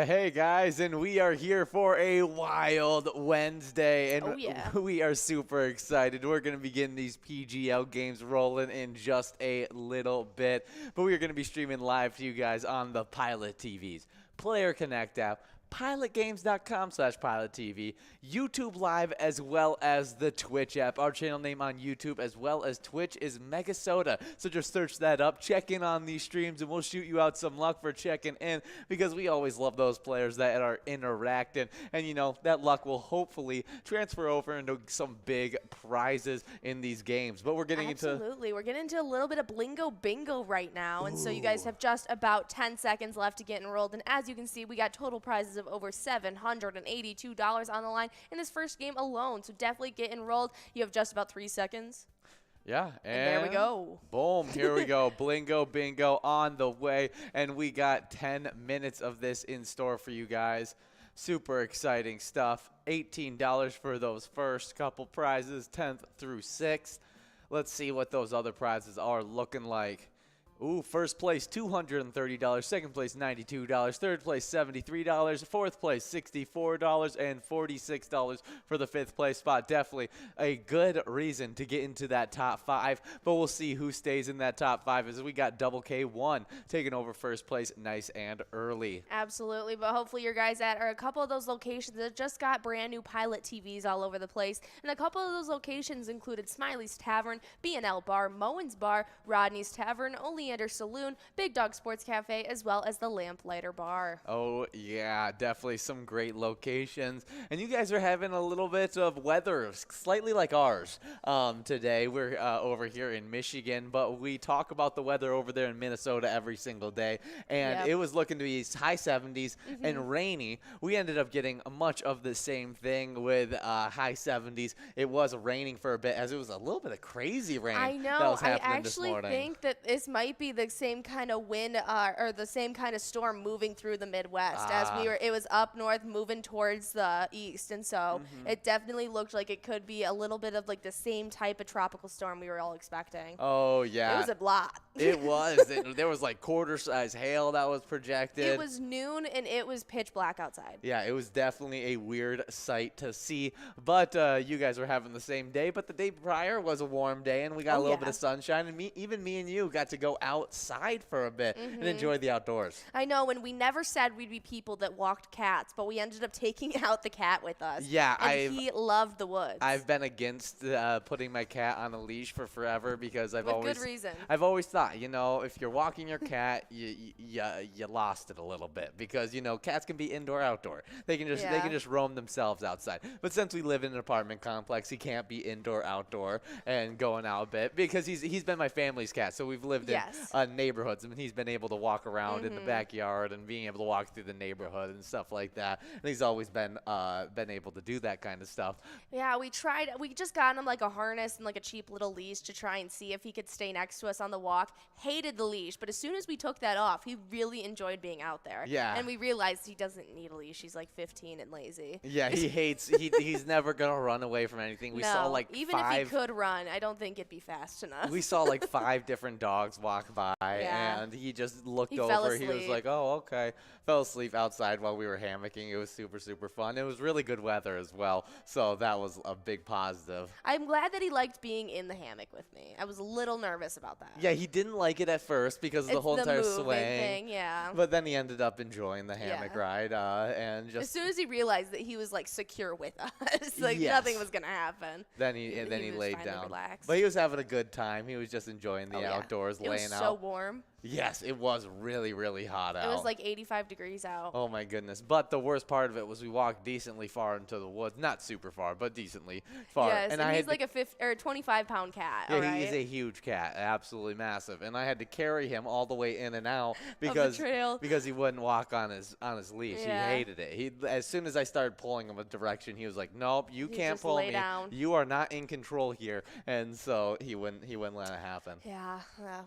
Hey guys, and we are here for a wild Wednesday, and Oh, yeah. we are super excited. We're going to be getting these PGL games rolling in just a little bit, but we are going to be streaming live to you guys on the Pilot TVs, Player Connect app, pilotgames.com/PilotTV, YouTube Live, as well as the Twitch app. Our channel name on YouTube as well as Twitch is MegaSota. So just search that up, check in on these streams, and we'll shoot you out some luck for checking in because we always love those players that are interacting. And, you know, that luck will hopefully transfer over into some big prizes in these games. But we're getting Absolutely. We're getting into a little bit of Blingo Bingo right now. And so you guys have just about 10 seconds left to get enrolled. And as you can see, we got total prizes of over $782 on the line in this first game alone. So definitely get enrolled. You have just about 3 seconds. Yeah, and there we go. Boom, here we go. Blingo Bingo on the way. And we got 10 minutes of this in store for you guys. Super exciting stuff. $18 for those first couple prizes, 10th through 6th. Let's see what those other prizes are looking like. Ooh, first place, $230. Second place, $92. Third place, $73. Fourth place, $64. And $46 for the fifth place spot. Definitely a good reason to get into that top 5. But we'll see who stays in that top 5 as we got Double K1 taking over first place nice and early. Absolutely, but hopefully your guys are a couple of those locations that just got brand new Pilot TVs all over the place. And a couple of those locations included Smiley's Tavern, B&L Bar, Moen's Bar, Rodney's Tavern, Oleander Saloon, Big Dog Sports Cafe, as well as the Lamplighter Bar. Oh, yeah, definitely some great locations. And you guys are having a little bit of weather, slightly like ours today. We're over here in Michigan, but we talk about the weather over there in Minnesota every single day. And it was looking to be high 70s and rainy. We ended up getting much of the same thing with high 70s. It was raining for a bit as it was a little bit of crazy rain. I know. That was I happening this actually morning. think that this might be the same kind of wind or the same kind of storm moving through the Midwest as it was up north moving towards the east. And so it definitely looked like it could be a little bit of like the same type of tropical storm we were all expecting. Oh, yeah. It was a lot. It was. There was like quarter-size hail that was projected. It was noon, and it was pitch black outside. Yeah, it was definitely a weird sight to see. But you guys were having the same day. But the day prior was a warm day, and we got a little bit of sunshine. And even me and you got to go outside for a bit and enjoy the outdoors. I know, and we never said we'd be people that walked cats, but we ended up taking out the cat with us. Yeah, and he loved the woods. I've been against putting my cat on a leash for forever because I've good reason. I've always thought, you know, if you're walking your cat, you lost it a little bit because, you know, cats can be indoor, outdoor. They can just roam themselves outside. But since we live in an apartment complex, he can't be indoor, outdoor, and going out a bit because he's been my family's cat. So we've lived in neighborhoods, and he's been able to walk around in the backyard and being able to walk through the neighborhood and stuff like that. And he's always been able to do that kind of stuff. Yeah, we tried. We just got him like a harness and like a cheap little leash to try and see if he could stay next to us on the walk. Hated the leash, but as soon as we took that off, he really enjoyed being out there. Yeah. And we realized he doesn't need a leash. He's like 15 and lazy. Yeah, he's never gonna run away from anything. We saw like even if he could run, I don't think it'd be fast enough. We saw like 5 different dogs walk by, and he just looked over. He was like, "Oh, okay." Fell asleep outside while we were hammocking. It was super, super fun. It was really good weather as well, so that was a big positive. I'm glad that he liked being in the hammock with me. I was a little nervous about that. Yeah, he didn't like it at first because of the whole entire swing thing, yeah. But then he ended up enjoying the hammock ride, and just as soon as he realized that he was like secure with us, like nothing was gonna happen. Then he laid down. Relaxed. But he was having a good time. He was just enjoying the outdoors, laying out. It was so warm. Yes, it was really, really hot out. It was like 85 degrees out. Oh, my goodness. But the worst part of it was we walked decently far into the woods. Not super far, but decently far. Yes, and he's like a 25-pound cat. Yeah, he is a huge cat. Absolutely massive. And I had to carry him all the way in and out because he wouldn't walk on his leash. Yeah. He hated it. As soon as I started pulling him a direction, he was like, "Nope, you can't pull me. Down. You are not in control here." And so he wouldn't let it happen. Yeah,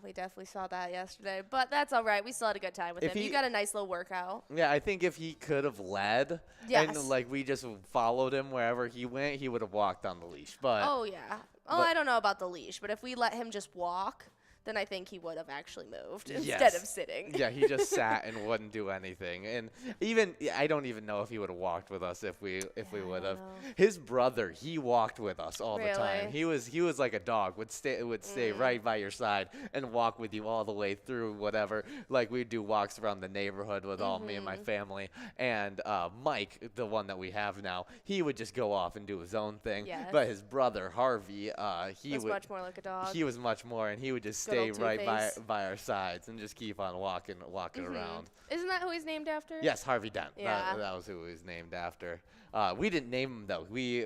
we definitely saw that yesterday. But that's all right. We still had a good time with him. You got a nice little workout. Yeah, I think if he could have led and like we just followed him wherever he went, he would have walked on the leash. But I don't know about the leash, but if we let him just walk, then I think he would have actually moved Yes. instead of sitting. Yeah, he just sat and wouldn't do anything. And even I don't even know if he would have walked with us if we would have. His brother, he walked with us all the time. Really? He was like a dog, would stay right by your side and walk with you all the way through whatever. Like we'd do walks around the neighborhood with all me and my family. And Mike, the one that we have now, he would just go off and do his own thing. Yes. But his brother Harvey, he was would much more like a dog. He was much more, and he would just Good stay old right by Two-Face. our sides and just keep on walking around. Isn't that who he's named after? Yes, Harvey Dent. Yeah. That was who he was named after. We didn't name him though. We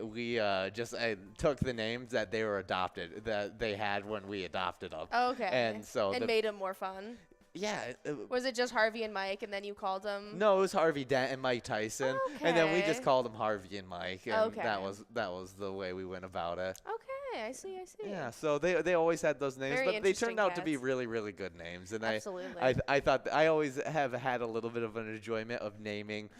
just took the names that they were adopted, that they had when we adopted them. Okay. And so made him more fun. yeah. Was it just Harvey and Mike, and then you called them? No, it was Harvey Dent and Mike Tyson, and then we just Okay. called them Harvey and Mike, and Okay. that was the way we went about it. Okay, I see. Yeah, so they always had those names, Very but they turned interesting out to be cats. really, really good names. And Absolutely. I thought I always have had a little bit of an enjoyment of naming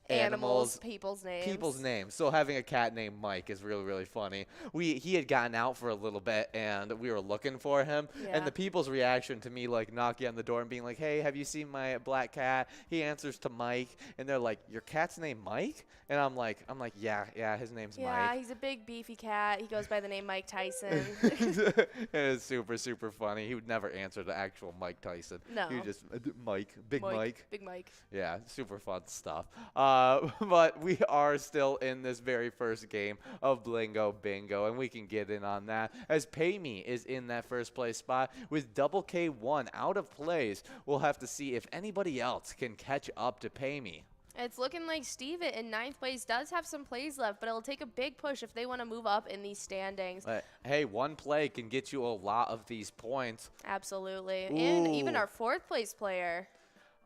animals, people's names. So having a cat named Mike is really, really funny. He had gotten out for a little bit, and we were looking for him. Yeah. And the people's reaction to me, like knocking on the door and being like, "Hey, have you seen my black cat?" He answers to Mike, and they're like, "Your cat's named Mike?" And I'm like, yeah, his name's Yeah, Mike. he's a big beefy cat. He goes by the name Mike Tyson. It is super, super funny. He would never answer the actual Mike Tyson. No. He would just Mike, Big Mike. Big Mike. Yeah, super fun stuff. But we are still in this very first game of Blingo Bingo, and we can get in on that as Pay Me is in that first place spot with Double K1 out of plays. We'll have to see if anybody else can catch up to Pay Me. It's looking like Steve in 9th place does have some plays left, but it'll take a big push if they want to move up in these standings. But hey, one play can get you a lot of these points. Absolutely. And even Ooh. our 4th place player.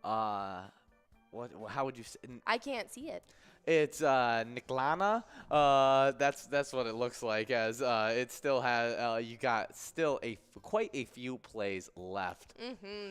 How would you say? I can't see it. It's Niklana. That's what it looks like. As it still has, you got still quite a few plays left.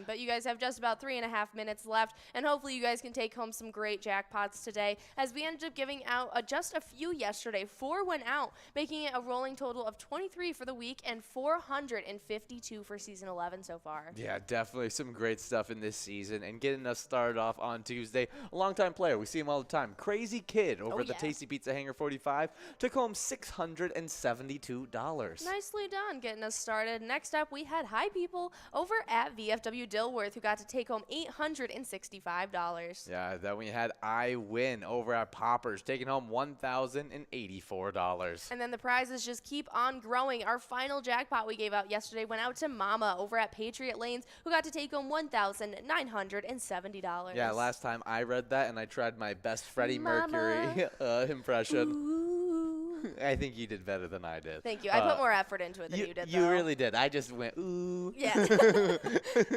But you guys have just about 3.5 minutes left, and hopefully you guys can take home some great jackpots today. As we ended up giving out just a few yesterday, 4 went out, making it a rolling total of 23 for the week and 452 for season 11 so far. Yeah, definitely some great stuff in this season, and getting us started off on Tuesday. A longtime player, we see him all the time. Crazy Kid over at the yeah. Tasty Pizza Hangar 45 took home $672. Nicely done getting us started. Next up, we had Hi People over at VFW Dilworth, who got to take home $865. Yeah, then we had I Win over at Poppers, taking home $1,084. And then the prizes just keep on growing. Our final jackpot we gave out yesterday went out to Mama over at Patriot Lanes, who got to take home $1,970. Yeah, last time I read that and I tried my best Freddie Mama. Mercury impression. Ooh. I think you did better than I did. Thank you. I put more effort into it than you did, You though. really did. I just went, ooh. Yeah.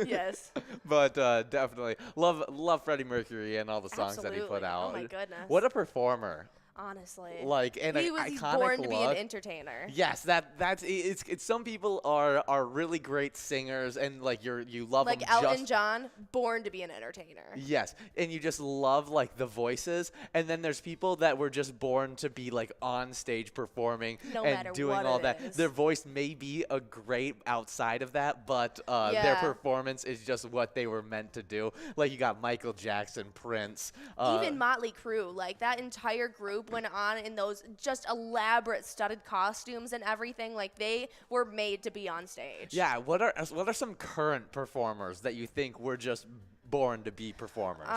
Yes. But definitely love Freddie Mercury and all the songs that he put Absolutely. out. Oh, my goodness. What a performer. Honestly. Like, and he an was iconic born to be an look. entertainer. Yes, that's it's some people are really great singers and like you love Like them Elton just John, born to be an entertainer. Yes, and you just love like the voices, and then there's people that were just born to be like on stage performing No and matter doing what all it that. is. Their voice may be a great outside of that, but their Yeah. performance is just what they were meant to do. Like you got Michael Jackson, Prince, Even Motley Crue, like that entire group went on in those just elaborate studded costumes and everything. Like they were made to be on stage. yeah. What are some current performers that you think were just born to be performers?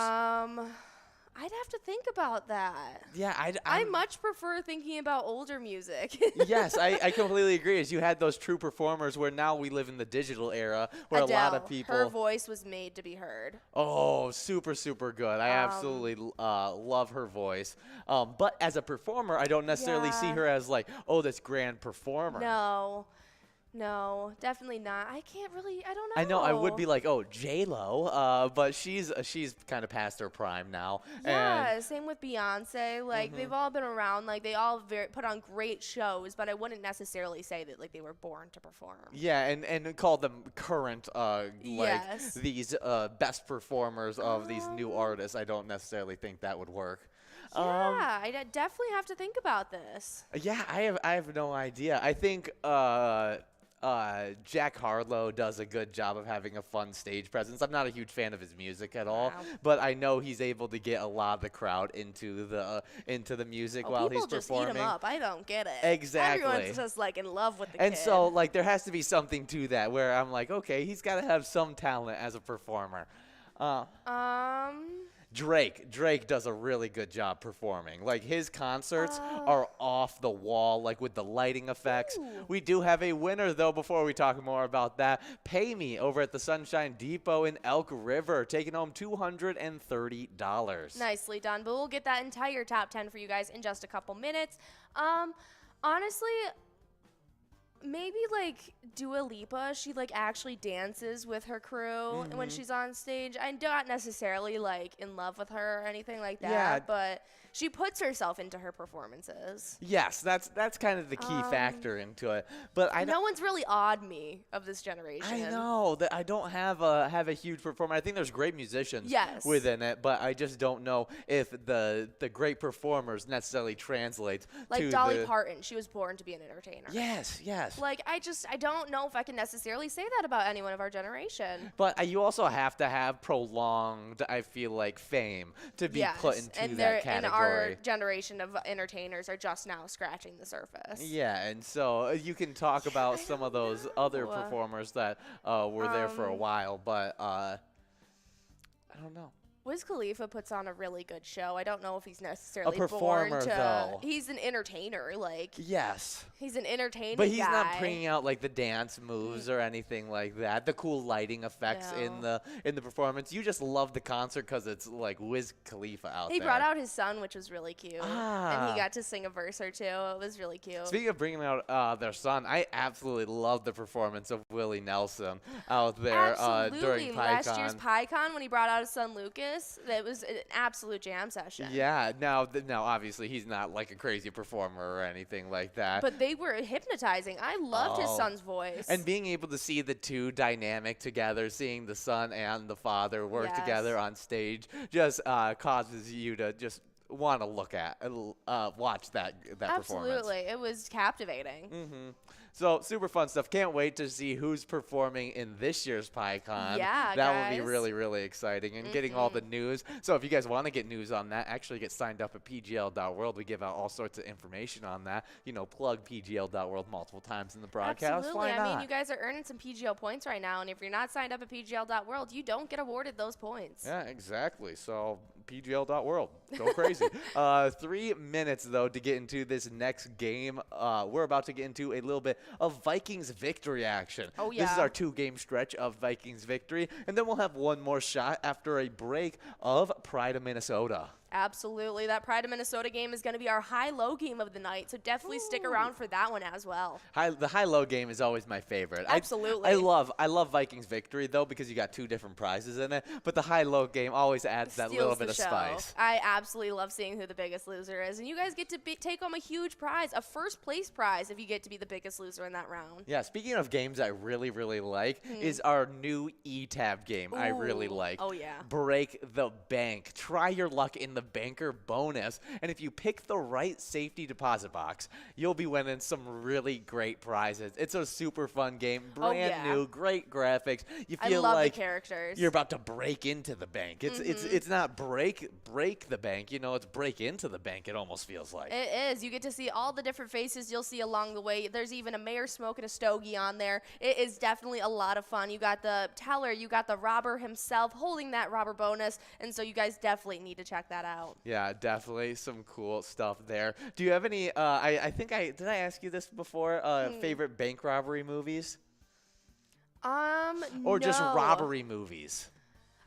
I'd have to think about that. Yeah, I much prefer thinking about older music. Yes, I completely agree. As you had those true performers, where now we live in the digital era, where Adele, a lot of people. her voice was made to be heard. Oh, super, super good. I absolutely love her voice. But as a performer, I don't necessarily see Yeah. her as like, oh, this grand performer. No, definitely not. I can't really. I don't know. I know I would be like, oh, J-Lo, but she's kind of past her prime now. Yeah, And same with Beyonce. Like they've all been around. Like they all put on great shows, but I wouldn't necessarily say that like they were born to perform. yeah, and call them current Yes. like these best performers of these new artists. I don't necessarily think that would work. Yeah, I definitely have to think about this. Yeah, I have no idea. I think Jack Harlow does a good job of having a fun stage presence. I'm not a huge fan of his music at all, Wow. but I know he's able to get a lot of the crowd into the music while he's People just eat performing. him up. I don't get it. Exactly. Everyone's just like in love with the And kid. so, like, there has to be something to that where I'm like, okay, he's got to have some talent as a performer. Drake does a really good job performing. Like, his concerts are off the wall, like with the lighting effects. Ooh. We do have a winner, though, before we talk more about that. Pay Me over at the Sunshine Depot in Elk River, taking home $230. Nicely done. But we'll get that entire top 10 for you guys in just a couple minutes. Honestly, maybe like Dua Lipa, she like actually dances with her crew when she's on stage. I'm not necessarily like in love with her or anything like that, Yeah. but she puts herself into her performances. Yes, that's kind of the key factor into it. But No one's really awed me of this generation. I know that I don't have a huge performer. I think there's great musicians Yes. within it, but I just don't know if the great performers necessarily translates Like to Dolly the Parton, she was born to be an entertainer. Yes. Like I don't know if I can necessarily say that about anyone of our generation. But you also have to have prolonged, I feel like, fame to be put into and that category. our generation of entertainers are just now scratching the surface. Yeah, and so you can talk about some of those other performers that were there for a while, but I don't know. Wiz Khalifa puts on a really good show. I don't know if he's necessarily performer, born to. though. He's an entertainer, like Yes. he's an entertaining But he's guy. not bringing out like the dance moves or anything like that. The cool lighting effects in the performance. You just love the concert because it's like Wiz Khalifa out He there. brought out his son, which was really cute, and Ah. he got to sing a verse or two. It was really cute. Speaking of bringing out their son, I absolutely love the performance of Willie Nelson out there during PyCon. Last year's PyCon when he brought out his son Lucas, that was an absolute jam session. Yeah, now obviously he's not like a crazy performer or anything like that. But they were hypnotizing. I loved his son's voice. And being able to see the two dynamic together, seeing the son and the father work Yes. together on stage, just causes you to just want to watch that performance. Absolutely. It was captivating. So super fun stuff. Can't wait to see who's performing in this year's PyCon. Yeah, that will be guys. really, really exciting. And getting all the news. So if you guys want to get news on that, actually get signed up at pgl.world. We give out all sorts of information on that. Plug pgl.world multiple times in the broadcast. Absolutely. Why not? I mean, you guys are earning some PGL points right now, and if you're not signed up at PGL.world, you don't get awarded those points. Yeah, exactly. So pgl.world. Go crazy. 3 minutes, though, to get into this next game. We're about to get into a little bit of Vikings victory action. Oh, This is yeah. our 2-game stretch of Vikings victory, and then we'll have one more shot after a break of Pride of Minnesota. Absolutely. That Pride of Minnesota game is going to be our high-low game of the night, so definitely stick around for that one as well. The high-low game is always my favorite. Absolutely. I love Vikings victory, though, because you got 2 different prizes in it, but the high-low game always adds that little Steals bit the of show. spice. I absolutely love seeing who the biggest loser is, and you guys get to take home a huge prize, a first-place prize if you get to be the biggest loser in that round. Yeah, speaking of games I really, really like, is our new E-Tab game I really Ooh. like. Oh, yeah. Break the Bank. Try your luck in the banker bonus. And if you pick the right safety deposit box, you'll be winning some really great prizes. It's a super fun game. Brand new, great graphics. You I feel love like the characters. you're about to break into the bank. It's not break the bank, it's break into the bank, it almost feels like. It is. You get to see all the different faces you'll see along the way. There's even a mayor smoking a stogie on there. It is definitely a lot of fun. You got the teller, you got the robber himself holding that robber bonus, and so you guys definitely need to check that out. Yeah, definitely some cool stuff there. Do you have any, did I ask you this before, favorite bank robbery movies? Or just No. robbery movies?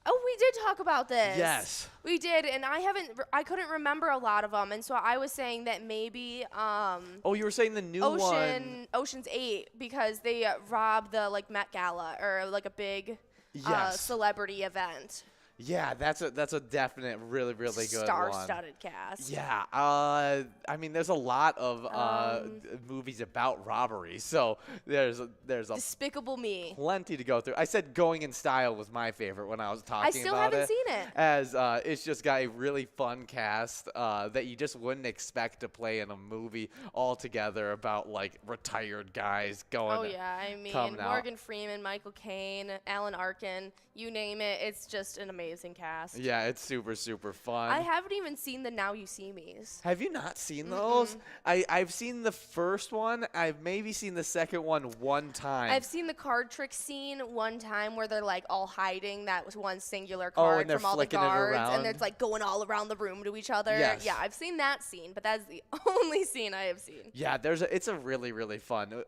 Oh, we did talk about this. Yes. We did, and I couldn't remember a lot of them, and so I was saying that maybe Oh, you were saying the new one. Ocean's 8, because they robbed the Met Gala or like a big Yes. celebrity event. Yeah, that's a definite really good one. Star-studded cast. Yeah, I mean, there's a lot of movies about robbery, so there's a Despicable Me. plenty to go through. I said Going in Style was my favorite when I was talking I still about haven't it. seen it. As it's just got a really fun cast that you just wouldn't expect to play in a movie altogether about like retired guys going. Oh yeah, I mean coming out. Morgan Freeman, Michael Caine, Alan Arkin, you name it. It's just an amazing cast. Yeah, it's super fun. I haven't even seen the Now You See Me's. Have you not seen those? I've seen the first one. I've maybe seen the second one time. I've seen the card trick scene one time where they're like all hiding that was one singular Oh, card and they're from all the flicking it guards, around. and it's like going all around the room to each other. Yes. Yeah, I've seen that scene, but that's the only scene I have seen. Yeah, it's a really fun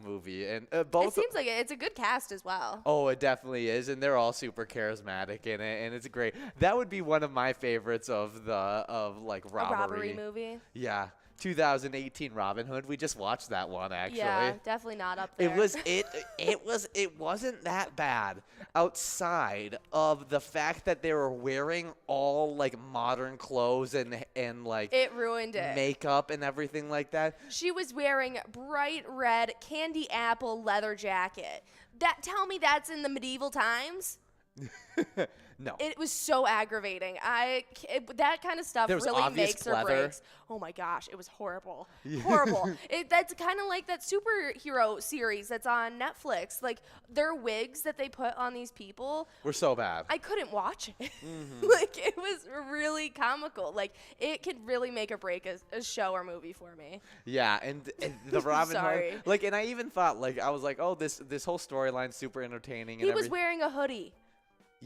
movie, and It both. seems like it's a good cast as well. Oh, it definitely is, and they're all super charismatic in it, and it's great. That would be one of my favorites of like A robbery movie. Yeah, 2018 Robin Hood. We just watched that one actually. Yeah, definitely not up there. It wasn't that bad outside of the fact that they were wearing all like modern clothes and like It ruined it. makeup and everything like that. She was wearing bright red candy apple leather jacket. Tell me that's in the medieval times? No. It was so aggravating. That kind of stuff There was really obvious makes or pleather. breaks. Oh my gosh, it was horrible. Horrible. That's kind of like that superhero series that's on Netflix. Like their wigs that they put on these people. We're so bad. I couldn't watch it. Mm-hmm. Like it was really comical. Like it could really make or break a show or movie for me. Yeah, and the Robin Sorry. Hood, like, and I even thought, like, I was like, oh, this whole storyline's super entertaining. And He was everything. wearing a hoodie.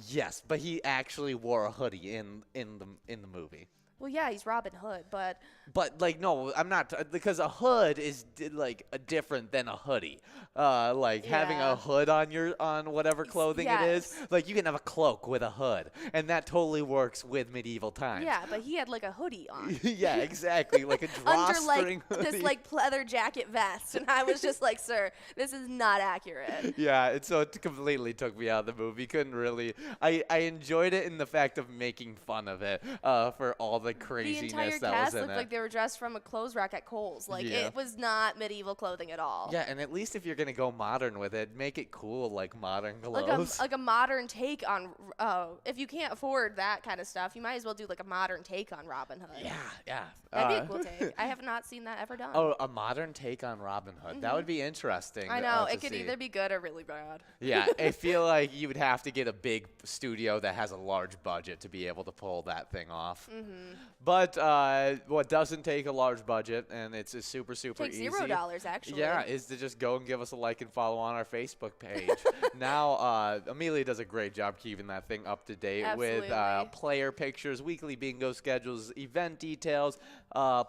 Yes, but he actually wore a hoodie in the movie. Well, yeah, he's Robin Hood, but But like, no, I'm not because a hood is like different than a hoodie. Like having Yeah. a hood on whatever clothing it is. Yes. Like you can have a cloak with a hood, and that totally works with medieval times. yeah, but he had like a hoodie on. Yeah, exactly, like a Under drawstring like hoodie. this like pleather jacket vest, and I was just like, sir, this is not accurate. Yeah, and so it completely took me out of the movie. Couldn't really. I enjoyed it in the fact of making fun of it for all the The craziness entire that cast was in looked it. like they were dressed from a clothes rack at Kohl's. Like Yeah. it was not medieval clothing at all. Yeah, and at least if you're gonna go modern with it, make it cool like modern Like clothes. a modern take on if you can't afford that kind of stuff, you might as well do like a modern take on Robin Hood. Yeah. That'd be a cool take. I have not seen that ever done. Oh, a modern take on Robin Hood. That would be interesting. I know to it could see. either be good or really bad. Yeah, I feel like you would have to get a big studio that has a large budget to be able to pull that thing off. But what doesn't take a large budget, and it's super Takes easy. $0 actually. Yeah, is to just go and give us a like and follow on our Facebook page. Now, Amelia does a great job keeping that thing up to date with Absolutely. player pictures, weekly bingo schedules, event details,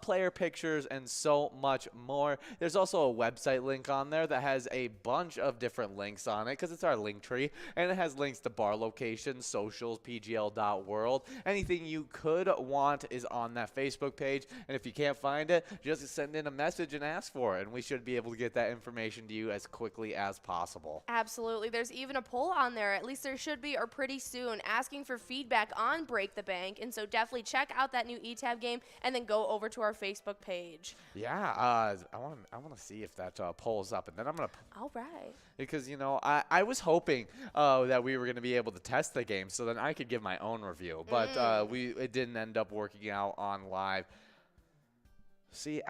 player pictures, and so much more. There's also a website link on there that has a bunch of different links on it because it's our link tree, and it has links to bar locations, socials, pgl.world. Anything you could want is on that Facebook page, and if you can't find it, just send in a message and ask for it, and we should be able to get that information to you as quickly as possible. Absolutely. There's even a poll on there, at least there should be, or pretty soon, asking for feedback on Break the Bank. And so definitely check out that new ETAB game and then go over to our Facebook page. Yeah, I want to see if that polls up, and then I'm gonna All right. because I was hoping that we were gonna be able to test the game so then I could give my own review, but it didn't end up working out on live. See,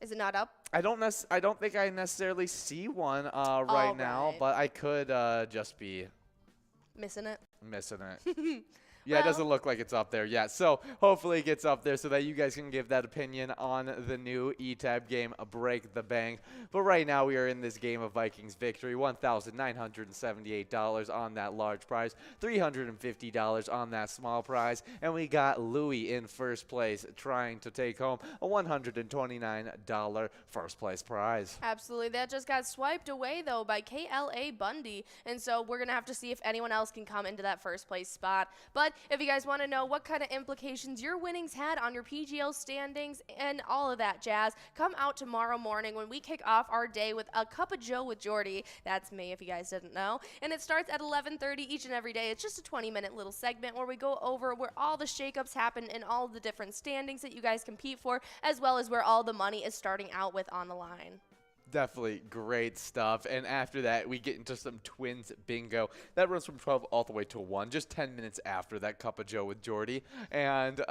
Is it not up? I don't think I necessarily see one right now, Alright. but I could just be Missing it? missing it. Yeah, it Well- doesn't look like it's up there yet. So hopefully it gets up there so that you guys can give that opinion on the new ETAB game, Break the Bank. But right now we are in this game of Vikings victory. $1,978 on that large prize, $350 on that small prize, and we got Louie in first place trying to take home a $129 first place prize. Absolutely. That just got swiped away, though, by KLA Bundy. And so we're going to have to see if anyone else can come into that first place spot. But if you guys want to know what kind of implications your winnings had on your PGL standings and all of that jazz, come out tomorrow morning when we kick off our day with a cup of Joe with Jordy. That's me, if you guys didn't know. And it starts at 11:30 each and every day. It's just a 20-minute little segment where we go over where all the shakeups happen and all of the different standings that you guys compete for, as well as where all the money is starting out with on the line. Definitely great stuff. And after that, we get into some Twins Bingo. That runs from 12 all the way to 1, just 10 minutes after that Cup of Joe with Jordy. And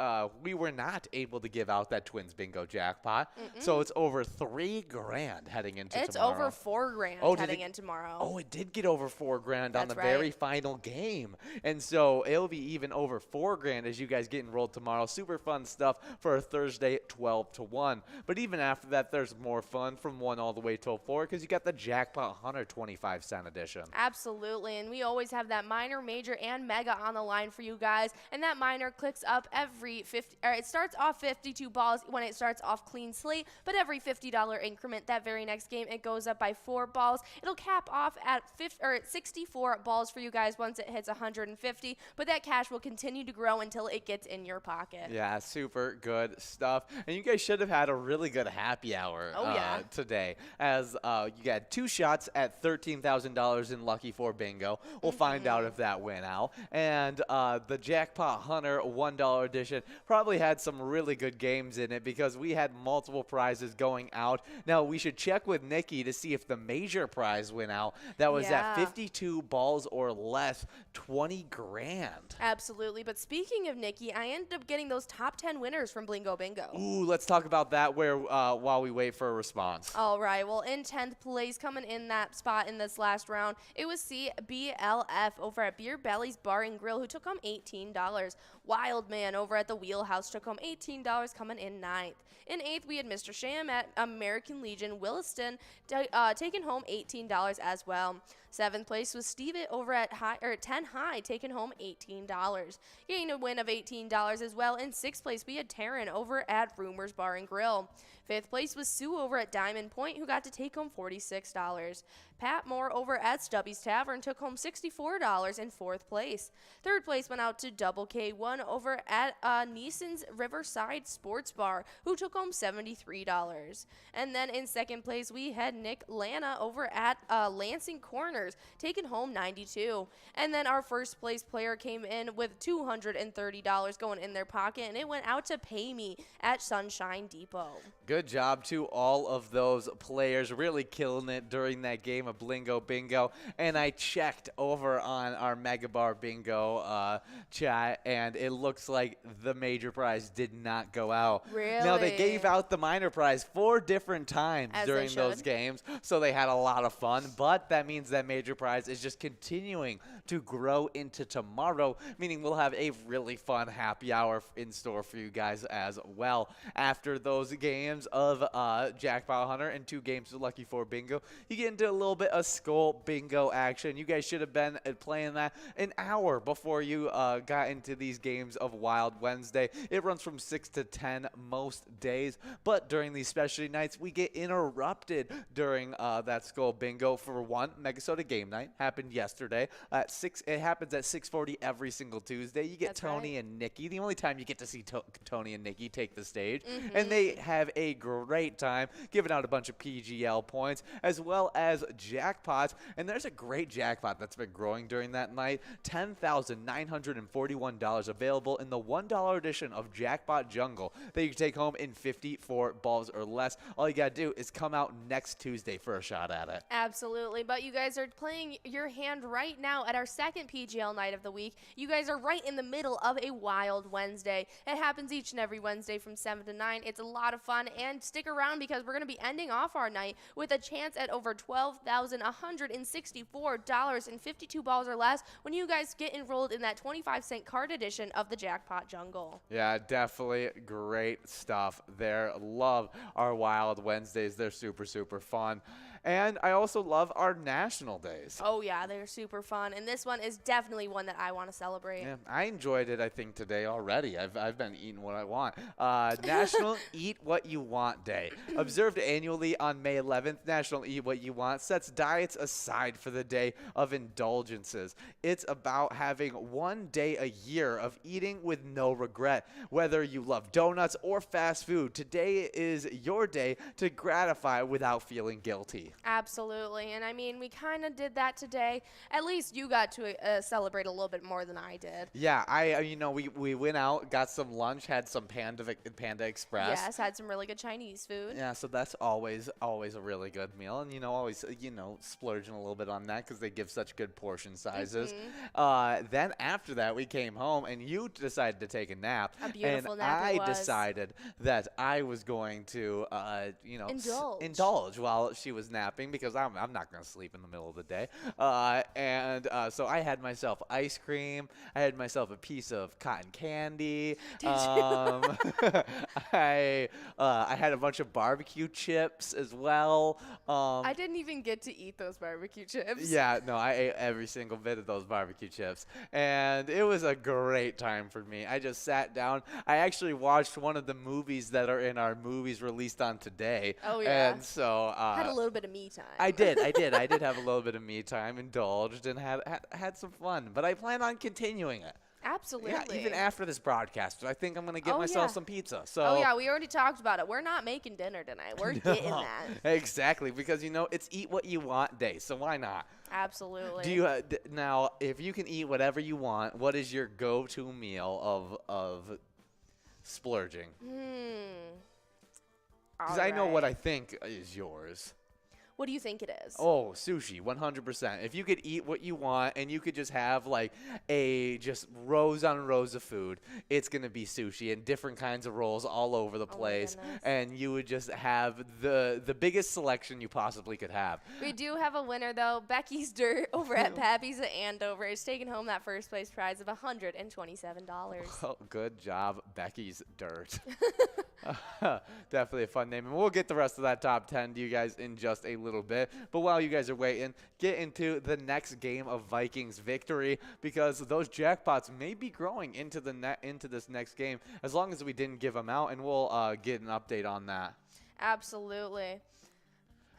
we were not able to give out that Twins Bingo jackpot. So it's over $3,000 heading into It's tomorrow. over $4,000 heading in tomorrow. Oh, it did get over $4,000 on the That's very right. final game. And so it'll be even over $4,000 as you guys get enrolled tomorrow. Super fun stuff for a Thursday 12 to 1. But even after that, there's more fun from 1 all the way till 4 because you got the Jackpot 125-cent edition. Absolutely, and we always have that minor, major, and mega on the line for you guys. And that minor clicks up every 50. Or it starts off 52 balls when it starts off clean slate, but every $50 increment that very next game it goes up by 4 balls. It'll cap off at 64 balls for you guys once it hits 150. But that cash will continue to grow until it gets in your pocket. Yeah, super good stuff. And you guys should have had a really good happy hour today, as you got 2 shots at $13,000 in Lucky 4 Bingo. We'll find out if that went out. And the Jackpot Hunter $1 edition probably had some really good games in it because we had multiple prizes going out. Now, we should check with Nikki to see if the major prize went out. That was at 52 balls or less, $20,000. Absolutely. But speaking of Nikki, I ended up getting those top 10 winners from Blingo Bingo. Ooh, let's talk about that while we wait for a response. All right. Well, in 10th place, coming in that spot in this last round, it was CBLF over at Beer Belly's Bar and Grill, who took home $18. Wild Man over at the Wheelhouse took home $18, coming in 9th. In 8th, we had Mr. Sham at American Legion Williston taking home $18 as well. 7th place was Steve over at 10 High, taking home $18. Getting a win of $18 as well. In 6th place, we had Taryn over at Rumors Bar and Grill. 5th place was Sue over at Diamond Point, who got to take home $46. Pat Moore over at Stubby's Tavern took home $64 in 4th place. 3rd place went out to Double K1 over at Neeson's Riverside Sports Bar, who took home $73. And then in 2nd place, we had Nick Lana over at Lansing Corners, taking home $92. And then our 1st place player came in with $230 going in their pocket, and it went out to Pay Me at Sunshine Depot. Good job to all of those players, really killing it during that game of Blingo Bingo. And I checked over on our Mega Bar Bingo chat, and it looks like the major prize did not go out. Really? Now, they gave out the minor prize 4 different times during those games, so they had a lot of fun. But that means that major prize is just continuing to grow into tomorrow, meaning we'll have a really fun happy hour in store for you guys as well. After those games of Jackpot Hunter and 2 games of Lucky 4 Bingo, you get into a little bit of Skull Bingo action. You guys should have been playing that an hour before you got into these games of Wild Wednesday. It runs from 6 to 10 most days, but during these specialty nights, we get interrupted during that Skull Bingo. For one, MegaSota game night happened yesterday at 6. It happens at 6:40 every single Tuesday. You get Tony and Nikki. The only time you get to see Tony and Nikki take the stage, and they have a great time giving out a bunch of PGL points as well as jackpots. And there's a great jackpot that's been growing during that night. $10,941 available in the $1 edition of Jackpot Jungle that you can take home in 54 balls or less. All you got to do is come out next Tuesday for a shot at it. Absolutely. But you guys are playing your hand right now at our 2nd PGL night of the week. You guys are right in the middle of a Wild Wednesday. It happens each and every Wednesday from 7 to 9. It's a lot of fun, and stick around because we're going to be ending off our night with a chance at over $12,164 and 52 balls or less when you guys get enrolled in that 25-cent card edition of the Jackpot Jungle. Yeah, definitely great stuff there. Love our Wild Wednesdays. They're super, super fun. And I also love our national days. Oh yeah, they're super fun, and this one is definitely one that I want to celebrate. Yeah, I enjoyed it, I think, today already. I've been eating what I want. National Eat What You Want Day. Observed annually on May 11th, National Eat What You Want sets diets aside for the day of indulgences. It's about having one day a year of eating with no regret. Whether you love donuts or fast food, today is your day to gratify without feeling guilty. Absolutely, and I mean, we kind of did that today. At least you got to celebrate a little bit more than I did. Yeah, we went out, got some lunch, had some Panda Express. Yes, had some really good Chinese food. Yeah, so that's always a really good meal, and always splurging a little bit on that because they give such good portion sizes. Then after that, we came home, and you decided to take a nap. A beautiful and nap it I was. decided that I was going to indulge while she was napping because I'm not going to sleep in the middle of the day. So I had myself ice cream. I had myself a piece of cotton candy. I had a bunch of barbecue chips as well. I didn't even get to eat those barbecue chips. Yeah, no, I ate every single bit of those barbecue chips, and it was a great time for me. I just sat down. I actually watched one of the movies that are in our movies released on today. Oh, yeah. And so Had a little bit of me time. I did have a little bit of me time, indulged, and had some fun. But I plan on continuing it. Absolutely. Yeah, even after this broadcast, I think I'm gonna get myself some pizza. So. Oh yeah, we already talked about it. We're not making dinner tonight. We're getting that. Exactly, because it's Eat What You Want Day, so why not? Absolutely. Do you now? If you can eat whatever you want, what is your go-to meal of splurging? Because I know what I think is yours. What do you think it is? Oh, sushi, 100%. If you could eat what you want and you could just have like just rows on rows of food, it's going to be sushi and different kinds of rolls all over the place. And you would just have the biggest selection you possibly could have. We do have a winner, though. Becky's Dirt over at Pappy's at Andover is taking home that first place prize of $127. Oh, good job, Becky's Dirt. Definitely a fun name. And we'll get the rest of that top 10 to you guys in just a little bit. But while you guys are waiting, get into the next game of Vikings victory because those jackpots may be growing into this next game as long as we didn't give them out, and we'll get an update on that. Absolutely.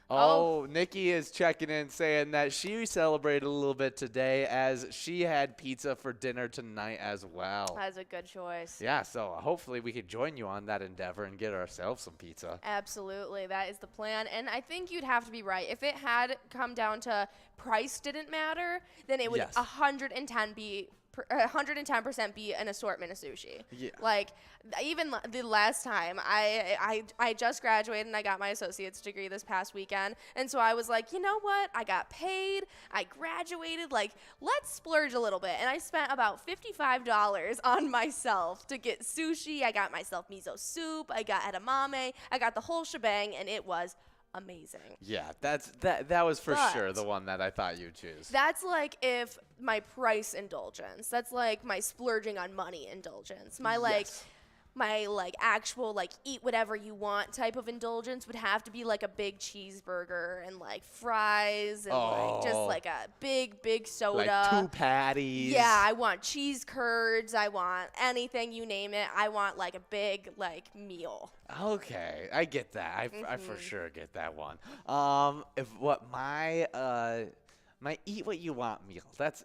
Oh, Nikki is checking in saying that she celebrated a little bit today as she had pizza for dinner tonight as well. That's a good choice. Yeah, so hopefully we could join you on that endeavor and get ourselves some pizza. Absolutely. That is the plan. And I think you'd have to be right. If it had come down to price didn't matter, then it would 110% be an assortment of sushi. Yeah. Like, even the last time, I just graduated and I got my associate's degree this past weekend. And so I was like, you know what? I got paid. I graduated. Like, let's splurge a little bit. And I spent about $55 on myself to get sushi. I got myself miso soup. I got edamame. I got the whole shebang, and it was amazing. Yeah, that was for sure the one that I thought you'd choose. That's like if my price indulgence. That's like my splurging on money indulgence. My my actual eat whatever you want type of indulgence would have to be like a big cheeseburger and like fries and just like a big soda. Like 2 patties. Yeah, I want cheese curds. I want anything, you name it. I want like a big meal. Okay, I get that. I for sure get that one. My Eat What You Want meal. That's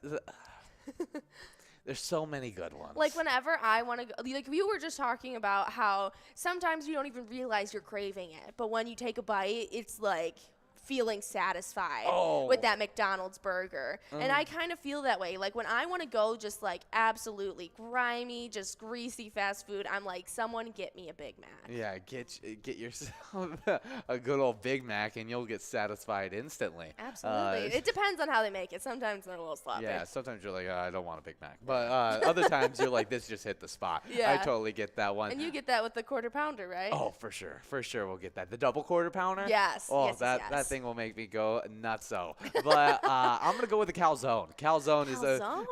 there's so many good ones. Like whenever I want to go, like we were just talking about how sometimes you don't even realize you're craving it, but when you take a bite, it's like feeling satisfied with that McDonald's burger. And I kind of feel that way. Like when I want to go just like absolutely grimy, just greasy fast food, I'm like, someone get me a Big Mac. Yeah, get yourself a good old Big Mac and you'll get satisfied instantly. Absolutely. It depends on how they make it. Sometimes they're a little sloppy. Yeah, sometimes you're like, I don't want a Big Mac. But other times you're like, this just hit the spot. Yeah. I totally get that one. And you get that with the quarter pounder, right? Oh, for sure. For sure we'll get that. The double quarter pounder? Yes. Oh, yes, that's thing will make me go nutso. But I'm gonna go with the calzone. Calzone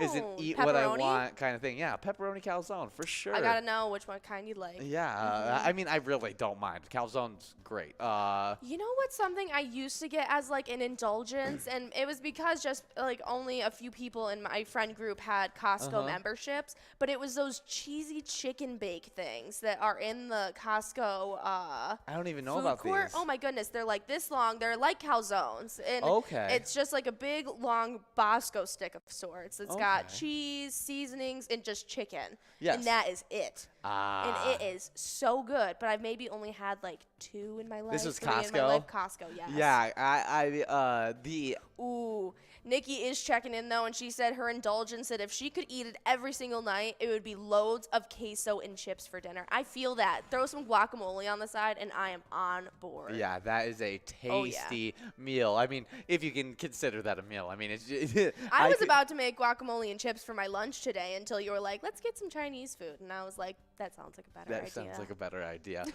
is an eat what I Pepperoni? want kind of thing. Yeah, pepperoni calzone for sure. I gotta know which one kind you like. Yeah, I mean, I really don't mind. Calzone's great. You know what's something I used to get as like an indulgence, and it was because just like only a few people in my friend group had Costco memberships, but it was those cheesy chicken bake things that are in the Costco I don't even know food about court. these. Oh my goodness, they're like this long. They're like calzones, and Okay. it's just like a big long Bosco stick of sorts. It's got Okay. cheese, seasonings, and just chicken. Yes. And that is it. And Ah. it is so good, but I've maybe only had like 2 in my life. This was 3 in my Costco? life. Costco, yes. Yeah, the Ooh, Nikki is checking in though, and she said her indulgence that if she could eat it every single night, it would be loads of queso and chips for dinner. I feel that. Throw some guacamole on the side, and I am on board. Yeah, that is a Oh, yeah. tasty meal. I mean, if you can consider that a meal. I mean, it's. I was about to make guacamole and chips for my lunch today until you were like, let's get some Chinese food. And I was like, that sounds like a better idea. That sounds like a better idea.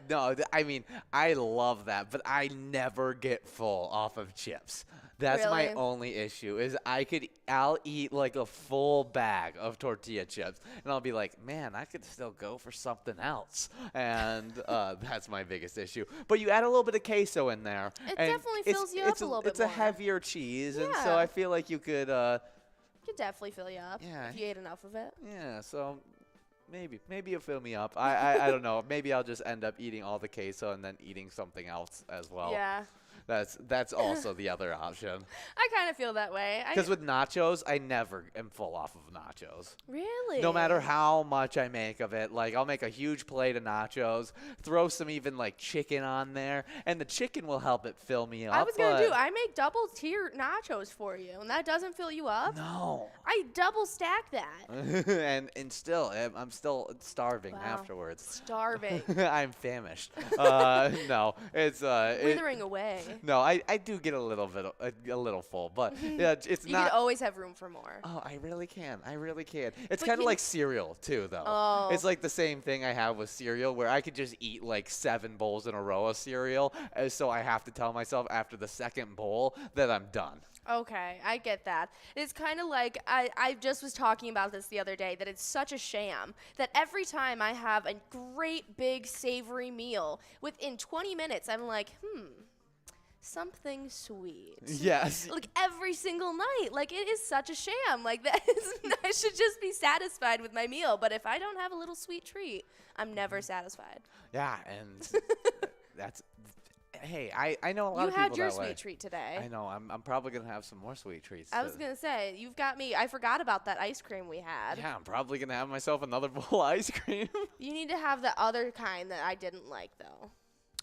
No, I mean, I love that, but I never get full off of chips. That's my Really? only issue is I'll eat like a full bag of tortilla chips and I'll be like, man, I could still go for something else. And that's my biggest issue. But you add a little bit of queso in there. It and definitely it's- fills you up a little bit It's a more. heavier cheese, and so Yeah. I feel like you could, Could definitely fill you up Yeah. if you ate enough of it. yeah, so maybe it'll fill me up. I don't know. Maybe I'll just end up eating all the queso and then eating something else as well. Yeah. That's also the other option. I kind of feel that way. Because with nachos, I never am full off of nachos. Really? No matter how much I make of it, like I'll make a huge plate of nachos, throw some even like chicken on there, and the chicken will help it fill me up. I was going to but I make double tier nachos for you, and that doesn't fill you up? No. I double stack that. and still, I'm still starving Wow. afterwards. Starving. I'm famished. No, it's Withering away. No, I do get a little bit, a little full, but yeah, it's You not. could always have room for more. Oh, I really can. I really can. It's But kind of you- like cereal too, though. Oh. It's like the same thing I have with cereal, where I could just eat like 7 bowls in a row of cereal, so I have to tell myself after the second bowl that I'm done. Okay, I get that. It's kind of like I just was talking about this the other day, that it's such a sham that every time I have a great big savory meal, within 20 minutes I'm like, something sweet. Yes. Like every single night. Like it is such a sham. Like that is, I should just be satisfied with my meal. But if I don't have a little sweet treat, I'm never satisfied. Yeah, and that's. Hey, I know a lot You of people had your that way. sweet treat today. I know. I'm probably gonna have some more sweet treats. I was going to say, you've got me. I forgot about that ice cream we had. Yeah, I'm probably gonna have myself another bowl of ice cream. You need to have the other kind that I didn't like, though.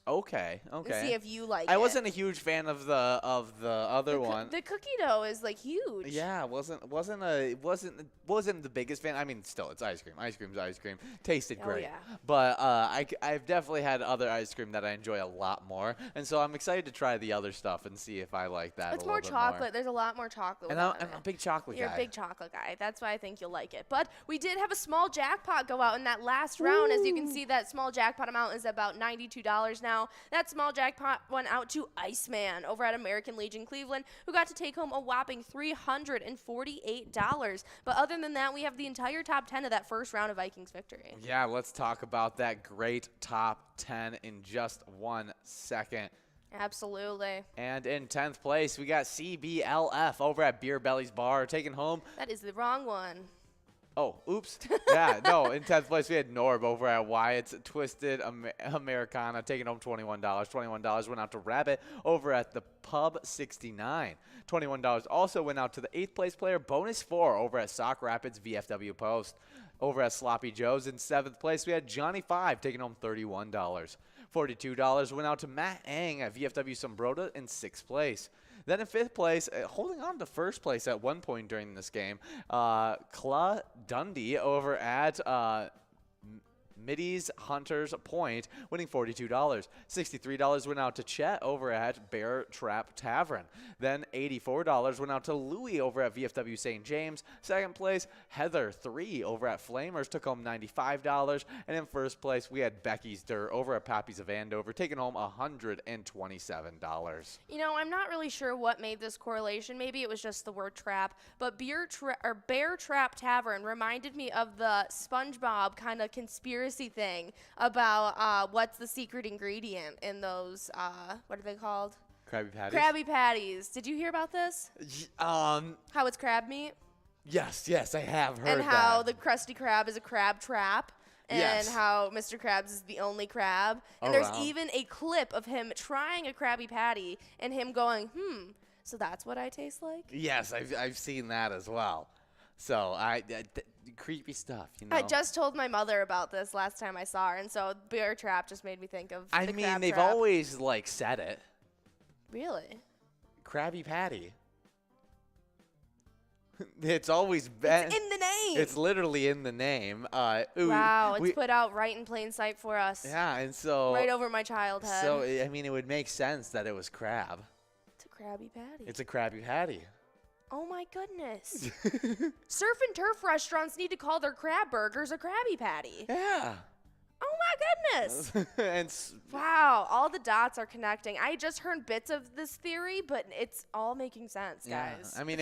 Okay. And see if you like it. I wasn't a huge fan of the other one. The cookie dough is like huge. Yeah, wasn't the biggest fan. I mean, still, it's ice cream. Ice cream's ice cream. Tasted Oh, great. yeah. But I've definitely had other ice cream that I enjoy a lot more, and so I'm excited to try the other stuff and see if I like that. It's a more little bit chocolate. There's a lot more chocolate. And with I'm it. a big chocolate You're guy. a big chocolate guy. That's why I think you'll like it. But we did have a small jackpot go out in that last round. As you can see, that small jackpot amount is about $92 now. That small jackpot went out to Iceman over at American Legion Cleveland, who got to take home a whopping $348. But other than that, we have the entire top 10 of that first round of Vikings victory. Yeah, let's talk about that great top 10 in just 1 second. Absolutely. And in 10th place, we got CBLF over at Beer Belly's Bar, taking home. That is the wrong one. Oh, oops. Yeah, no, in 10th place, we had Norb over at Wyatt's Twisted Americana, taking home $21. $21 went out to Rabbit over at the Pub 69. $21 also went out to the 8th place player, Bonus 4, over at Sock Rapids VFW Post. Over at Sloppy Joe's in 7th place, we had Johnny 5, taking home $31. $42 went out to Matt Ang at VFW Sombrota in 6th place. Then in 5th place, holding on to 1st place at one point during this game, Cla Dundee over at Middy's Hunter's Point, winning $42. $63 went out to Chet over at Bear Trap Tavern. Then $84 went out to Louie over at VFW St. James. Second place, Heather 3 over at Flamers took home $95. And in first place, we had Becky's Dirt over at Pappy's of Andover, taking home $127. You know, I'm not really sure what made this correlation. Maybe it was just the word trap. But Bear Trap Tavern reminded me of the SpongeBob kind of conspiracy thing about what's the secret ingredient in those, what are they called? Krabby Patties? Krabby Patties. Did you hear about this? How it's crab meat? Yes, I have heard and how that. the Krusty Krab is a crab trap. And Yes. how Mr. Krabs is the only crab. And there's Around. even a clip of him trying a Krabby Patty and him going, so that's what I taste like? Yes, I've seen that as well. So creepy stuff, you know. I just told my mother about this last time I saw her, and so Bear Trap just made me think of I the mean, crab they've trap. always like said it. Really? Krabby Patty. It's always been. It's in the name. It's literally in the name. Wow, it's put out right in plain sight for us. Yeah, and so. Right over my childhood. So I mean, it would make sense that it was crab. It's a Krabby Patty. It's a Krabby Patty. Oh my goodness. Surf and turf restaurants need to call their crab burgers a Krabby Patty. Yeah. Oh my goodness. and Wow, all the dots are connecting. I just heard bits of this theory, but it's all making sense, guys. I mean,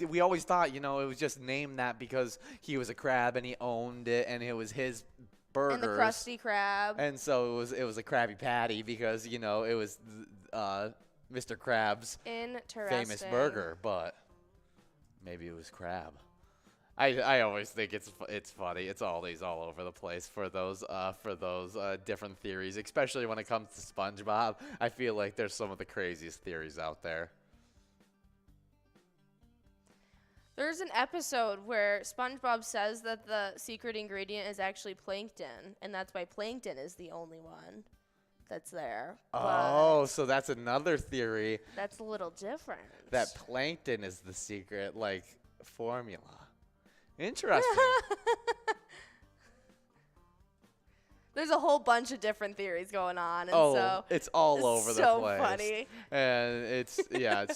we always thought, you know, it was just named that because he was a crab and he owned it and it was his burgers. And the Krusty Krab. And so it was a Krabby Patty because, you know, it was Mr. Krab's famous burger, but maybe it was crab. I always think it's funny. It's always all over the place for those different theories, especially when it comes to SpongeBob. I feel like there's some of the craziest theories out there. There's an episode where SpongeBob says that the secret ingredient is actually plankton, and that's why plankton is the only one that's there. Oh, so that's another theory. That's a little different. That plankton is the secret, like, formula. Interesting. There's a whole bunch of different theories going on, and so it's all over the place. So funny. And it's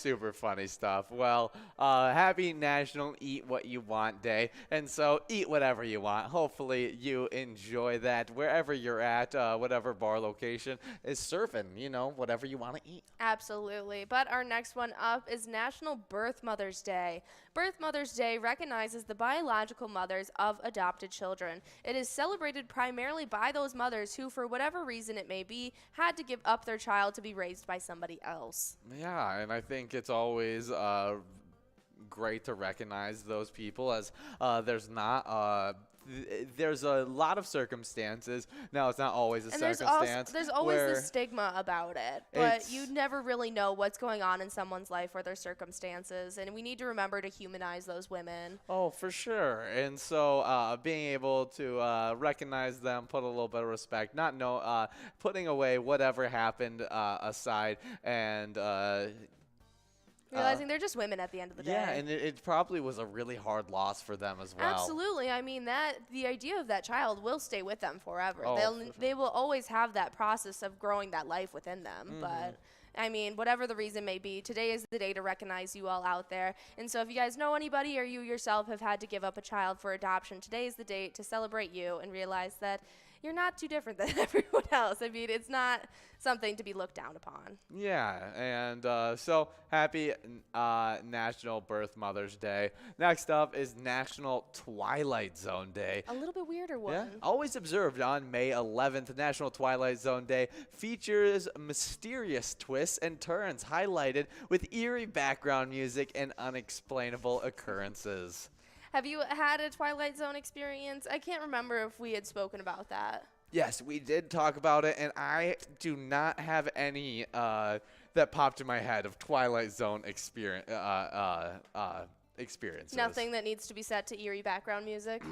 super funny stuff. Well, happy National Eat What You Want Day, and so eat whatever you want. Hopefully you enjoy that wherever you're at, whatever bar location is serving, you know, whatever you want to eat. Absolutely. But our next one up is National Birth Mothers Day. Birth Mothers Day recognizes the biological mothers of adopted children. It is celebrated primarily by those mothers who, for whatever reason it may be, had to give up their child to be raised by somebody else. Yeah, and I think it's always great to recognize those people as there's a lot of circumstances. Now, it's not always a circumstance. There's always the stigma about it, but you never really know what's going on in someone's life or their circumstances, and we need to remember to humanize those women. Oh, for sure. And so being able to recognize them, put a little bit of respect, putting away whatever happened aside, and realizing they're just women at the end of the day. Yeah, and it probably was a really hard loss for them as well. Absolutely. I mean, the idea of that child will stay with them forever. Oh, They will always have that process of growing that life within them. Mm-hmm. But I mean, whatever the reason may be, today is the day to recognize you all out there. And so if you guys know anybody or you yourself have had to give up a child for adoption, today is the day to celebrate you and realize that you're not too different than everyone else. I mean, it's not something to be looked down upon. Yeah, and so happy National Birth Mother's Day. Next up is National Twilight Zone Day. A little bit weirder one. Yeah, always observed on May 11th. National Twilight Zone Day features mysterious twists and turns highlighted with eerie background music and unexplainable occurrences. Have you had a Twilight Zone experience? I can't remember if we had spoken about that. Yes, we did talk about it, and I do not have any that popped in my head of Twilight Zone experiences. Nothing that needs to be set to eerie background music?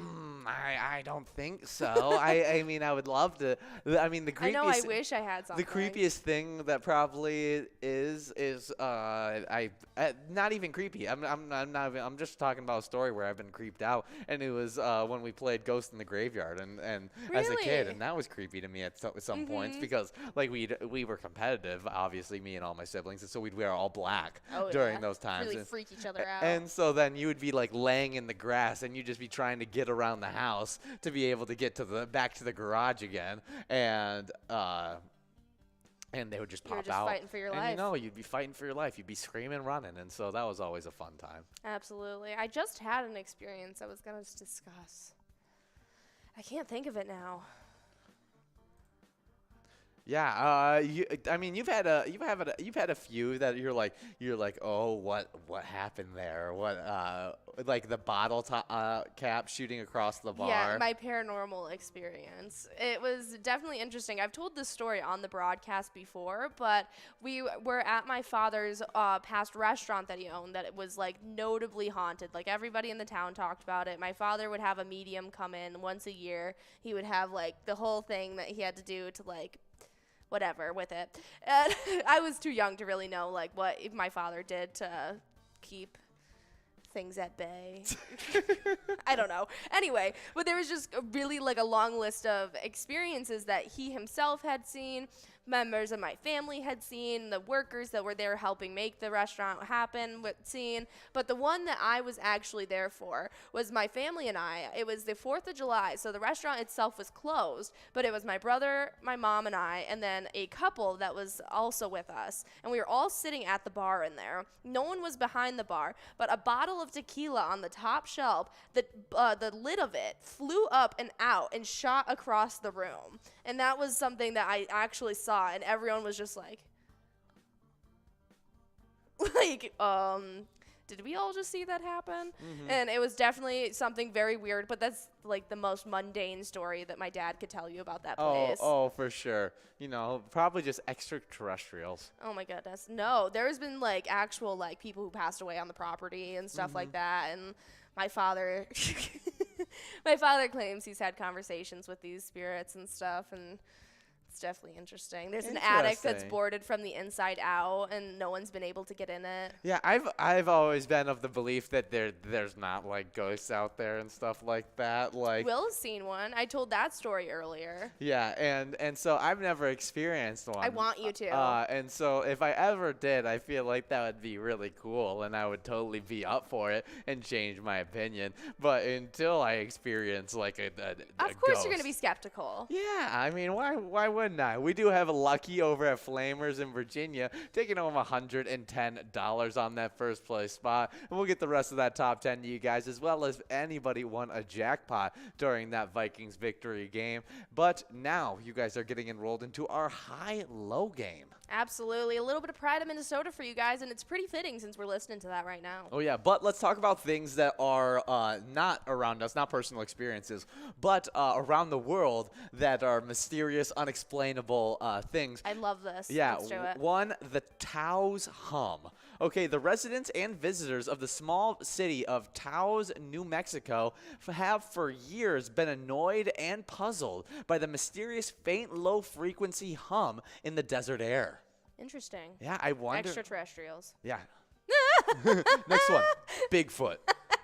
I don't think so. I mean, I would love to. I mean, the creepiest. I know. I wish I had something. The creepiest thing that probably is not even creepy. I'm not even, I'm just talking about a story where I've been creeped out, and it was when we played Ghost in the Graveyard, and as a kid, Really? and that was creepy to me at some points because like we were competitive, obviously me and all my siblings, and so we'd wear all black during those times. Really and, freak each other out. and so then you would be like laying in the grass, and you'd just be trying to get around the house to be able to get to the back to the garage again, and they would just pop You were just out. fighting for your and life. you know, you'd be fighting for your life. You'd be screaming, running, and so that was always a fun time. Absolutely. I just had an experience I was going to discuss. I can't think of it now. Yeah, I mean, you've had a few that you're like, oh, what happened there? What, like the bottle cap shooting across the bar? Yeah, my paranormal experience. It was definitely interesting. I've told this story on the broadcast before, but we were at my father's past restaurant that he owned that it was like notably haunted. Like everybody in the town talked about it. My father would have a medium come in once a year. He would have like the whole thing that he had to do to like whatever with it. And I was too young to really know like what my father did to keep things at bay. I don't know. Anyway, but there was just really like a long list of experiences that he himself had seen, members of my family had seen, the workers that were there helping make the restaurant happen had seen. But the one that I was actually there for was my family and I. It was the 4th of July, so the restaurant itself was closed, but it was my brother, my mom, and I, and then a couple that was also with us. And we were all sitting at the bar in there. No one was behind the bar, but a bottle of tequila on the top shelf, the lid of it flew up and out and shot across the room. And that was something that I actually saw, and everyone was just like, did we all just see that happen? Mm-hmm. And it was definitely something very weird, but that's like the most mundane story that my dad could tell you about that place. Oh, for sure. You know, probably just extraterrestrials. Oh my goodness. No, there's been like actual like people who passed away on the property and stuff like that. And my father, my father claims he's had conversations with these spirits and stuff, and it's definitely interesting. There's an attic that's Interesting. boarded from the inside out, and no one's been able to get in it. Yeah, I've always been of the belief that there's not like ghosts out there and stuff like that. Like Will's seen one. I told that story earlier. yeah, and so I've never experienced one. I want you to. And so if I ever did, I feel like that would be really cool, and I would totally be up for it and change my opinion. But until I experience like a Of course, ghost, you're gonna be skeptical. yeah, I mean, why wouldn't I? We do have a Lucky over at Flamers in Virginia, taking home $110 on that first place spot. And we'll get the rest of that top 10 to you guys, as well as anybody won a jackpot during that Vikings victory game. But now you guys are getting enrolled into our high-low game. Absolutely. A little bit of pride of Minnesota for you guys, and it's pretty fitting since we're listening to that right now. Oh, yeah, but let's talk about things that are not around us, not personal experiences, but around the world that are mysterious, unexplainable things. I love this. Yeah, Let's do it. one, the Taos hum. Okay, the residents and visitors of the small city of Taos, New Mexico, have for years been annoyed and puzzled by the mysterious faint low-frequency hum in the desert air. Interesting. Yeah, I wonder. Extraterrestrials. Yeah. Next one, Bigfoot.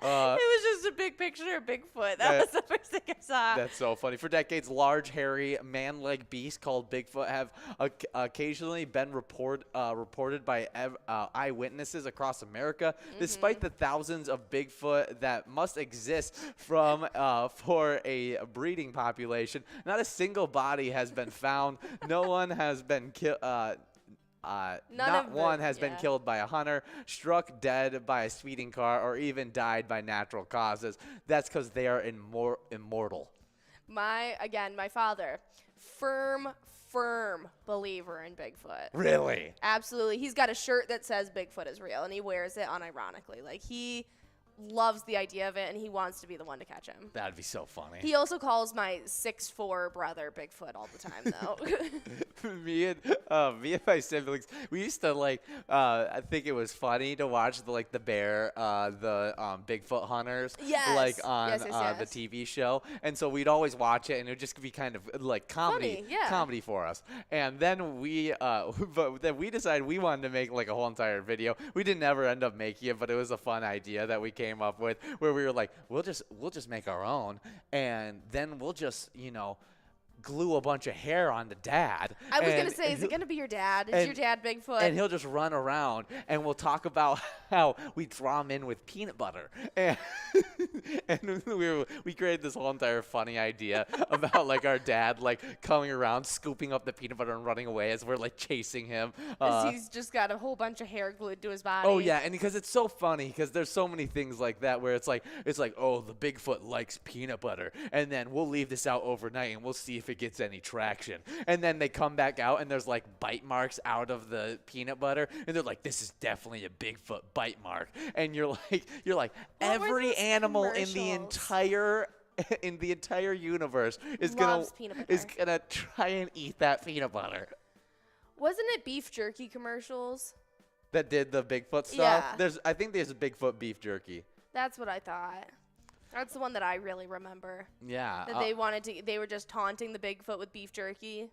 It was just a big picture of Bigfoot. That was the first thing I saw. That's so funny. For decades, large, hairy, man-like beasts called Bigfoot have occasionally been reported by eyewitnesses across America. Despite the thousands of Bigfoot that must exist for a breeding population, not a single body has been found. No one has been killed. Not one has been killed by a hunter, struck dead by a speeding car, or even died by natural causes. That's because they are immortal. My father, firm believer in Bigfoot. Really? Absolutely. He's got a shirt that says Bigfoot is real, and he wears it unironically. Like, he loves the idea of it, and he wants to be the one to catch him. That'd be so funny. He also calls my 6'4" brother Bigfoot all the time, though. me and my siblings, we used to I think it was funny to watch the bear, Bigfoot hunters, Yes. on Yes. the TV show, and so we'd always watch it, and it would just be kind of like comedy, Funny, yeah. comedy for us. And then we decided we wanted to make like a whole entire video. We didn't ever end up making it, but it was a fun idea that we came up with, where we were like, we'll just make our own, and then we'll just glue a bunch of hair on the dad. I was going to say, is it going to be your dad? Is your dad Bigfoot? And he'll just run around, and we'll talk about how we draw him in with peanut butter. And, and we created this whole entire funny idea about like our dad coming around, scooping up the peanut butter and running away as we're chasing him. He's just got a whole bunch of hair glued to his body. Oh yeah, and because it's so funny, because there's so many things like that where it's like, oh, the Bigfoot likes peanut butter, and then we'll leave this out overnight and we'll see if it gets any traction. And then they come back out and there's bite marks out of the peanut butter, and they're like, this is definitely a Bigfoot bite mark. And you're like, every animal in the entire universe is gonna try and eat that peanut butter. Wasn't it beef jerky commercials? That did the Bigfoot stuff? Yeah. I think there's a Bigfoot beef jerky. That's what I thought. That's the one that I really remember. Yeah. That they were just taunting the Bigfoot with beef jerky.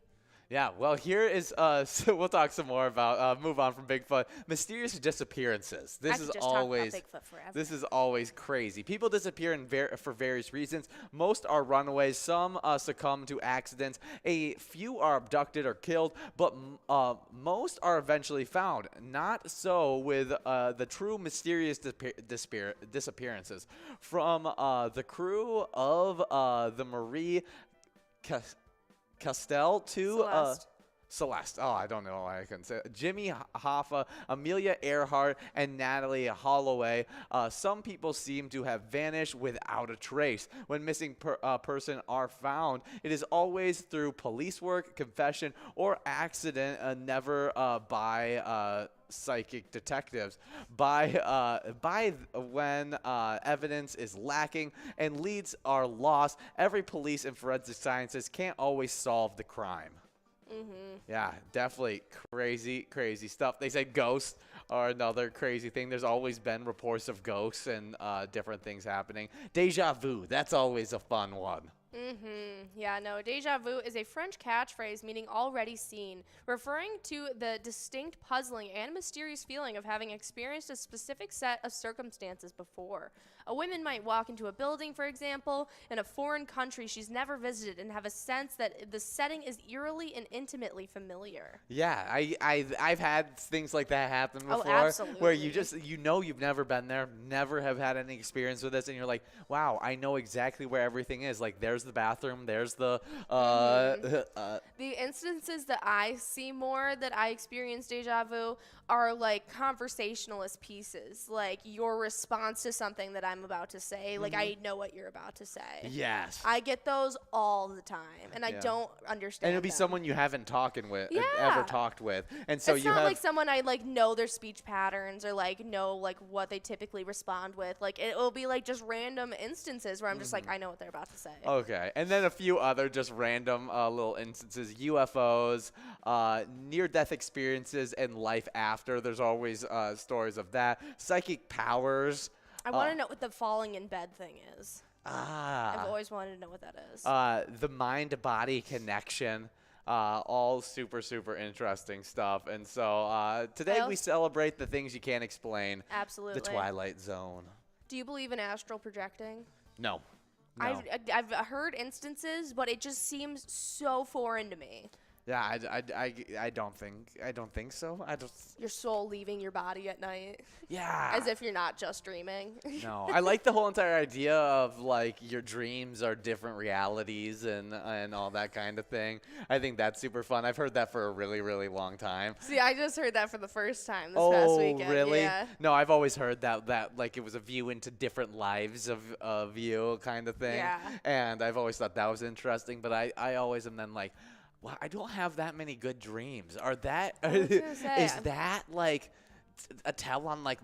Yeah, well, here is, so we'll talk some more about, move on from Bigfoot. Mysterious disappearances. This is always crazy. People disappear for various reasons. Most are runaways. Some succumb to accidents. A few are abducted or killed, but most are eventually found. Not so with the true mysterious disappearances. From the crew of the Marie Castell to Celeste. Oh, I don't know why I couldn't say it. Jimmy Hoffa, Amelia Earhart, and Natalie Holloway. Some people seem to have vanished without a trace. When missing person are found, it is always through police work, confession, or accident, never by psychic detectives. By when evidence is lacking and leads are lost, every police and forensic scientist can't always solve the crime. Yeah, definitely crazy stuff. They said ghosts are another crazy thing. There's always been reports of ghosts and different things happening. Deja vu, that's always a fun one. Yeah, no, déjà vu is a French catchphrase meaning already seen, referring to the distinct, puzzling, and mysterious feeling of having experienced a specific set of circumstances before. A woman might walk into a building, for example, in a foreign country she's never visited and have a sense that the setting is eerily and intimately familiar. Yeah, I've had things like that happen before. Oh, absolutely. Where you've never been there, never have had any experience with this, and you're like, wow, I know exactly where everything is. Like, there's the bathroom, there's the the instances that I see more that I experience deja vu are like conversationalist pieces, like your response to something that I'm about to say. Like, I know what you're about to say. Yes. I get those all the time, and I don't understand. And it'll be them. someone you haven't Yeah. ever talked with, and so it's you not have like someone I like know their speech patterns or like know like what they typically respond with. Like, it will be like just random instances where I'm just like, I know what they're about to say. Okay, and then a few other just random little instances: UFOs, near-death experiences, and life after. There's always stories of that. Psychic powers. I want to know what the falling in bed thing is. I've always wanted to know what that is. The mind-body connection. All super interesting stuff. And so today we celebrate the things you can't explain. Absolutely. The Twilight Zone. Do you believe in astral projecting? No. I've heard instances, but it just seems so foreign to me. Yeah, I don't think so. Your soul leaving your body at night. Yeah. As if you're not just dreaming. No, I like the whole entire idea of like your dreams are different realities and all that kind of thing. I think that's super fun. I've heard that for a really long time. See, I just heard that for the first time this past weekend. Oh, really? Yeah. No, I've always heard that like it was a view into different lives of you kind of thing. Yeah. And I've always thought that was interesting, but I always am then like, well, I don't have that many good dreams. Is that like a tell on like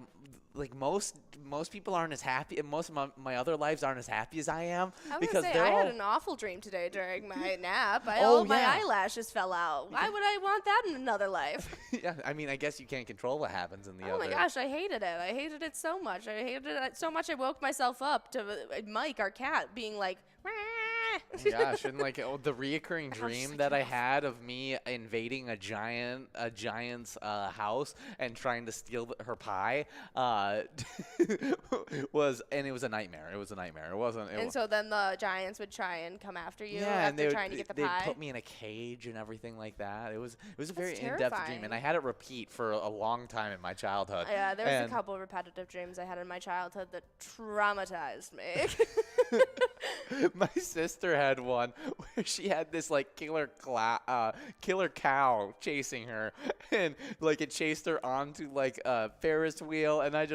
like most people aren't as happy, and most of my other lives aren't as happy as I am. I was because gonna say, they're I all had an awful dream today during my nap. Oh, All my yeah. eyelashes fell out. Why would I want that in another life? yeah. I mean, I guess you can't control what happens in the Oh other. my gosh, I hated it. I hated it so much. I hated it so much I woke myself up to Mike, our cat, being like, "Wah." Gosh, and like the reoccurring was dream like, that I had of me invading a giant's house and trying to steal her pie it was a nightmare. It was a nightmare. It wasn't. And so then the giants would try and come after you Yeah, and after trying to get the they'd pie. put me in a cage and everything like that. It was a very in-depth dream, terrifying. and I had it repeat for a long time in my childhood. Yeah, there was And a couple of repetitive dreams I had in my childhood that traumatized me. my sister had one where she had this like killer cow chasing her, and like it chased her onto like a Ferris wheel, and I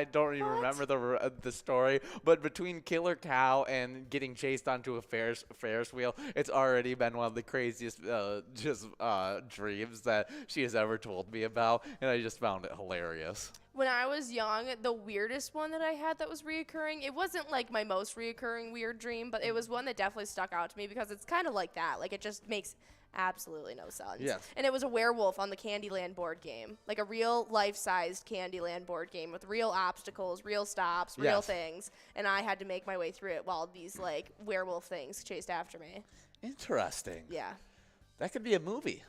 don't even remember the story, but between killer cow and getting chased onto a Ferris wheel, it's already been one of the craziest dreams that she has ever told me about, and I just found it hilarious. When I was young, the weirdest one that I had that was reoccurring, it wasn't like my most reoccurring weird dream, but it was one that definitely stuck out to me because it's kind of like that. Like, it just makes absolutely no sense. Yes. And it was a werewolf on the Candyland board game, like a real life-sized Candyland board game with real obstacles, real stops, real Yes. things, and I had to make my way through it while these like werewolf things chased after me. Interesting. Yeah. That could be a movie.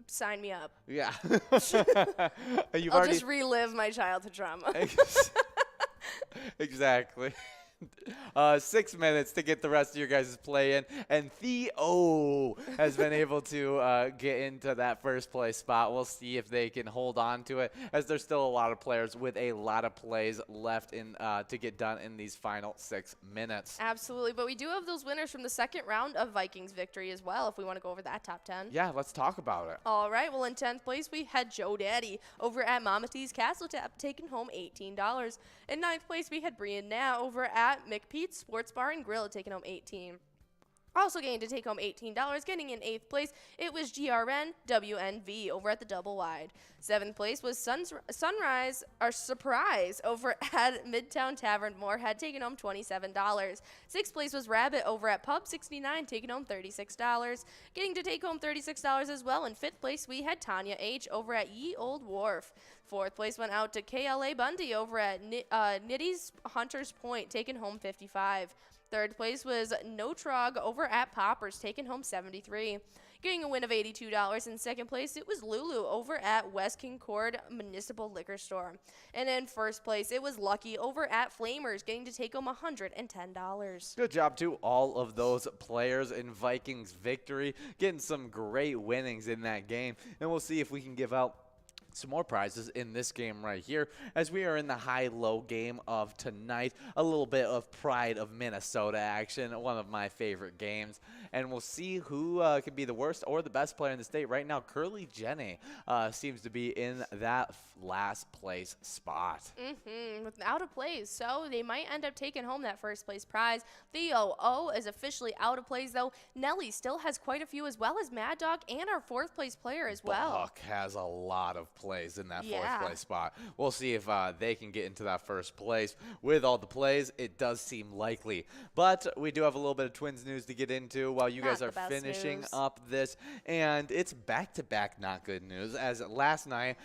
Sign me up. Yeah. I'll just relive my childhood trauma. Exactly. 6 minutes to get the rest of your guys' play in, and Theo has been able to get into that first place spot. We'll see if they can hold on to it, as there's still a lot of players with a lot of plays left in to get done in these final 6 minutes. Absolutely, but we do have those winners from the second round of Vikings victory as well, if we want to go over that top 10. Yeah, let's talk about it. All right, well, in 10th place, we had Joe Daddy over at Mama T's Castle Tap, taking home $18. In 9th place, we had Brian Na over at McPete's Sports Bar and Grill, taking home $18. Also getting to take home $18, getting in 8th place, it was GRN WNV over at the Double Wide. 7th place was Sunrise, or Surprise, over at Midtown Tavern Moorhead, taking home $27. 6th place was Rabbit over at Pub 69, taking home $36. Getting to take home $36 as well. In 5th place, we had Tanya H over at Ye Old Wharf. 4th place went out to KLA Bundy over at Nitty's Hunter's Point, taking home $55. 3rd place was No Trog over at Poppers, taking home $73. Getting a win of $82. In 2nd place, it was Lulu over at West Concord Municipal Liquor Store. And in 1st place, it was Lucky over at Flamers, getting to take home $110. Good job to all of those players in Vikings victory, getting some great winnings in that game. And we'll see if we can give out some more prizes in this game right here, as we are in the high-low game of tonight. A little bit of Pride of Minnesota action, one of my favorite games. And we'll see who could be the worst or the best player in the state. Right now, Curly Jenny seems to be in that last place spot. Out of plays, so they might end up taking home that first place prize. Theo O is officially out of plays, though. Nelly still has quite a few, as well as Mad Dog and our 4th place player as well. Buck has a lot of plays in that Yeah. 4th place spot. We'll see if they can get into that first place. With all the plays, it does seem likely. But we do have a little bit of Twins news to get into while you guys Not are the best finishing news. up this. And it's back-to-back not good news, as last night,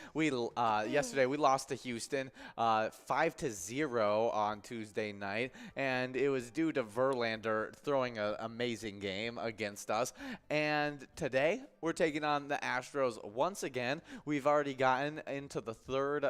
yesterday, we lost to Houston 5-0 on Tuesday night. And it was due to Verlander throwing an amazing game against us. And today, we're taking on the Astros once again. We've already gotten into the third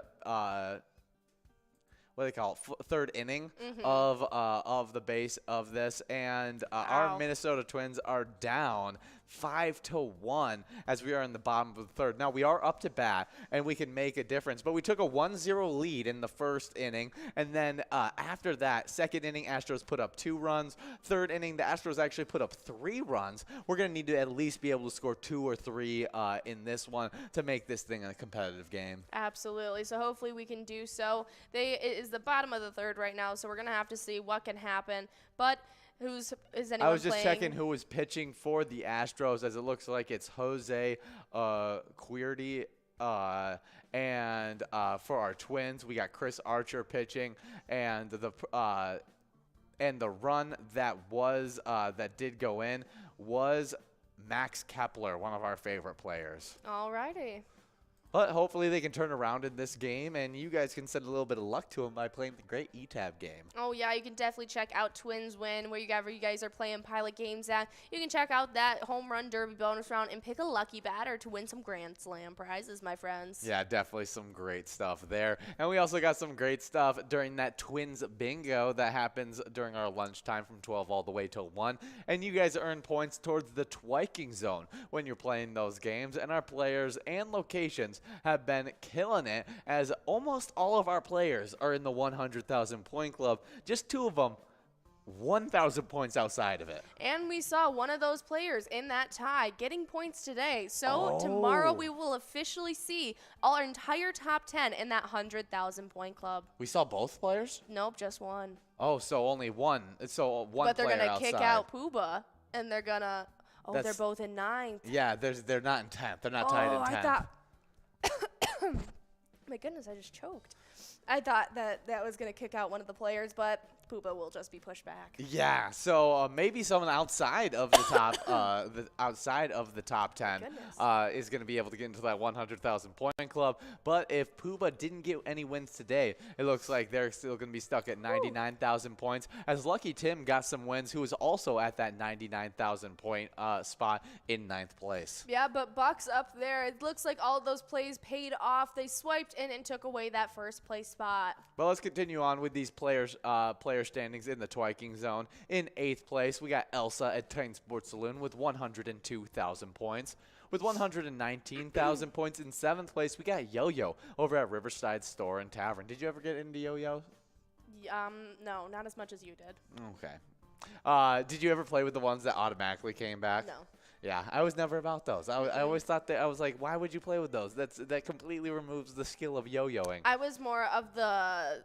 third inning of the base of this, and our Minnesota Twins are down 5-1 as we are in the bottom of the third. Now we are up to bat and we can make a difference, but we took a 1-0 lead in the first inning, and then after that, second inning, Astros put up 2 runs. Third inning, the Astros actually put up 3 runs. We're going to need to at least be able to score 2 or 3 in this one to make this thing a competitive game. Absolutely. So hopefully we can do so. It is the bottom of the third right now, so we're going to have to see what can happen. But is anyone I was just playing? checking who was pitching for the Astros, as it looks like it's Jose Quirdy And for our Twins, we got Chris Archer pitching, and the run that did go in was Max Kepler, one of our favorite players. Alrighty. But hopefully they can turn around in this game, and you guys can send a little bit of luck to them by playing the great ETAB game. Oh, yeah, you can definitely check out Twins Win, wherever you guys are playing Pilot games at. You can check out that Home Run Derby bonus round and pick a lucky batter to win some Grand Slam prizes, my friends. Yeah, definitely some great stuff there. And we also got some great stuff during that Twins Bingo that happens during our lunchtime from 12 all the way till 1. And you guys earn points towards the twiking zone when you're playing those games. And our players and locations have been killing it, as almost all of our players are in the 100,000 point club. Just 2 of them 1,000 points outside of it. And we saw one of those players in that tie getting points today. So tomorrow we will officially see our entire top 10 in that 100,000 point club. We saw both players? Nope, just one. Oh, so only one. So one But they're player gonna outside. kick out Pooba, and they're gonna. Oh, they're That's- both in 9th. Yeah, they're not in 10th. They're not tied in 10th. I thought. My goodness, I just choked. I thought that was going to kick out one of the players, but Pooba will just be pushed back. Yeah, so maybe someone outside of the top, outside of the top 10, is going to be able to get into that 100,000 point club. But if Pooba didn't get any wins today, it looks like they're still going to be stuck at 99,000 points. As Lucky Tim got some wins, who was also at that 99,000 point spot in 9th place. Yeah, but Buck's up there. It looks like all of those plays paid off. They swiped in and took away that first place spot. But let's continue on with these players standings in the twiking zone. In 8th place, we got Elsa at Titan Sports Saloon with 102,000 points. With 119,000 points in 7th place, we got Yo-Yo over at Riverside Store and Tavern. Did you ever get into Yo-Yo? No, not as much as you did. Okay. Did you ever play with the ones that automatically came back? No. Yeah, I was never about those. I always thought that, I was like, why would you play with those? That completely removes the skill of yo-yoing. I was more of the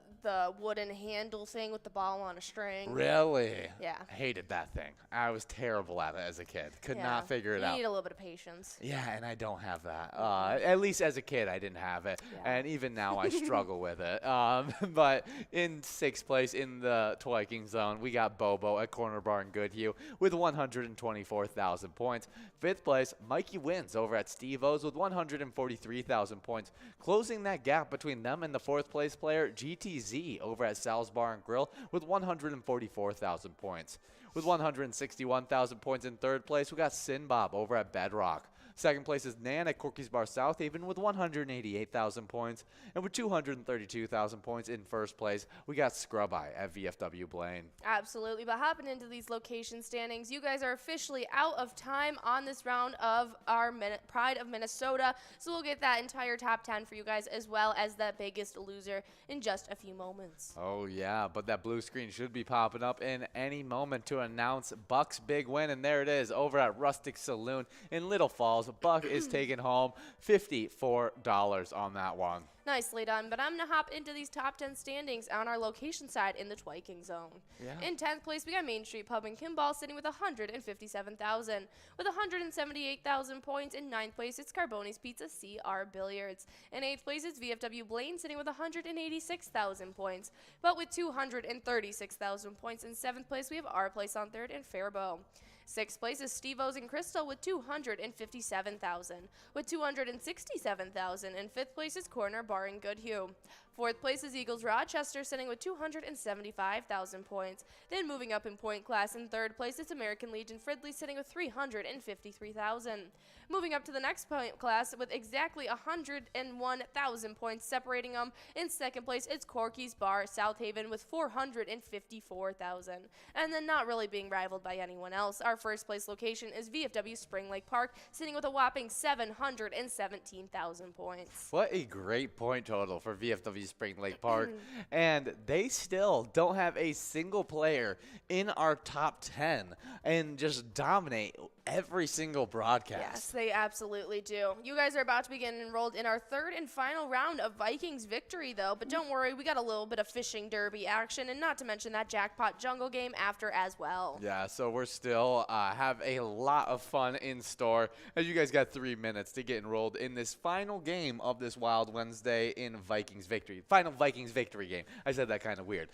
wooden handle thing with the ball on a string. Really? Yeah. I hated that thing. I was terrible at it as a kid. Could not figure it out. You need a little bit of patience. Yeah, and I don't have that. At least as a kid, I didn't have it. Yeah. And even now, I struggle with it. But in 6th place in the twiking zone, we got Bobo at Corner Bar in Goodhue with 124,000 points. 5th place, Mikey wins over at Steve-O's with 143,000 points. Closing that gap between them and the 4th place player, GTZ over at Sal's Bar and Grill with 144,000 points. With 161,000 points in 3rd place, we got Sin Bob over at Bedrock. 2nd place is Nan at Corky's Bar South Haven with 188,000 points. And with 232,000 points in 1st place, we got Scrub Eye at VFW Blaine. Absolutely. But hopping into these location standings, you guys are officially out of time on this round of our Pride of Minnesota. So we'll get that entire top 10 for you guys, as well as that biggest loser in just a few moments. Oh, yeah, but that blue screen should be popping up in any moment to announce Buck's big win. And there it is over at Rustic Saloon in Little Falls. Buck is taking home $54 on that one. Nicely done, but I'm going to hop into these top 10 standings on our location side in the twiking zone. Yeah. In 10th place, we got Main Street Pub and Kimball sitting with 157,000. With 178,000 points in 9th place, it's Carboni's Pizza CR Billiards. In 8th place, it's VFW Blaine sitting with 186,000 points. But with 236,000 points in 7th place, we have our place on 3rd and Faribault. 6th place is Steve-O's and Crystal with 257,000. With 267,000 in 5th place is Corner Bar in Goodhue. 4th place is Eagles Rochester sitting with 275,000 points. Then moving up in point class in 3rd place is American Legion Fridley sitting with 353,000. Moving up to the next point class with exactly 101,000 points separating them. In 2nd place, it's Corky's Bar South Haven with 454,000. And then not really being rivaled by anyone else, our 1st place location is VFW Spring Lake Park sitting with a whopping 717,000 points. What a great point total for VFW Spring Lake Park. And they still don't have a single player in our top 10 and just dominate every single broadcast. Yes, they absolutely do. You guys are about to begin enrolled in our third and final round of Vikings victory, though. But don't worry, we got a little bit of fishing derby action, and not to mention that jackpot jungle game after as well. Yeah, so we're still have a lot of fun in store. As you guys got 3 minutes to get enrolled in this final game of this Wild Wednesday in Vikings victory. Final Vikings victory game. I said that kind of weird.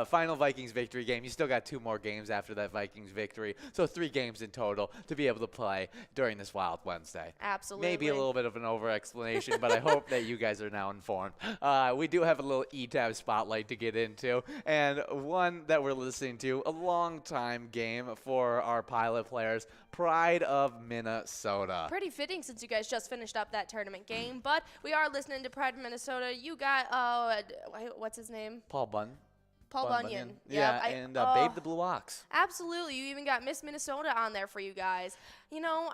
Final Vikings victory game. You still got 2 more games after that Vikings victory. So 3 games in total to be able to play during this Wild Wednesday. Absolutely. Maybe a little bit of an over-explanation, but I hope that you guys are now informed. We do have a little E-Tab spotlight to get into, and one that we're listening to, a long-time game for our pilot players, Pride of Minnesota. Pretty fitting since you guys just finished up that tournament game, but we are listening to Pride of Minnesota. You got, what's his name? Paul Bunyan. Paul Bunyan. Yeah, Yep, and Babe the Blue Ox. Absolutely. You even got Miss Minnesota on there for you guys. You know,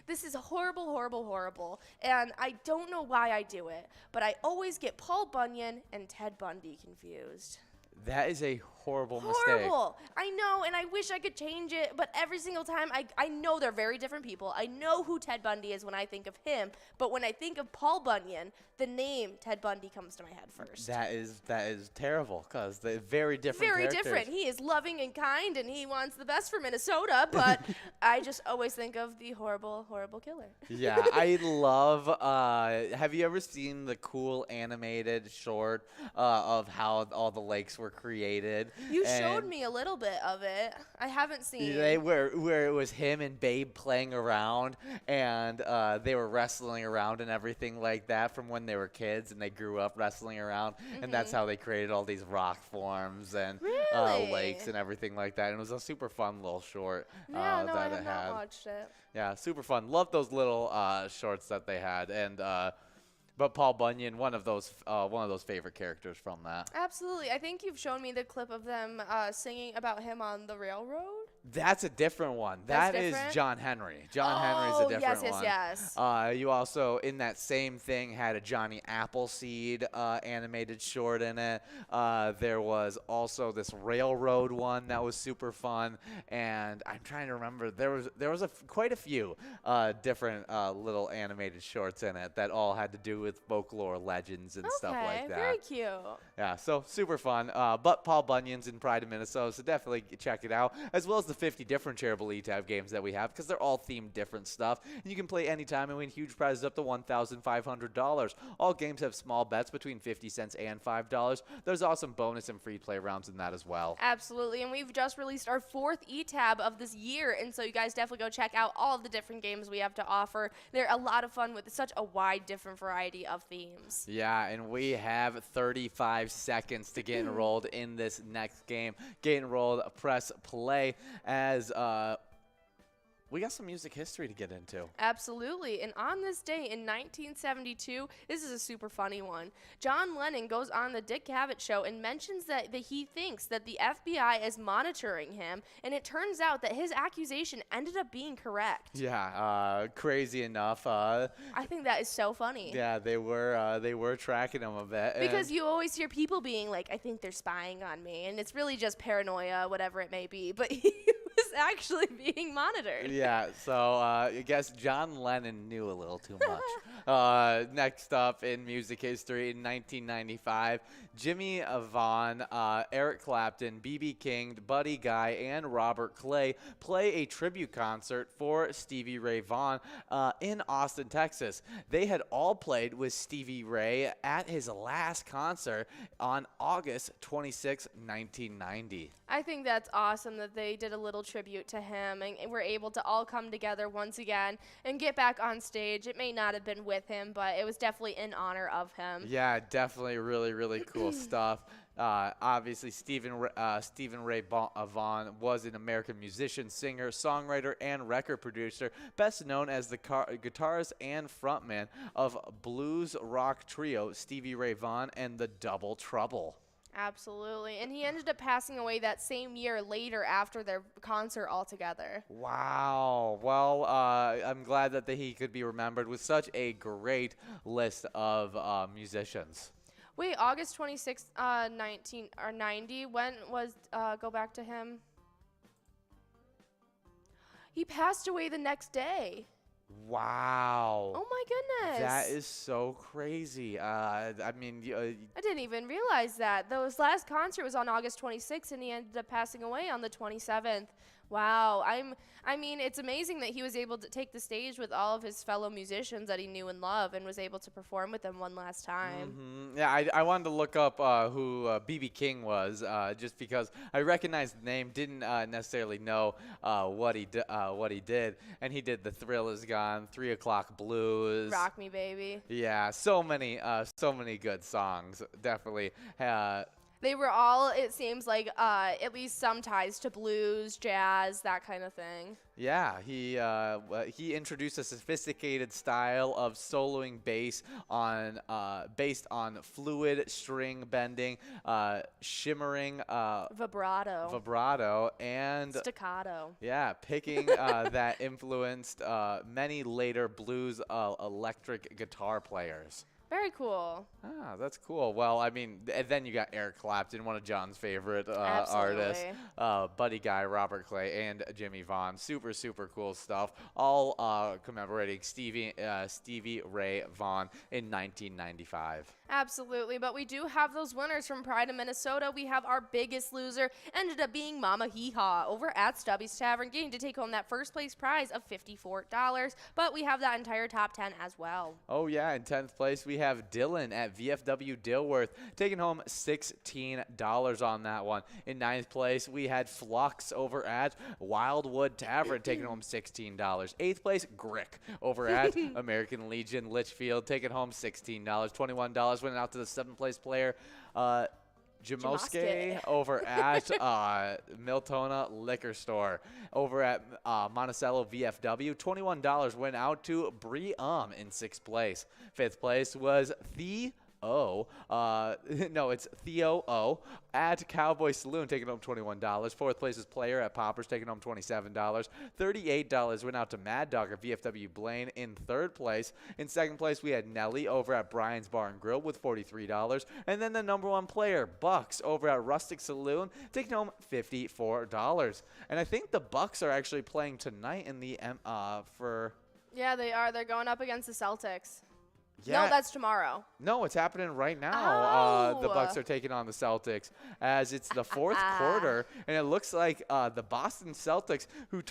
this is horrible, horrible, horrible. And I don't know why I do it, but I always get Paul Bunyan and Ted Bundy confused. That is a horrible mistake. Horrible. I know, and I wish I could change it, but every single time, I know they're very different people. I know who Ted Bundy is when I think of him, but when I think of Paul Bunyan, the name Ted Bundy comes to my head first. That is terrible because they're very different characters. Different. He is loving and kind, and he wants the best for Minnesota, but I just always think of the horrible, horrible killer. Yeah, I love, have you ever seen the cool animated short of how all the lakes were created? You showed me a little bit of it. I haven't seen. Where it was him and Babe playing around, and they were wrestling around and everything like that from when they were kids, and they grew up wrestling around, and that's how they created all these rock forms and lakes and everything like that. And it was a super fun little short Yeah, no, I that have it not had. watched it. Yeah, super fun. Love those little shorts that they had, and but Paul Bunyan, one of those favorite characters from that. Absolutely. I think you've shown me the clip of them singing about him on the railroad. That's a different one. That's That different? is John Henry. John Henry's a different one. Yes. You also, in that same thing, had a Johnny Appleseed animated short in it. There was also this railroad one that was super fun, and I'm trying to remember. There was quite a few different little animated shorts in it that all had to do with folklore legends and stuff like that. Very cute. Yeah, so super fun. But Paul Bunyan's in Pride of Minnesota, so definitely check it out, as well as the 50 different Charitable E-Tab games that we have, because they're all themed different stuff. And you can play anytime and win huge prizes up to $1,500. All games have small bets between 50 cents and $5. There's awesome bonus and free play rounds in that as well. Absolutely, and we've just released our 4th E-Tab of this year, and so you guys definitely go check out all of the different games we have to offer. They're a lot of fun with such a wide, different variety of themes. Yeah, and we have 35 seconds to get enrolled in this next game. Get enrolled, press play, as we got some music history to get into. Absolutely. And on this day in 1972, this is a super funny one. John Lennon goes on the Dick Cavett show and mentions that he thinks that the FBI is monitoring him, and it turns out that his accusation ended up being correct. Yeah, crazy enough. I think that is so funny. Yeah, they were tracking him a bit. Because you always hear people being like, I think they're spying on me, and it's really just paranoia, whatever it may be. But he was actually being monitored. Yeah, so I guess John Lennon knew a little too much. Next up in music history, in 1995, Jimmy Vaughn, Eric Clapton, B.B. King, Buddy Guy, and Robert Clay play a tribute concert for Stevie Ray Vaughan in Austin, Texas. They had all played with Stevie Ray at his last concert on August 26, 1990. I think that's awesome that they did a little tribute to him and were able to all come together once again and get back on stage. It may not have been with him, but it was definitely in honor of him. Yeah, definitely really, really cool stuff. Obviously, Stephen Ray Vaughan was an American musician, singer, songwriter, and record producer, best known as the guitarist and frontman of blues rock trio Stevie Ray Vaughan and the Double Trouble. Absolutely. And he ended up passing away that same year later after their concert altogether. Wow. Well, I'm glad that he could be remembered with such a great list of musicians. Wait, August 26th, 90. When was, go back to him? He passed away the next day. Wow. Oh my goodness. That is so crazy. I mean, I didn't even realize that. His last concert was on August 26th, and he ended up passing away on the 27th. Wow. I mean, it's amazing that he was able to take the stage with all of his fellow musicians that he knew and loved and was able to perform with them one last time. Yeah, I wanted to look up who B.B. King was, just because I recognized the name, didn't necessarily know what he did, and he did The Thrill Is Gone, 3 O'Clock Blues, Rock Me Baby. Yeah, so many good songs. Definitely. They were all, it seems like, at least some ties to blues, jazz, that kind of thing. Yeah, he introduced a sophisticated style of soloing bass based on fluid string bending, shimmering vibrato, and staccato. Yeah, picking that influenced many later blues electric guitar players. Very cool. Ah, that's cool. Well, I mean, and then you got Eric Clapton, one of John's favorite artists, Buddy Guy, Robert Clay, and Jimmy Vaughn. Super, super cool stuff. All commemorating Stevie Ray Vaughan in 1995. Absolutely, but we do have those winners from Pride of Minnesota. We have our biggest loser ended up being Mama Hee Haw over at Stubby's Tavern, getting to take home that first place prize of $54. But we have that entire top 10 as well. Oh yeah, in 10th place we have Dylan at VFW Dilworth taking home $16 on that one. In 9th place we had Flux over at Wildwood Tavern taking home $16. 8th place Grick over at American Legion Litchfield taking home $16. $21 went out to the 7th place player Jamoske over at Miltona Liquor Store. Over at Monticello VFW, $21 went out to Bree in 6th place. 5th place was it's Theo O at Cowboy Saloon taking home $21. 4th place is Player at Poppers taking home $27. $38 went out to Mad Dog at VFW Blaine in 3rd place. In 2nd place we had Nelly over at Brian's Bar and Grill with $43. And then the number 1 player, Bucks, over at Rustic Saloon taking home $54. And I think the Bucks are actually playing tonight in the Yeah, they are. They're going up against the Celtics. Yeah. No, that's tomorrow. No, it's happening right now. Oh. The Bucks are taking on the Celtics as it's the 4th quarter, and it looks like the Boston Celtics, who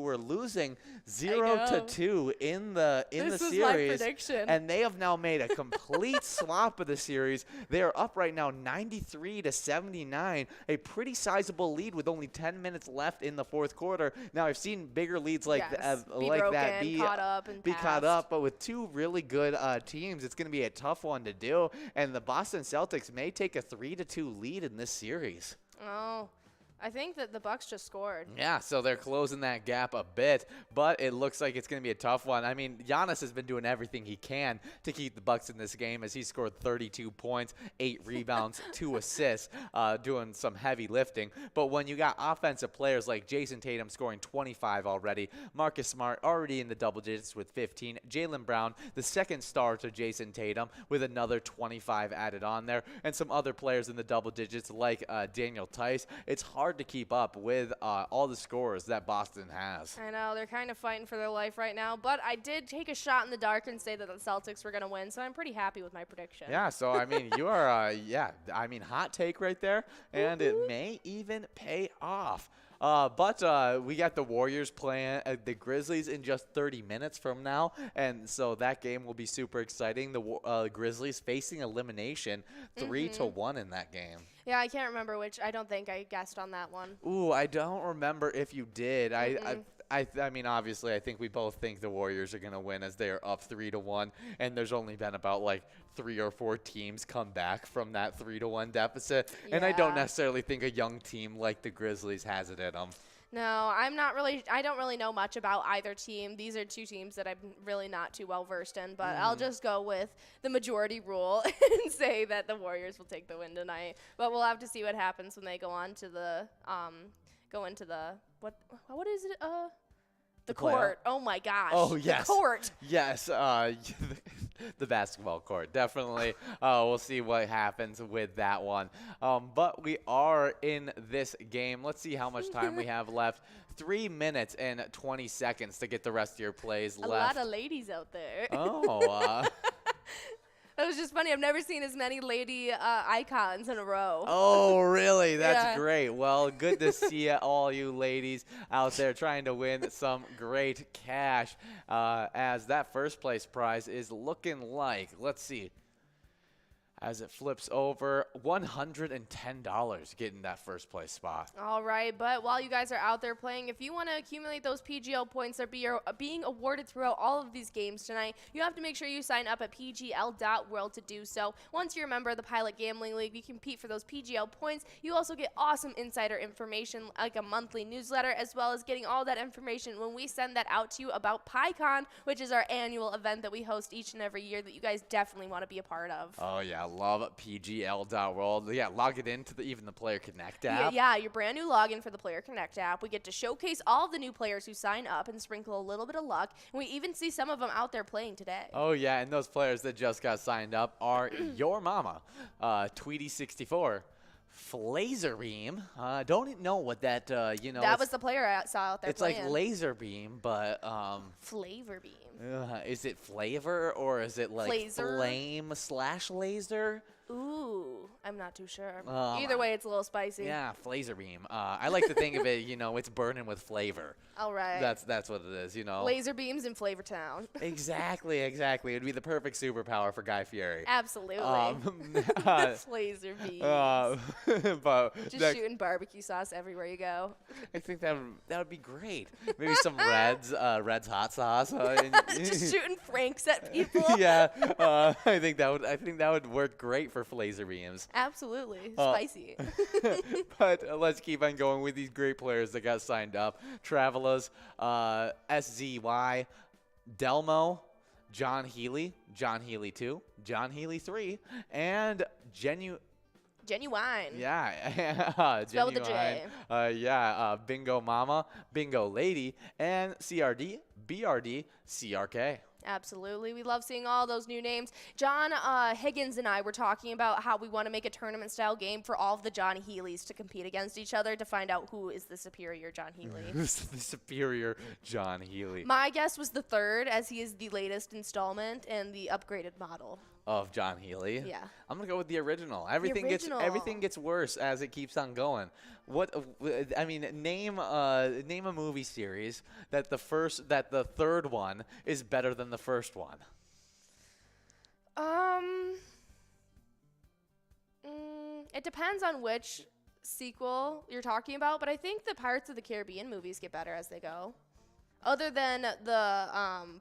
were losing 0-2 in the This was series, my prediction. and they have now made a complete swap of the series. They are up right now 93-79, a pretty sizable lead with only 10 minutes left in the 4th quarter. Now I've seen bigger leads like that be caught up, but with two really good teams, it's going to be a tough one to do, and the Boston Celtics may take a 3-2 lead in this series. Oh, I think that the Bucks just scored. Yeah, so they're closing that gap a bit, but it looks like it's going to be a tough one. I mean, Giannis has been doing everything he can to keep the Bucks in this game as he scored 32 points, 8 rebounds, 2 assists, doing some heavy lifting. But when you got offensive players like Jason Tatum scoring 25 already, Marcus Smart already in the double digits with 15, Jaylen Brown, the second star to Jason Tatum, with another 25 added on there, and some other players in the double digits like Daniel Tice, it's hard to keep up with all the scores that Boston has. I know, they're kind of fighting for their life right now, but I did take a shot in the dark and say that the Celtics were going to win, so I'm pretty happy with my prediction. Yeah, so I mean, you are, hot take right there, and it may even pay off. But we got the Warriors playing the Grizzlies in just 30 minutes from now, and so that game will be super exciting. The Grizzlies facing elimination 3-1 in that game. Yeah, I can't remember which. I don't think I guessed on that one. Ooh, I don't remember if you did. I mean, obviously, I think we both think the Warriors are going to win as they are up 3-1, and there's only been about like 3 or 4 teams come back from that 3-1 deficit, and I don't necessarily think a young team like the Grizzlies has it in them. No, I don't really know much about either team. These are two teams that I'm really not too well versed in, but I'll just go with the majority rule and say that the Warriors will take the win tonight. But we'll have to see what happens when they go on to the what is it? The court. Oh my gosh. Oh yes. The court. Yes. The basketball court, definitely. We'll see what happens with that one. But we are in this game. Let's see how much time we have left. 3 minutes and 20 seconds to get the rest of your plays A left. lot of ladies out there. Oh, That was just funny. I've never seen as many lady icons in a row. oh, really? That's Yeah. great. Well, good to see all you ladies out there trying to win some great cash. As that first place prize is looking like, let's see, as it flips over, $110 getting that first place spot. All right, but while you guys are out there playing, if you want to accumulate those PGL points that are being awarded throughout all of these games tonight, you have to make sure you sign up at pgl.world to do so. Once you're a member of the Pilot Gambling League, you compete for those PGL points. You also get awesome insider information like a monthly newsletter, as well as getting all that information when we send that out to you about PyCon, which is our annual event that we host each and every year that you guys definitely want to be a part of. Oh, yeah, love PGL.world. Yeah, log it into even the Player Connect Yeah, app. yeah, your brand new login for the Player Connect app. We get to showcase all of the new players who sign up and sprinkle a little bit of luck. And we even see some of them out there playing today. Oh, yeah, and those players that just got signed up are your mama, Tweety64, Flazerbeam. Don't know what that, That was the player I saw out there it's playing. like laser beam, but Flavor Beam. is it flavor or is it like Flazer? flame/laser? Ooh, I'm not too sure. Um, Either way, it's a little spicy. Yeah, Flazer beam. I like to think of it, it's burning with flavor. All right. That's what it is, Laser beams in Flavor Town. Exactly. It'd be the perfect superpower for Guy Fieri. Absolutely. Laser beams. But Just shooting barbecue sauce everywhere you go. I think that would be great. Maybe some Red's hot sauce. Just shooting Franks at people. Yeah, I think that would work great for Flazer beams. Absolutely. Spicy. But let's keep on going with these great players that got signed up. Travelers, SZY, Delmo, John Healy 2, John Healy 3, and Genuine. Yeah, Spelled with a J. Bingo Mama, Bingo Lady, and CRD, BRD, CRK. Absolutely. We love seeing all those new names. John Higgins and I were talking about how we want to make a tournament-style game for all of the John Healys to compete against each other to find out who is the superior John Healy. Who's the superior John Healy My guess was the third, as he is the latest installment and the upgraded model. of John Healy? Yeah. I'm gonna go with the original. Everything original. gets worse as it keeps on going. Name a movie series that the third one is better than the first one. It depends on which sequel you're talking about, but I think the Pirates of the Caribbean movies get better as they go. Other than the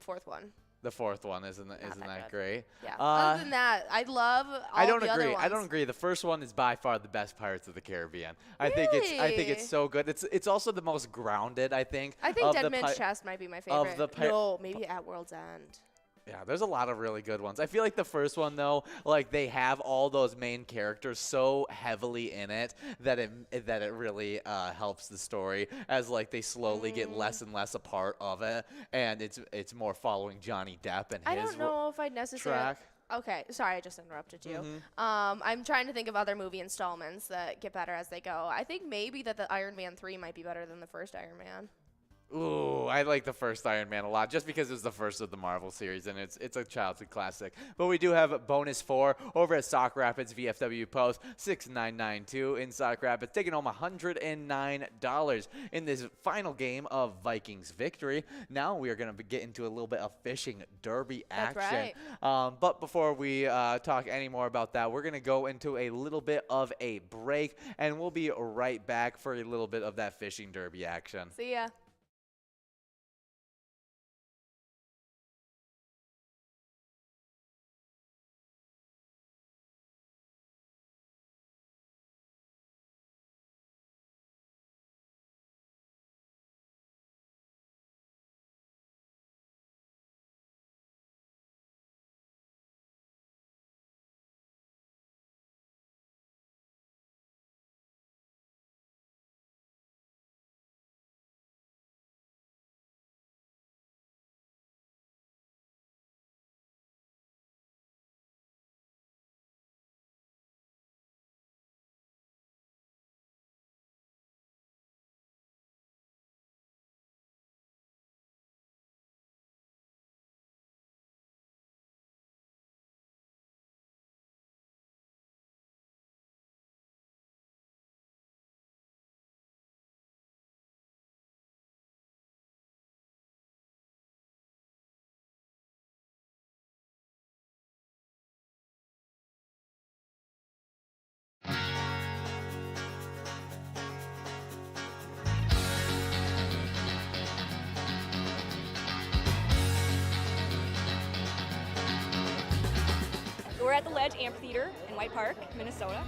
fourth one. The fourth one isn't that good. great? Yeah. Other than that, I love all the other ones. I don't agree. The first one is by far the best Pirates of the Caribbean. I think it's so good. It's also the most grounded, I think. I think Dead Man's Chest might be my favorite. No, maybe At World's End. Yeah, there's a lot of really good ones. I feel like the first one, though, like they have all those main characters so heavily in it that it really helps the story as like they slowly get less and less a part of it, and it's more following Johnny Depp and his I don't know if I'd necessarily. track. Okay, sorry, I just interrupted you. I'm trying to think of other movie installments that get better as they go. I think maybe that the Iron Man 3 might be better than the first Iron Man. Ooh, I like the first Iron Man a lot, just because it was the first of the Marvel series, and it's a childhood classic. But we do have bonus 4 over at Sock Rapids VFW Post 6992 in Sock Rapids, taking home $109 in this final game of Vikings victory. Now we are going to get into a little bit of fishing derby action. That's right. But before we talk any more about that, we're going to go into a little bit of a break, and we'll be right back for a little bit of that fishing derby action. See ya. at the Ledge Amphitheater in White Park, Minnesota.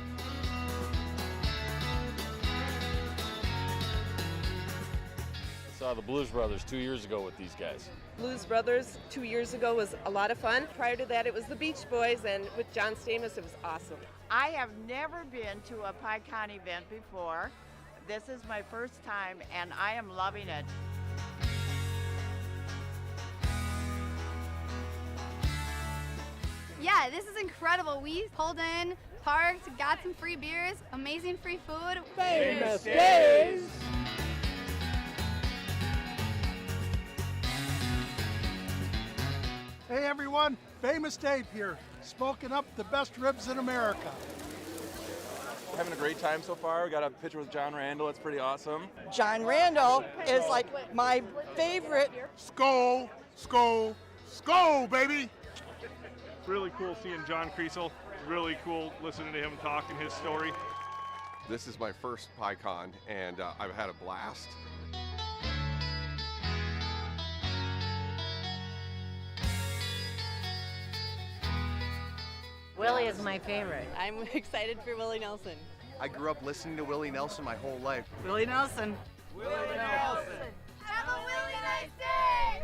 Saw the Blues Brothers 2 years ago with these guys. Blues Brothers 2 years ago was a lot of fun. Prior to that, it was the Beach Boys, and with John Stamos, it was awesome. I have never been to a PyCon event before. This is my first time, and I am loving it. Yeah, this is incredible. We pulled in, parked, got some free beers, amazing free food. Famous days! Hey everyone, Famous Dave here, smoking up the best ribs in America. Having a great time so far. We got a picture with John Randall. It's pretty awesome. John Randall is like my favorite. Skol, skol, skol, baby! Really cool seeing John Kriesel. Really cool listening to him talking his story. This is my first PyCon, and I've had a blast. Willie is my favorite. I'm excited for Willie Nelson. I grew up listening to Willie Nelson my whole life. Willie Nelson. Willie Nelson! Have a really nice day!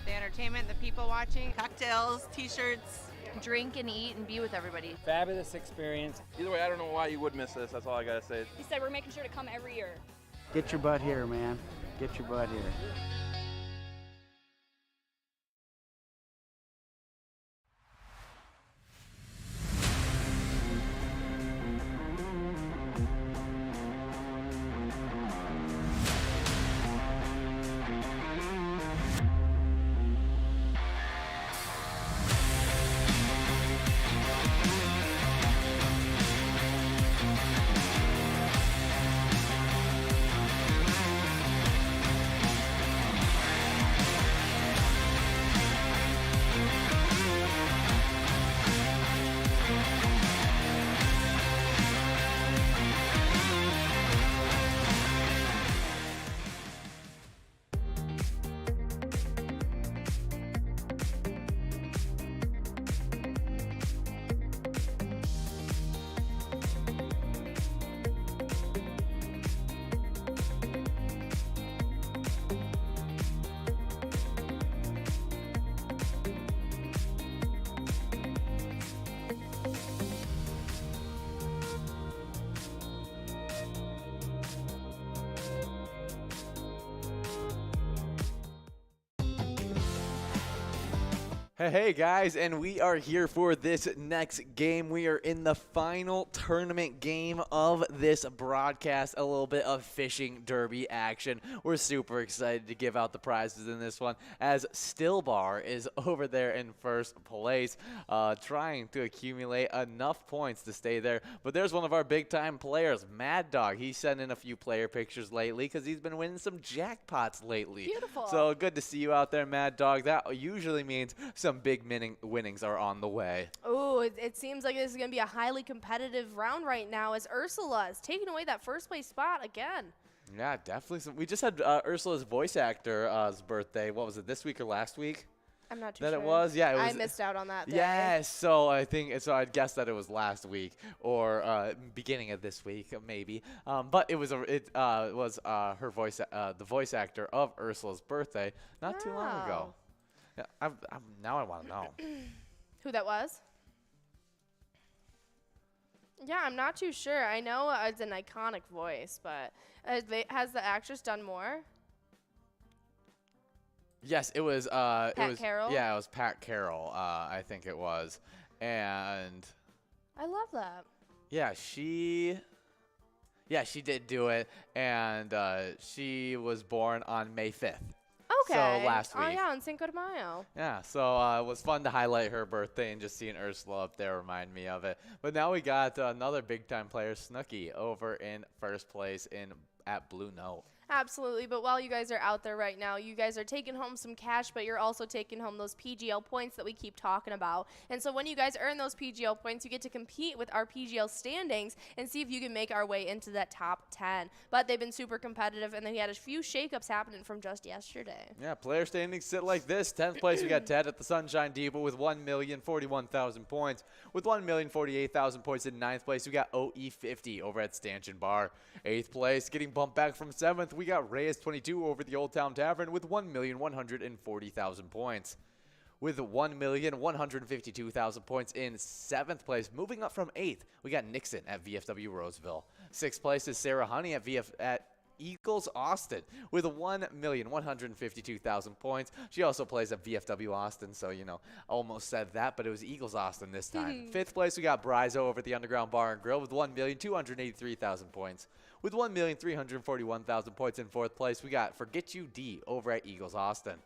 The entertainment, the people watching, cocktails, t-shirts. Drink and eat and be with everybody. Fabulous experience. Either way, I don't know why you would miss this. That's all I gotta say. He said we're making sure to come every year. Get your butt here, man. Get your butt here. Hey guys, and we are here for this next game. We are in the final tournament game of this broadcast, a little bit of fishing derby action. We're super excited to give out the prizes in this one, as Stillbar is over there in first place, trying to accumulate enough points to stay there. But there's one of our big time players, Mad Dog. He's sent in a few player pictures lately because he's been winning some jackpots lately. Beautiful. So good to see you out there, Mad Dog. That usually means some big winnings are on the way. Oh, it seems like this is going to be a highly competitive round right now, as Ursula is taking away that first place spot again. Yeah, definitely. We just had Ursula's voice actor's birthday. What was it, this week or last week? I'm not too sure. That it was? Yeah, it was. I missed out on that day. Yes, so I'd guess that it was last week or beginning of this week, maybe. But it was her voice, the voice actor of Ursula's birthday, not too long ago. Yeah, now I want to know. Who that was? Yeah, I'm not too sure. I know it's an iconic voice, but has the actress done more? Yes, it was. Pat Carroll? Yeah, it was Pat Carroll. I think it was, and I love that. Yeah, she did do it, and she was born on May 5th. Okay. So last week. Oh, yeah, on Cinco de Mayo. Yeah, so it was fun to highlight her birthday, and just seeing Ursula up there remind me of it. But now we got another big-time player, Snooki, over in first place at Blue Note. Absolutely, but while you guys are out there right now, you guys are taking home some cash, but you're also taking home those PGL points that we keep talking about. And so when you guys earn those PGL points, you get to compete with our PGL standings and see if you can make our way into that top 10. But they've been super competitive, and then we had a few shakeups happening from just yesterday. Yeah, player standings sit like this. 10th place, we got Ted at the Sunshine Depot with 1,041,000 points. With 1,048,000 points in 9th place, we got OE50 over at Stanchion Bar. 8th place, getting bumped back from 7th, we got Reyes 22 over the Old Town Tavern with 1,140,000 points. With 1,152,000 points in 7th place. Moving up from 8th, we got Nixon at VFW Roseville. 6th place is Sarah Honey at Eagles Austin with 1,152,000 points. She also plays at VFW Austin, so, you know, almost said that, but it was Eagles Austin this time. 5th place, we got Brizo over at the Underground Bar and Grill with 1,283,000 points. With 1,341,000 points in 4th place, we got Forget You D over at Eagles Austin.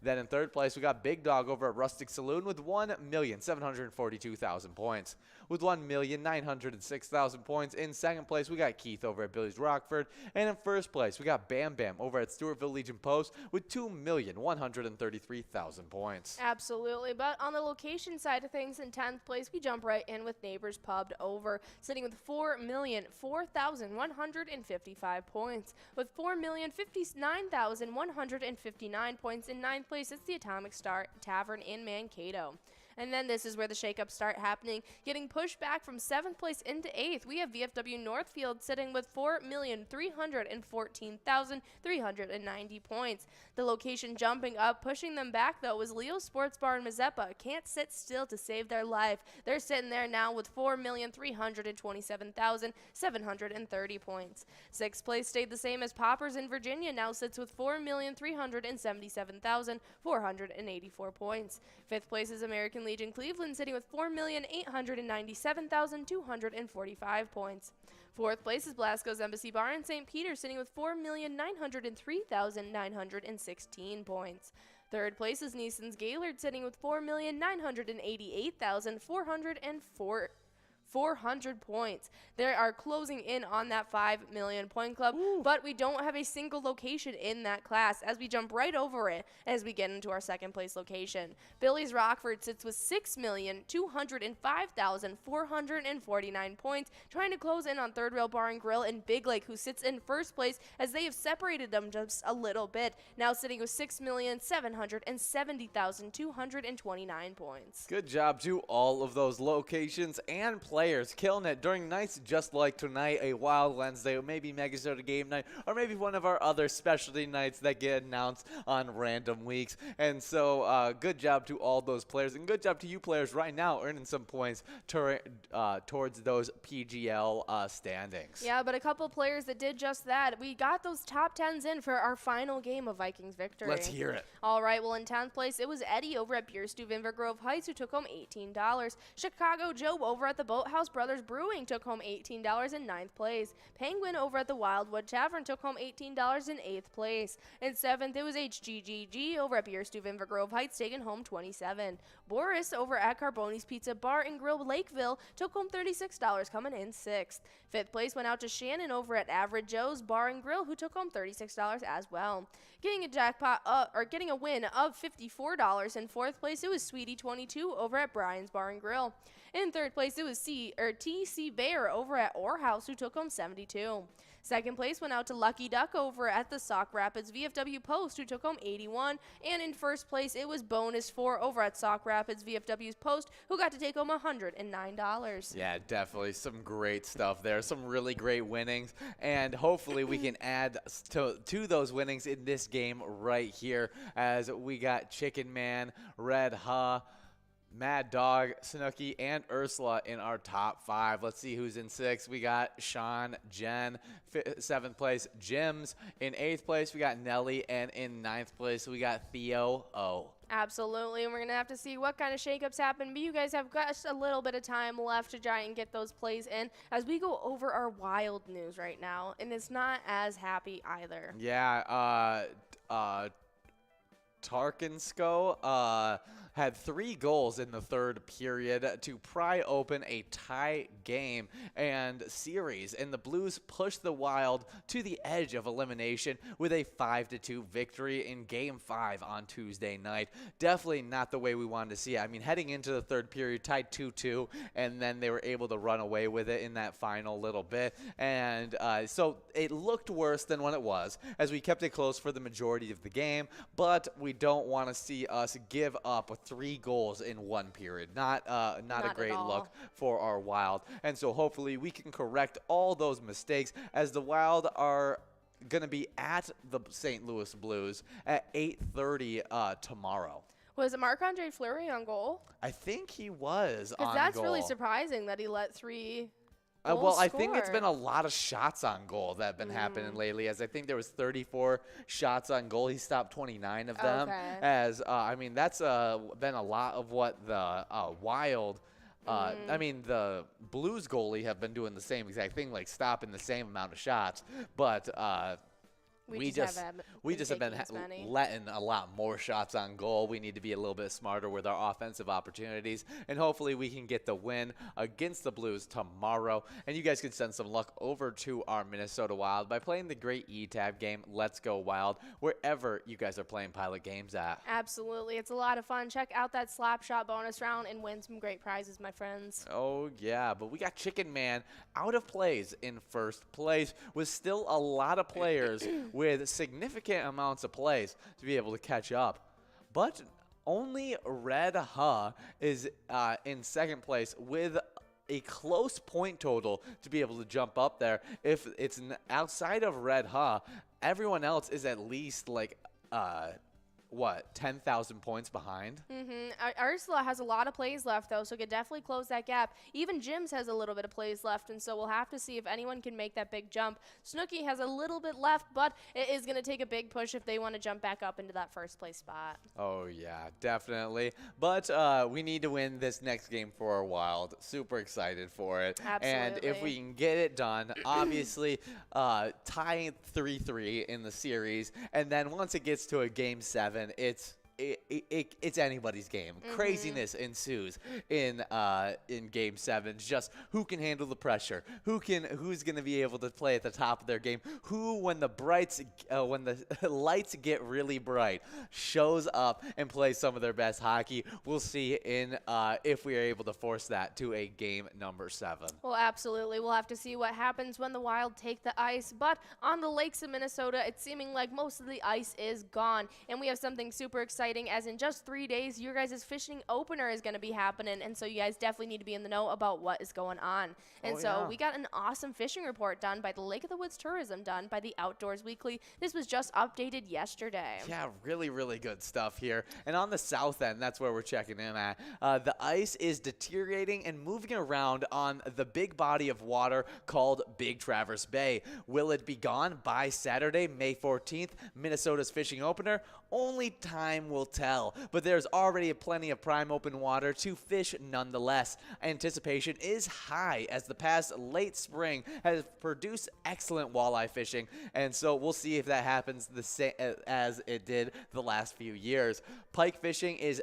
Then in 3rd place, we got Big Dog over at Rustic Saloon with 1,742,000 points. With 1,906,000 points in 2nd place, we got Keith over at Billy's Rockford. And in 1st place, we got Bam Bam over at Stewartville Legion Post with 2,133,000 points. Absolutely, but on the location side of things, in 10th place, we jump right in with Neighbors Pub over, sitting with 4,004,155 points. With 4,059,159 points in 9th place, it's the Atomic Star Tavern in Mankato. And then this is where the shakeups start happening. Getting pushed back from 7th place into 8th, we have VFW Northfield sitting with 4,314,390 points. The location jumping up, pushing them back, though, was Leo Sports Bar in Mazeppa. Can't sit still to save their life. They're sitting there now with 4,327,730 points. 6th place stayed the same as Poppers in Virginia, now sits with 4,377,484 points. 5th place is American Legion Cleveland, sitting with 4,897,245 points. 4th place is Blasco's Embassy Bar in St. Peter, sitting with 4,903,916 points. 3rd place is Neeson's Gaylord, sitting with 4,988,400 points. They are closing in on that 5 million point club, but we don't have a single location in that class as we jump right over it as we get into our 2nd place location. Billy's Rockford sits with 6,205,449 points, trying to close in on Third Rail Bar and Grill and Big Lake, who sits in 1st place as they have separated them just a little bit, now sitting with 6,770,229 points. Good job to all of those locations and players killing it during nights just like tonight, a Wild Wednesday, or maybe MegaSota game night, or maybe one of our other specialty nights that get announced on random weeks. And so good job to all those players, and good job to you players right now earning some points towards those PGL standings. Yeah, but a couple players that did just that. We got those top 10s in for our final game of Vikings victory. Let's hear it. All right, well, in 10th place, it was Eddie over at Beer Stew Inver Grove Heights who took home $18. Chicago Joe over at the Boathouse Brothers Brewing took home $18 in 9th place. Penguin over at the Wildwood Tavern took home $18 in 8th place. In 7th, it was HGGG over at Beer Stew Inver Grove Heights taking home $27. Boris over at Carboni's Pizza Bar and Grill Lakeville took home $36 coming in 6th. 5th place went out to Shannon over at Average Joe's Bar and Grill who took home $36 as well. Getting a getting a win of $54 in 4th place, it was Sweetie 22 over at Brian's Bar and Grill. In 3rd place, it was TC Bear over at Orr House who took home $72. 2nd place went out to Lucky Duck over at the Sauk Rapids VFW Post who took home $81. And in 1st place, it was Bonus 4 over at Sauk Rapids VFW's Post who got to take home $109. Yeah, definitely some great stuff there. Some really great winnings. And hopefully we can add to those winnings in this game right here as we got Chicken Man, Red Ha, Mad Dog, Snooki, and Ursula in our top 5. Let's see who's in 6th. We got Sean, Jen, 7th place, Jims. In 8th place, we got Nelly, and in 9th place, we got Theo O. Absolutely, and we're going to have to see what kind of shakeups happen, but you guys have got just a little bit of time left to try and get those plays in as we go over our wild news right now, and it's not as happy either. Yeah, Tarkinsko, had 3 goals in the third period to pry open a tie game and series, and the Blues pushed the Wild to the edge of elimination with a 5-2 victory in Game 5 on Tuesday night. Definitely not the way we wanted to see it. I mean, heading into the third period, tied 2-2, and then they were able to run away with it in that final little bit, and so it looked worse than what it was, as we kept it close for the majority of the game, but we don't want to see us give up with 3 goals in one period. Not a great look for our Wild, and so hopefully we can correct all those mistakes, as the Wild are going to be at the St. Louis Blues at 8:30 tomorrow. Was it Marc-Andre Fleury on goal? I think he was on goal. Because that's really surprising that he let 3 well, I score. think it's been a lot of shots on goal that have been happening lately, as I think there was 34 shots on goal. He stopped 29 of them. Okay. As I mean, that's been a lot of what the Wild. I mean, the Blues goalie have been doing the same exact thing, like stopping the same amount of shots, but we just have been letting a lot more shots on goal. We need to be a little bit smarter with our offensive opportunities, and hopefully we can get the win against the Blues tomorrow. And you guys can send some luck over to our Minnesota Wild by playing the great eTab game, Let's Go Wild, wherever you guys are playing Pilot games at. Absolutely. It's a lot of fun. Check out that slap shot bonus round and win some great prizes, my friends. Oh, yeah, but we got Chicken Man out of plays in first place with still a lot of players with significant amounts of plays to be able to catch up. But only Red Ha is in second place with a close point total to be able to jump up there. If it's outside of Red Ha, everyone else is at least like 10,000 points behind? Ursula has a lot of plays left, though, so could definitely close that gap. Even Jim's has a little bit of plays left, and so we'll have to see if anyone can make that big jump. Snooki has a little bit left, but it is going to take a big push if they want to jump back up into that first place spot. Oh, yeah, definitely. But we need to win this next game for our Wild. Super excited for it. Absolutely. And if we can get it done, obviously tying 3-3 in the series, and then once it gets to a Game 7, it's anybody's game. Craziness ensues in Game 7. Just who can handle the pressure? Who's going to be able to play at the top of their game? Who, when the lights get really bright, shows up and plays some of their best hockey? We'll see if we are able to force that to a game number 7. Well, absolutely. We'll have to see what happens when the Wild take the ice. But on the lakes of Minnesota, it's seeming like most of the ice is gone, and we have something super exciting, as in just 3 days, your guys' fishing opener is going to be happening, and so you guys definitely need to be in the know about what is going on. And we got an awesome fishing report done by the Lake of the Woods Tourism, done by the Outdoors Weekly. This was just updated yesterday. Yeah, really, really good stuff here. And on the south end, that's where we're checking in at. The ice is deteriorating and moving around on the big body of water called Big Traverse Bay. Will it be gone by Saturday, May 14th, Minnesota's fishing opener? Only time will tell, but there's already plenty of prime open water to fish nonetheless. Anticipation is high, as the past late spring has produced excellent walleye fishing, and so we'll see if that happens the same as it did the last few years. Pike fishing is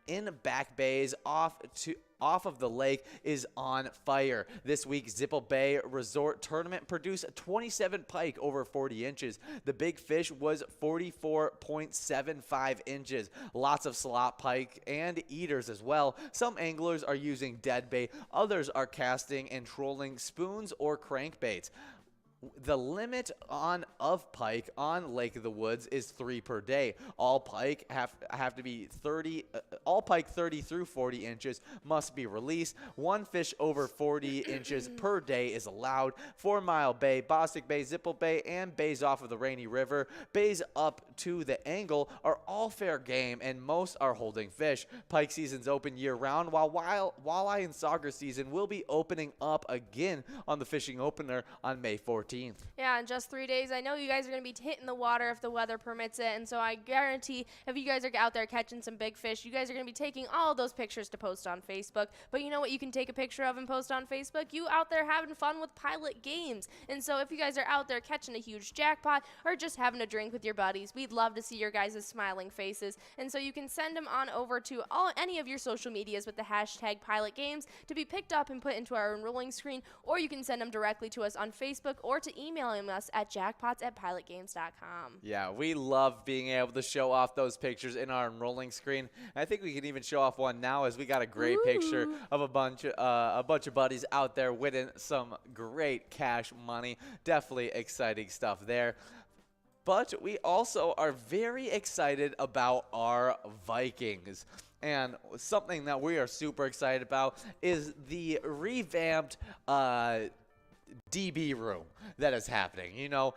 in back bays off of the lake is on fire. This week's Zipple Bay Resort Tournament produced 27 pike over 40 inches. The big fish was 44.75 inches. Lots of slot pike and eaters as well. Some anglers are using dead bait. Others are casting and trolling spoons or crankbaits. The limit of pike on Lake of the Woods is 3 per day. All pike have to be 30. All pike 30 through 40 inches must be released. One fish over 40 inches per day is allowed. 4 Mile Bay, Bostic Bay, Zipple Bay, and bays off of the Rainy River, bays up to the Angle are all fair game, and most are holding fish. Pike season's open year-round, while walleye and sauger season will be opening up again on the fishing opener on May 14th. 14th. Yeah, in just 3 days. I know you guys are going to be hitting the water if the weather permits it, and so I guarantee if you guys are out there catching some big fish, you guys are going to be taking all of those pictures to post on Facebook. But you know what you can take a picture of and post on Facebook? You out there having fun with Pilot Games. And so if you guys are out there catching a huge jackpot or just having a drink with your buddies, we'd love to see your guys' smiling faces. And so you can send them on over to any of your social medias with the hashtag Pilot Games to be picked up and put into our enrolling screen, or you can send them directly to us on Facebook or to emailing us at jackpots@pilotgames.com. Yeah, we love being able to show off those pictures in our enrolling screen. I think we can even show off one now, as we got a great picture of a bunch of buddies out there winning some great cash money. Definitely exciting stuff there. But we also are very excited about our Vikings. And something that we are super excited about is the revamped DB room that is happening. You know,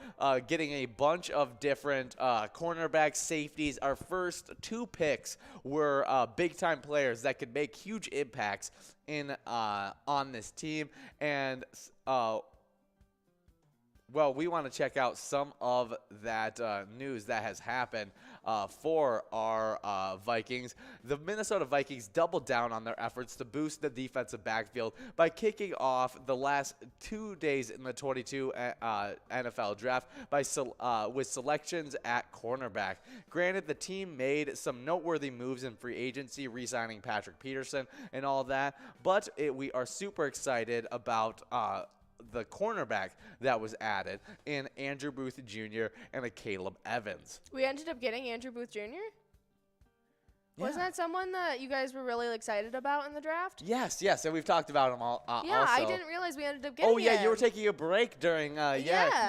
getting a bunch of different cornerbacks, safeties. Our first 2 picks were big-time players that could make huge impacts in on this team. And well, we want to check out some of that news that has happened for our Vikings. The Minnesota Vikings doubled down on their efforts to boost the defensive backfield by kicking off the last 2 days in the 22 NFL draft with selections at cornerback. Granted, the team made some noteworthy moves in free agency, re-signing Patrick Peterson and all that, but we are super excited about the cornerback that was added in Andrew Booth Jr. and a Caleb Evans. We ended up getting Andrew Booth Jr.? Yeah. Wasn't that someone that you guys were really excited about in the draft? Yes, and we've talked about him all. Yeah, also. I didn't realize we ended up getting him. You were taking a break during.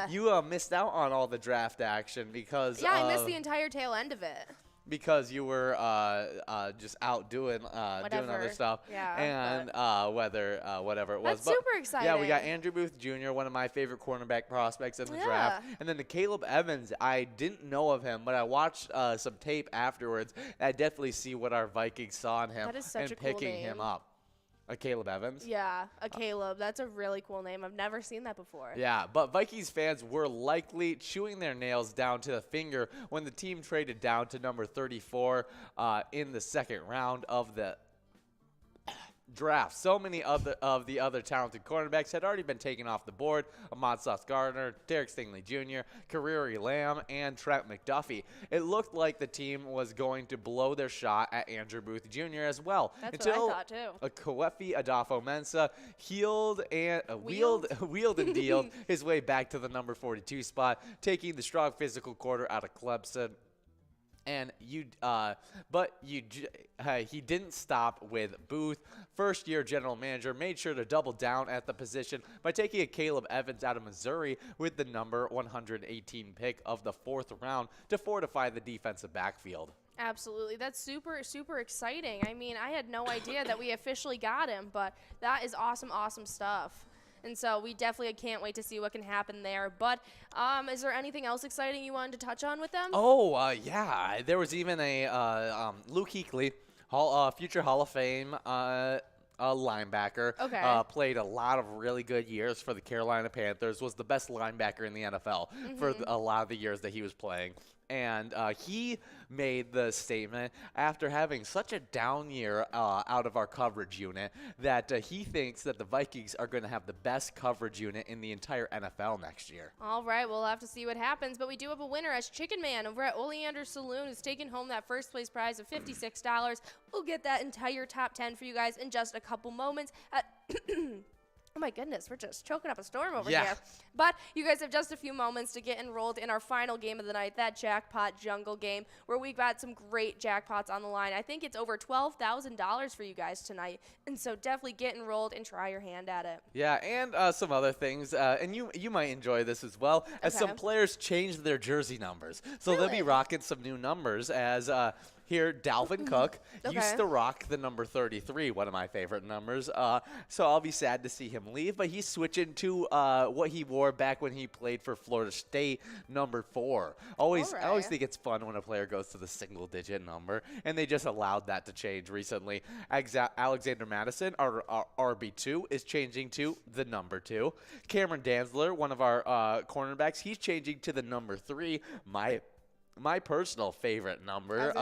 You missed out on all the draft action because. Yeah, I missed the entire tail end of it. Because you were just out doing other stuff, and whatever it was. That's super exciting. Yeah, we got Andrew Booth Jr., one of my favorite cornerback prospects in the draft, and then the Caleb Evans. I didn't know of him, but I watched some tape afterwards. I definitely see what our Vikings saw in him That is such and a cool picking name. him up. A Caleb Evans? Yeah, a Caleb. That's a really cool name. I've never seen that before. Yeah, but Vikings fans were likely chewing their nails down to the finger when the team traded down to number 34 in the second round of the draft. So many of the other talented cornerbacks had already been taken off the board. Ahmad Sauce Gardner, Derek Stingley Jr., Kariri Lamb, and Trent McDuffie. It looked like the team was going to blow their shot at Andrew Booth Jr. as well. That's what I thought too. Koefi Adafo-Mensah wheeled and dealed his way back to the number 42 spot, taking the strong physical quarter out of Clemson. And he didn't stop with Booth. First-year general manager made sure to double down at the position by taking a Caleb Evans out of Missouri with the number 118 pick of the 4th round to fortify the defensive backfield. Absolutely. That's super, super exciting. I mean, I had no idea that we officially got him, but that is awesome, awesome stuff. And so we definitely can't wait to see what can happen there. But is there anything else exciting you wanted to touch on with them? Yeah. There was even a Luke Kuechly, future Hall of Fame linebacker. Okay. Played a lot of really good years for the Carolina Panthers, was the best linebacker in the NFL for a lot of the years that he was playing. And he made the statement after having such a down year out of our coverage unit that he thinks that the Vikings are going to have the best coverage unit in the entire NFL next year. All right, we'll have to see what happens. But we do have a winner as Chicken Man over at Oleander Saloon is taking home that first place prize of $56. We'll get that entire top 10 for you guys in just a couple moments. Oh my goodness, we're just choking up a storm over here. But you guys have just a few moments to get enrolled in our final game of the night, that Jackpot Jungle game, where we got some great jackpots on the line. I think it's over $12,000 for you guys tonight. And so definitely get enrolled and try your hand at it. Yeah, and some other things. And you might enjoy this as well, as some players change their jersey numbers. So they'll be rocking some new numbers as here, Dalvin Cook used to rock the number 33, one of my favorite numbers. So I'll be sad to see him leave, but he's switching to what he wore back when he played for Florida State, number 4. I always think it's fun when a player goes to the single-digit number, and they just allowed that to change recently. Alexander Madison, our RB2, is changing to the number 2. Cameron Dantzler, one of our cornerbacks, he's changing to the number 3. My personal favorite number,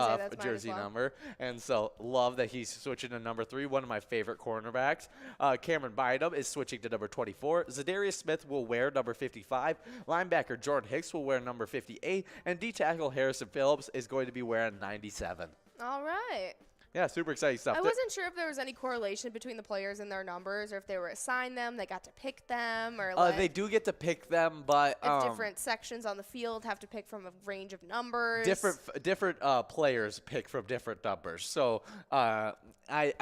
jersey number, and so love that he's switching to number 3, one of my favorite cornerbacks. Cameron Bynum is switching to number 24. Zadarius Smith will wear number 55. Linebacker Jordan Hicks will wear number 58, and D-tackle Harrison Phillips is going to be wearing 97. All right. Yeah, super exciting stuff. I wasn't sure if there was any correlation between the players and their numbers, or if they were assigned them, they got to pick them, or like they do get to pick them, but if different sections on the field have to pick from a range of numbers. Different players pick from different numbers. So I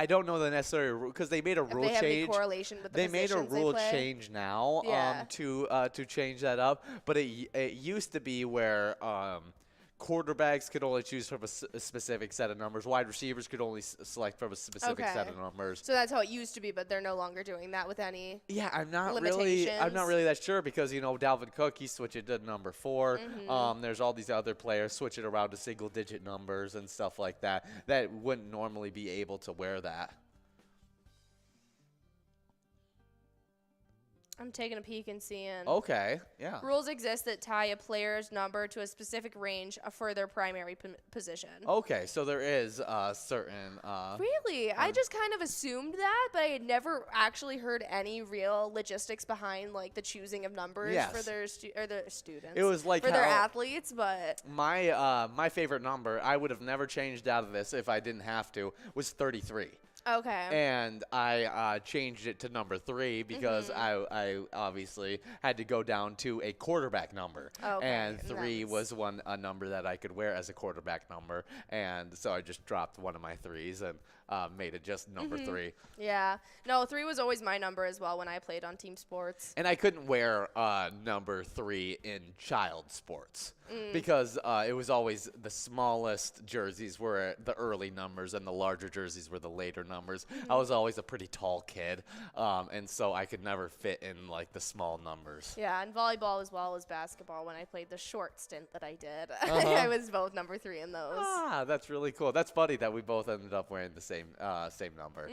don't know the necessary rule because they made a rule they have change. Any correlation with the they made a positions rule they play? change now to change that up, but it used to be where quarterbacks could only choose from a specific set of numbers. Wide receivers could only select from a specific set of numbers. So that's how it used to be, but they're no longer doing that with any I'm not limitations. really that sure because, Dalvin Cook, he's switching to number 4. There's all these other players switching around to single-digit numbers and stuff like that wouldn't normally be able to wear that. I'm taking a peek and seeing. Okay, yeah. Rules exist that tie a player's number to a specific range for their primary position. Okay, so there is certain. Really? I just kind of assumed that, but I had never actually heard any real logistics behind like the choosing of numbers for their students. It was like for their athletes, but my favorite number, I would have never changed out of this if I didn't have to, was 33. Okay. And I changed it to number 3 because I obviously had to go down to a quarterback number. Okay. And 3 was a number that I could wear as a quarterback number. And so I just dropped one of my 3s and made it just number 3. Yeah. No, 3 was always my number as well when I played on team sports. And I couldn't wear number 3 in child sports because it was always the smallest jerseys were the early numbers and the larger jerseys were the later numbers. I was always a pretty tall kid, and so I could never fit in like the small numbers. Yeah, and volleyball as well as basketball when I played the short stint that I did. I was both number 3 in those. That's really cool. That's funny that we both ended up wearing the same number.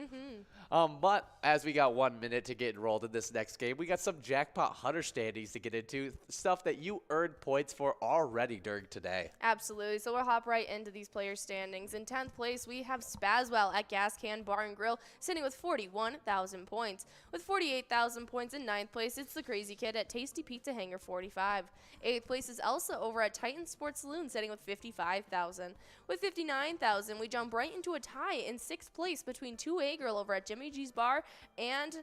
But as we got 1 minute to get enrolled in this next game, we got some jackpot hunter standings to get into, stuff that you earned points for already during today. Absolutely. So we'll hop right into these player standings. In 10th place, we have Spazwell at Gas Can Bar and Grill, sitting with 41,000 points. With 48,000 points in 9th place, it's the Crazy Kid at Tasty Pizza Hanger, 45. 8th place is Elsa over at Titan Sports Saloon, sitting with 55,000. With 59,000, we jump right into a tie in 6th place between 2A Girl over at Jimmy G's Bar and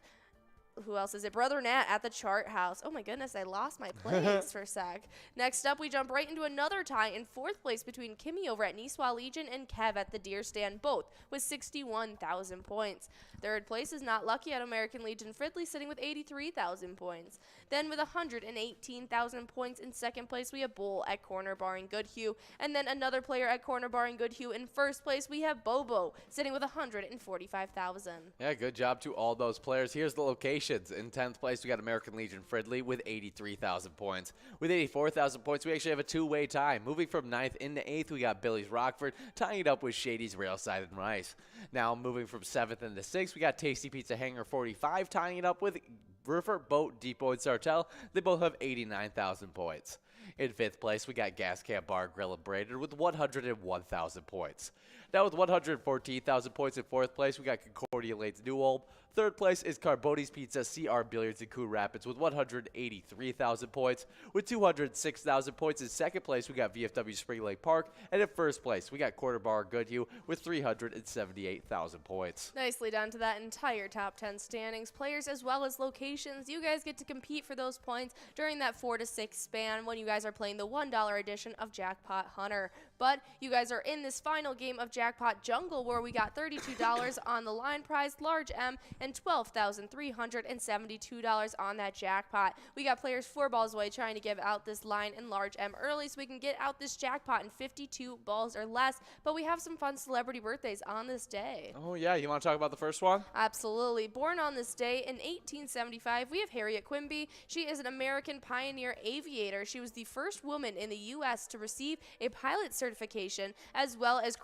who else is it? Brother Nat at the Chart House. Oh my goodness, I lost my place for a sec. Next up, we jump right into another tie in 4th place between Kimmy over at Niswa Legion and Kev at the Deer Stand, both with 61,000 points. 3rd place is Not Lucky at American Legion Fridley, sitting with 83,000 points. Then with 118,000 points in 2nd place, we have Bull at Corner Bar in Goodhue. And then another player at Corner Bar in Goodhue. In 1st place, we have Bobo, sitting with 145,000. Yeah, good job to all those players. Here's the locations. In 10th place, we got American Legion Fridley with 83,000 points. With 84,000 points, we actually have a 2-way tie. Moving from 9th into 8th, we got Billy's Rockford, tying it up with Shady's Railside and Rice. Now, moving from 7th into 6th, we got Tasty Pizza Hanger 45, tying it up with River Boat Depot and Sartell. They both have 89,000 points. In 5th place, we got Gas Camp Bar Grill and Brainerd with 101,000 points. Now with 114,000 points in 4th place, we got Concordia Lanes New Ulm. 3rd place is Carboni's Pizza CR Billiards in Coon Rapids with 183,000 points. With 206,000 points in 2nd place, we got VFW Spring Lake Park. And in 1st place, we got Quarter Bar Goodhue with 378,000 points. Nicely done to that entire top 10 standings. Players as well as locations. You guys get to compete for those points during that 4 to 6 span when you guys guys are playing the $1 edition of Jackpot Hunter. But you guys are in this final game of Jackpot Jungle, where we got $32 on the line prize, large M, and $12,372 on that jackpot. We got players 4 balls away trying to give out this line in large M early so we can get out this jackpot in 52 balls or less. But we have some fun celebrity birthdays on this day. Oh, yeah. You want to talk about the first one? Absolutely. Born on this day in 1875, we have Harriet Quimby. She is an American pioneer aviator. She was the first woman in the U.S. to receive a pilot certification, as well as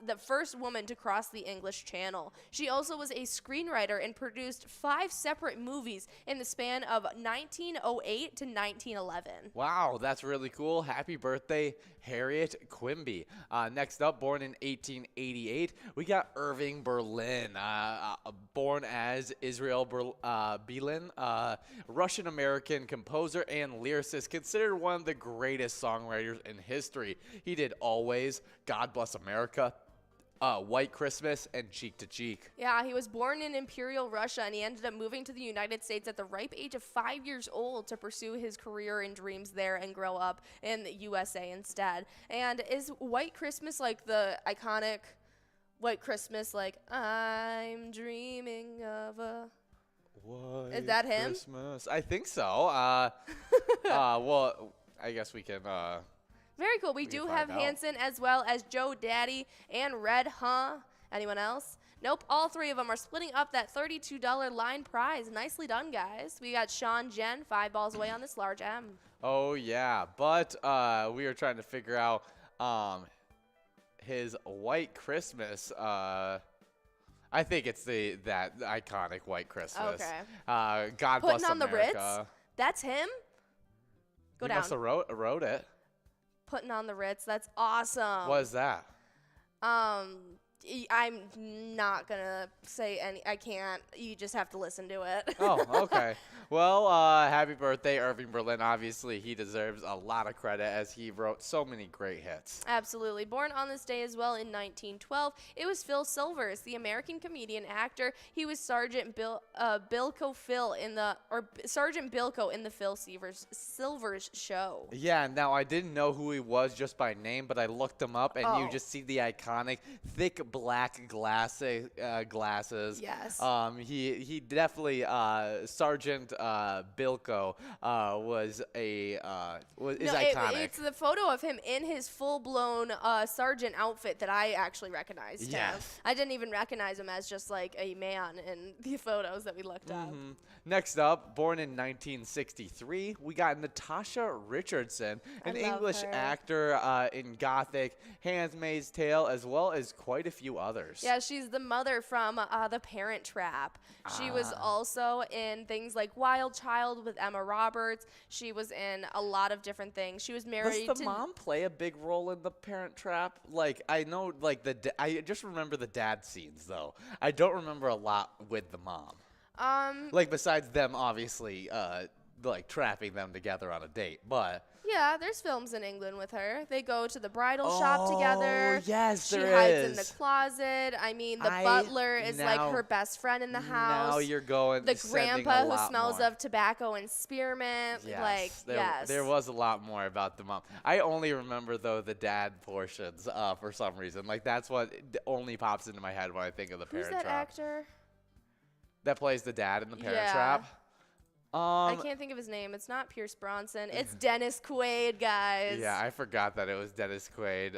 the first woman to cross the English Channel. She also was a screenwriter and produced 5 separate movies in the span of 1908 to 1911. Wow, that's really cool. Happy birthday, Harriet Quimby. Next up, born in 1888, we got Irving Berlin. Born as Israel Belin, Russian-American composer and lyricist, considered one of the greatest songwriters in history. He did Always, God Bless America, White Christmas, and Cheek to Cheek. Yeah, he was born in Imperial Russia, and he ended up moving to the United States at the ripe age of 5 years old to pursue his career and dreams there and grow up in the USA instead. And is White Christmas like the iconic White Christmas, like, I'm dreaming of a... White Is that him? Christmas. I think so. Well, I guess we can... Very cool. We do have Hanson as well as Joe Daddy and Red, huh? Anyone else? Nope. All 3 of them are splitting up that $32 line prize. Nicely done, guys. We got Sean Jen, 5 balls away on this large M. Oh, yeah. But we were trying to figure out his White Christmas. I think it's that iconic White Christmas. Okay. God Putting Bless on America. the Ritz? That's him? Go He down. must have wrote it. Putting on the Ritz. That's awesome. What is that? I'm not going to say any. I can't. You just have to listen to it. Oh, okay. Well, happy birthday, Irving Berlin. Obviously, he deserves a lot of credit as he wrote so many great hits. Absolutely. Born on this day as well in 1912, it was Phil Silvers, the American comedian actor. He was Sergeant Bilko in the Phil Silvers show. Yeah, now I didn't know who he was just by name, but I looked him up, and you just see the iconic thick black glasses. Yes. He definitely Sergeant Bilko is iconic. It's the photo of him in his full-blown sergeant outfit that I actually recognized. Yes. I didn't even recognize him as just like a man in the photos that we looked up. Next up, born in 1963, we got Natasha Richardson, an English actor in Gothic, Handmaid's Tale, as well as quite a few others. Yeah, she's the mother from The Parent Trap. She was also in things like Wild Child with Emma Roberts. She was in a lot of different things. She was married Does the mom play a big role in The Parent Trap? Like, I know, like, I just remember the dad scenes, though. I don't remember a lot with the mom. Like, besides them, obviously, like, trapping them together on a date, but... Yeah, there's films in England with her. They go to the bridal shop together. Yes, there is. She hides in the closet. I mean, the butler is like her best friend in the house. Now you're going. The grandpa who smells more of tobacco and spearmint. Yes, like, there was a lot more about the mom. I only remember though the dad portions for some reason. Like that's what only pops into my head when I think of the Parent Trap. Who's that actor? That plays the dad in the Parent Trap. I can't think of his name. It's not Pierce Bronson. It's Dennis Quaid, guys. Yeah, I forgot that it was Dennis Quaid.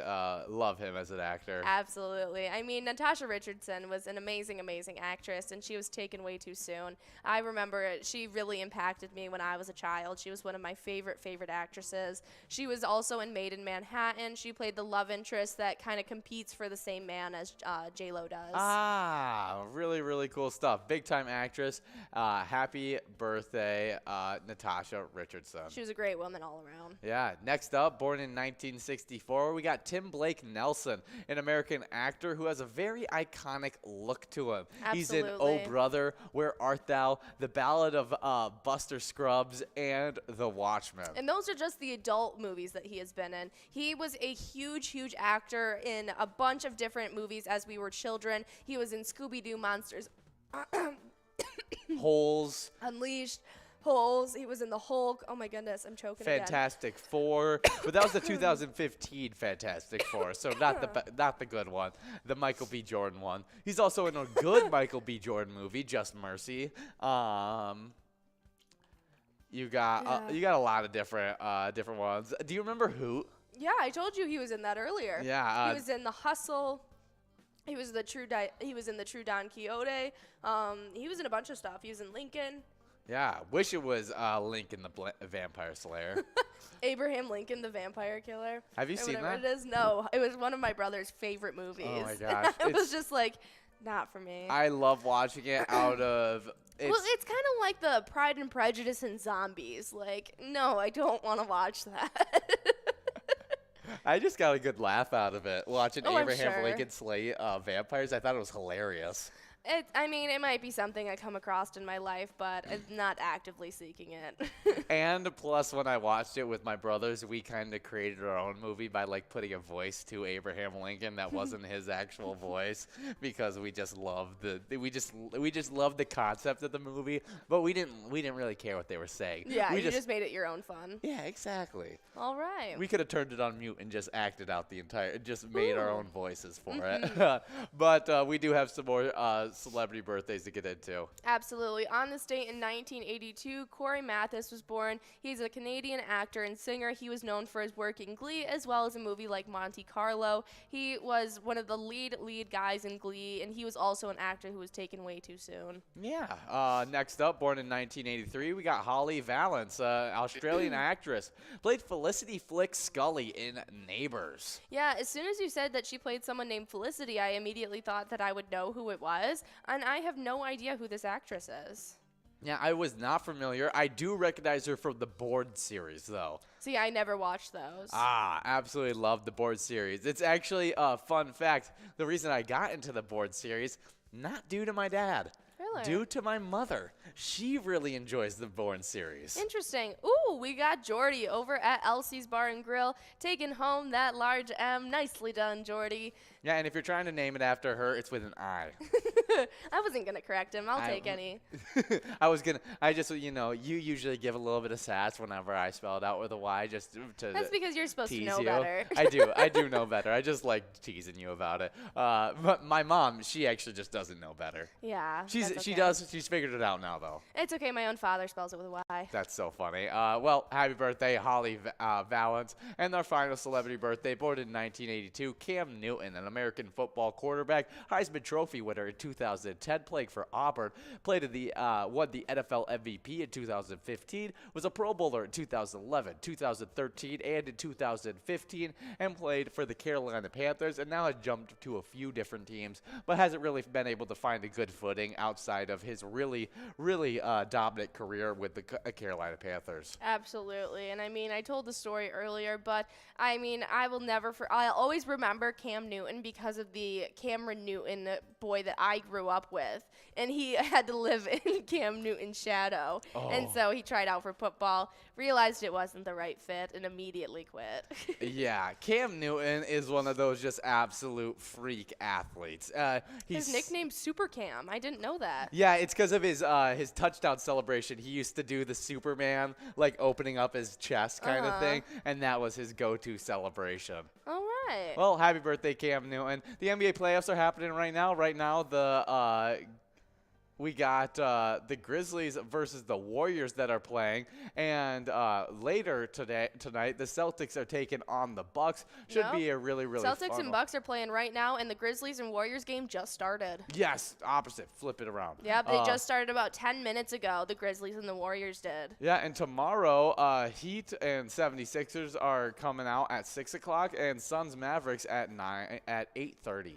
Love him as an actor. Absolutely. I mean, Natasha Richardson was an amazing, amazing actress, and she was taken way too soon. I remember it. She really impacted me when I was a child. She was one of my favorite actresses. She was also in Made in Manhattan. She played the love interest that kind of competes for the same man as J-Lo does. Ah, really, really cool stuff. Big-time actress. Happy birthday. Natasha Richardson. She was a great woman all around. Yeah. Next up, born in 1964, we got Tim Blake Nelson, an American actor who has a very iconic look to him. Absolutely. He's in Oh Brother, Where Art Thou, The Ballad of Buster Scruggs, and The Watchmen. And those are just the adult movies that he has been in. He was a huge actor in a bunch of different movies as we were children. He was in Scooby-Doo Monsters. Holes. Unleashed. Holes. He was in the Hulk. Oh my goodness, I'm choking again. Fantastic Four, but that was the 2015 Fantastic Four, so not the good one, the Michael B. Jordan one. He's also in a good Michael B. Jordan movie, Just Mercy. You got a lot of different ones. Do you remember Hoot? Yeah, I told you he was in that earlier. Yeah, he was in The Hustle. He was in the True Don Quixote. He was in a bunch of stuff. He was in Lincoln. Yeah, wish it was Lincoln the Vampire Slayer. Abraham Lincoln, the Vampire Killer. Have you seen that? Whatever it is. No, it was one of my brother's favorite movies. Oh my gosh. It was just like, not for me. I love watching it out of... Well, it's kind of like the Pride and Prejudice and zombies. Like, no, I don't want to watch that. I just got a good laugh out of it watching Abraham sure. Lincoln slay vampires. I thought it was hilarious. I mean, it might be something I come across in my life, but I'm not actively seeking it. And plus, when I watched it with my brothers, we kind of created our own movie by like putting a voice to Abraham Lincoln that wasn't his actual voice, because we just loved we just loved the concept of the movie, but we didn't really care what they were saying. Yeah, we you just made it your own fun. Yeah, exactly. All right. We could have turned it on mute and just acted out just made our own voices for it. But we do have some more celebrity birthdays to get into. Absolutely. On this date in 1982, Corey Mathis was born. He's a Canadian actor and singer. He was known for his work in Glee as well as a movie like Monte Carlo. He was one of the lead guys in Glee, and he was also an actor who was taken way too soon. Yeah. Next up, born in 1983, we got Holly Valance, Australian actress. Played Felicity Flick Scully in Neighbours. Yeah, as soon as you said that she played someone named Felicity, I immediately thought that I would know who it was. And I have no idea who this actress is. Yeah, I was not familiar. I do recognize her from the Bored series, though. See, I never watched those. Absolutely love the Bored series. It's actually a fun fact. The reason I got into the Bored series, not due to my dad. Really? Due to my mother. She really enjoys the Bourne series. Interesting. Ooh, we got Jordy over at Elsie's Bar and Grill, taking home that large M. Nicely done, Jordy. Yeah, and if you're trying to name it after her, it's with an I. I wasn't going to correct him. I'll take any. You usually give a little bit of sass whenever I spell it out with a Y just to That's because you're supposed to know you. better. I do know better. I just like teasing you about it. But my mom, she actually just doesn't know better. Yeah. She's figured it out now, though. It's okay. My own father spells it with a Y. That's so funny. Well, happy birthday, Holly Valance. And our final celebrity birthday, born in 1982, Cam Newton, an American football quarterback, Heisman Trophy winner in 2010, playing for Auburn, won the NFL MVP in 2015, was a Pro Bowler in 2011, 2013, and in 2015, and played for the Carolina Panthers, and now has jumped to a few different teams, but hasn't really been able to find a good footing outside of his really dominant career with the Carolina Panthers. Absolutely. And I mean, I told the story earlier, but I mean, I'll always remember Cam Newton because of the Cameron Newton boy that I grew up with. And he had to live in Cam Newton's shadow. Oh. And so he tried out for football, realized it wasn't the right fit, and immediately quit. Yeah, Cam Newton is one of those just absolute freak athletes. His nickname's Super Cam. I didn't know that. Yeah, it's because of his touchdown celebration. He used to do the Superman, like opening up his chest kind of thing, and that was his go-to celebration. All right. Well, happy birthday, Cam Newton. The NBA playoffs are happening right now. Right now, we got the Grizzlies versus the Warriors that are playing, and later tonight, the Celtics are taking on the Bucks. Should be a really Celtics fun and Bucks are playing right now, and the Grizzlies and Warriors game just started. Yes, opposite. Flip it around. Yep, they just started about 10 minutes ago. The Grizzlies and the Warriors did. Yeah, and tomorrow, Heat and 76ers are coming out at 6 o'clock, and Suns Mavericks at 8:30.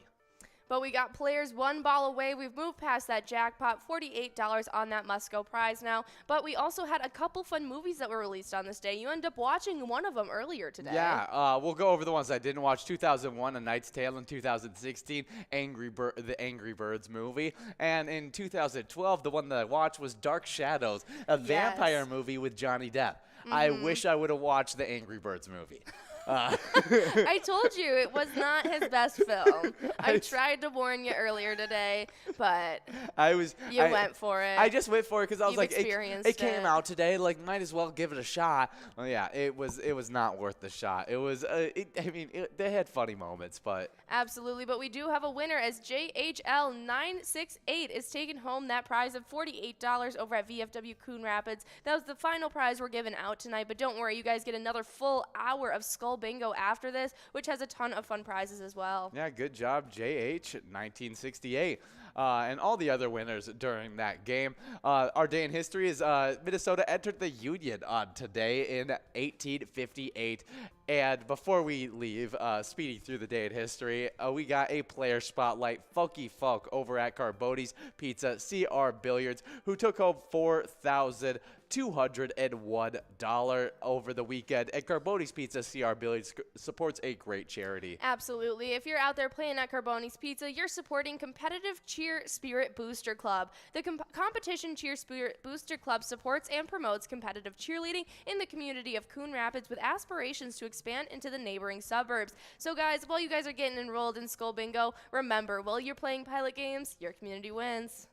But we got players one ball away. We've moved past that jackpot, $48 on that must-go prize now. But we also had a couple fun movies that were released on this day. You ended up watching one of them earlier today. Yeah, we'll go over the ones I didn't watch. 2001, A Knight's Tale. In 2016, the Angry Birds movie. And in 2012, the one that I watched was Dark Shadows, a vampire movie with Johnny Depp. I wish I would have watched the Angry Birds movie. I told you it was not his best film. I tried to warn you earlier today, but I went for it. I just went for it because I was You've like, experienced it came it. out today. Like, might as well give it a shot. Well, yeah, it was not worth the shot. It was. They had funny moments, but Absolutely, but we do have a winner as JHL968 is taking home that prize of $48 over at VFW Coon Rapids. That was the final prize we're giving out tonight, but don't worry, you guys get another full hour of Skull Bingo after this, which has a ton of fun prizes as well. yeah, good job, JH1968. And all the other winners during that game. Our day in history is Minnesota entered the Union today in 1858. And before we leave, speeding through the day in history, we got a player spotlight, Funky Funk, over at Carboni's Pizza CR Billiards, who took home $4,201 over the weekend. And Carboni's Pizza CR Billiards supports a great charity. Absolutely. If you're out there playing at Carboni's Pizza, you're supporting Competitive Cheer Spirit Booster Club. The Competition Cheer Spirit Booster Club supports and promotes competitive cheerleading in the community of Coon Rapids with aspirations to expand into the neighboring suburbs. So guys, while you guys are getting enrolled in Skull Bingo, remember, while you're playing pilot games, your community wins.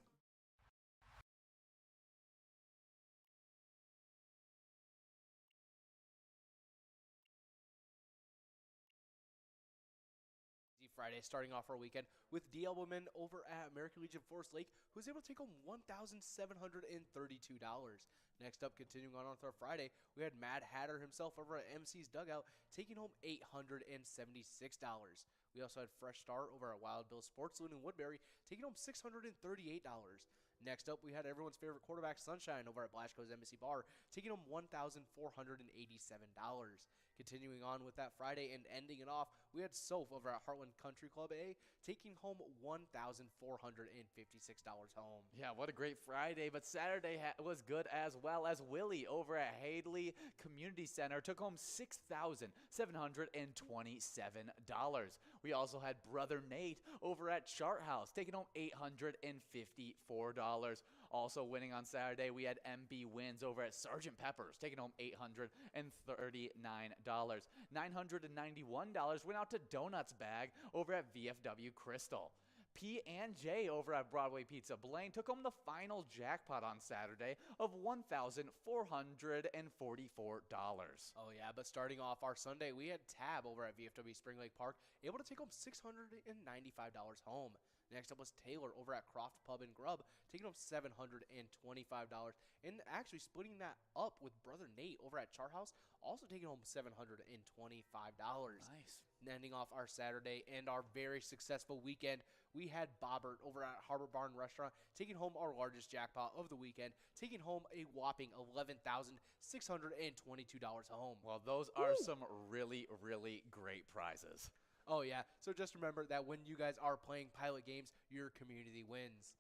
Friday, starting off our weekend with DL Women over at American Legion Forest Lake, who was able to take home $1,732. Next up, continuing on with our Friday, we had Mad Hatter himself over at MC's Dugout, taking home $876. We also had Fresh Start over at Wild Bill Sports Saloon in Woodbury, taking home $638. Next up, we had everyone's favorite quarterback, Sunshine, over at Blasco's Embassy Bar, taking home $1,487. Continuing on with that Friday and ending it off, we had Soph over at Heartland Country Club A, taking home $1,456 home. Yeah, what a great Friday, but Saturday was good as well, as Willie over at Hadley Community Center took home $6,727. We also had Brother Nate over at Chart House taking home $854. Also winning on Saturday, we had MB Wins over at Sergeant Pepper's, taking home $839. $991 went out to Donuts Bag over at VFW Crystal. P&J over at Broadway Pizza Blaine took home the final jackpot on Saturday of $1,444. Oh yeah, but starting off our Sunday, we had Tab over at VFW Spring Lake Park, able to take home $695 home. Next up was Taylor over at Croft Pub and Grub, taking home $725, and actually splitting that up with Brother Nate over at Chart House, also taking home $725. Nice. Ending off our Saturday and our very successful weekend, we had Bobbert over at Harbor Barn Restaurant, taking home our largest jackpot of the weekend, taking home a whopping $11,622 home. Well, those are some really, really great prizes. Oh yeah, so just remember that when you guys are playing pilot games, your community wins.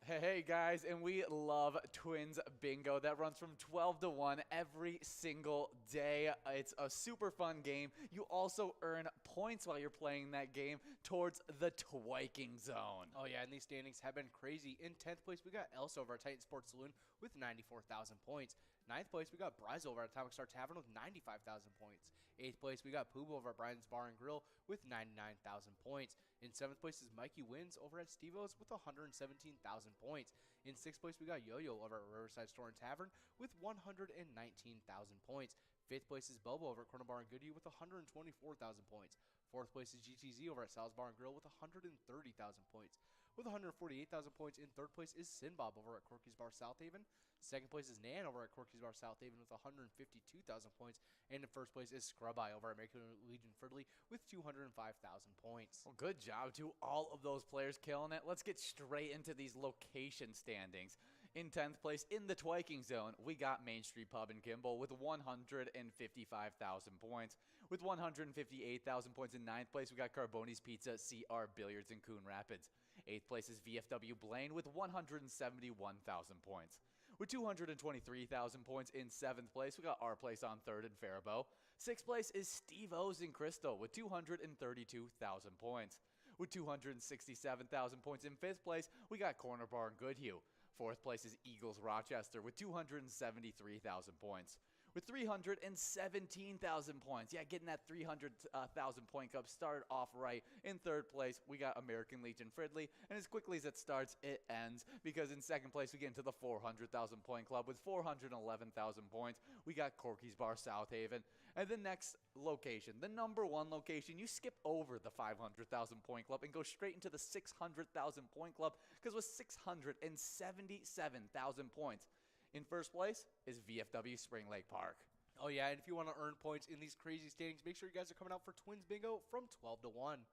Hey guys, and we love Twins Bingo. That runs from 12 to 1 every single day. It's a super fun game. You also earn points while you're playing that game towards the Twiking Zone. Oh yeah, and these standings have been crazy. In 10th place, we got Elsa over at Titan Sports Saloon with 94,000 points. 9th place, we got Bryce over at Atomic Star Tavern with 95,000 points. 8th place, we got Pooba over at Brian's Bar and Grill with 99,000 points. In 7th place is Mikey Wins over at Steve-O's with 117,000 points. In 6th place, we got Yo-Yo over at Riverside Store and Tavern with 119,000 points. 5th place is Bobo over at Corner Bar and Goodie with 124,000 points. 4th place is GTZ over at Sal's Bar and Grill with 130,000 points. with 148,000 points. In third place is Sinbob over at Corky's Bar South Haven. Second place is Nan over at Corky's Bar South Haven with 152,000 points. And in first place is Scrub Eye over at American Legion Fridley with 205,000 points. Well, good job to all of those players killing it. Let's get straight into these location standings. In 10th place in the Twiking Zone, we got Main Street Pub in Kimball with 155,000 points. With 158,000 points in 9th place, we got Carboni's Pizza, CR Billiards in Coon Rapids. 8th place is VFW Blaine with 171,000 points. With 223,000 points in 7th place, we got our place on 3rd in Faribault. 6th place is Steve O's in Crystal with 232,000 points. With 267,000 points in 5th place, we got Corner Bar in Goodhue. 4th place is Eagles Rochester with 273,000 points. With 317,000 points. Yeah, getting that 300,000 point cup started off right. In 3rd place, we got American Legion Fridley. And as quickly as it starts, it ends. Because in 2nd place, we get into the 400,000 point club with 411,000 points. We got Corky's Bar South Haven. And the next location, the number 1 location, you skip over the 500,000 point club and go straight into the 600,000 point club. Because with 677,000 points. In first place is VFW Spring Lake Park. Oh yeah, and if you want to earn points in these crazy standings, make sure you guys are coming out for Twins Bingo from 12 to 1.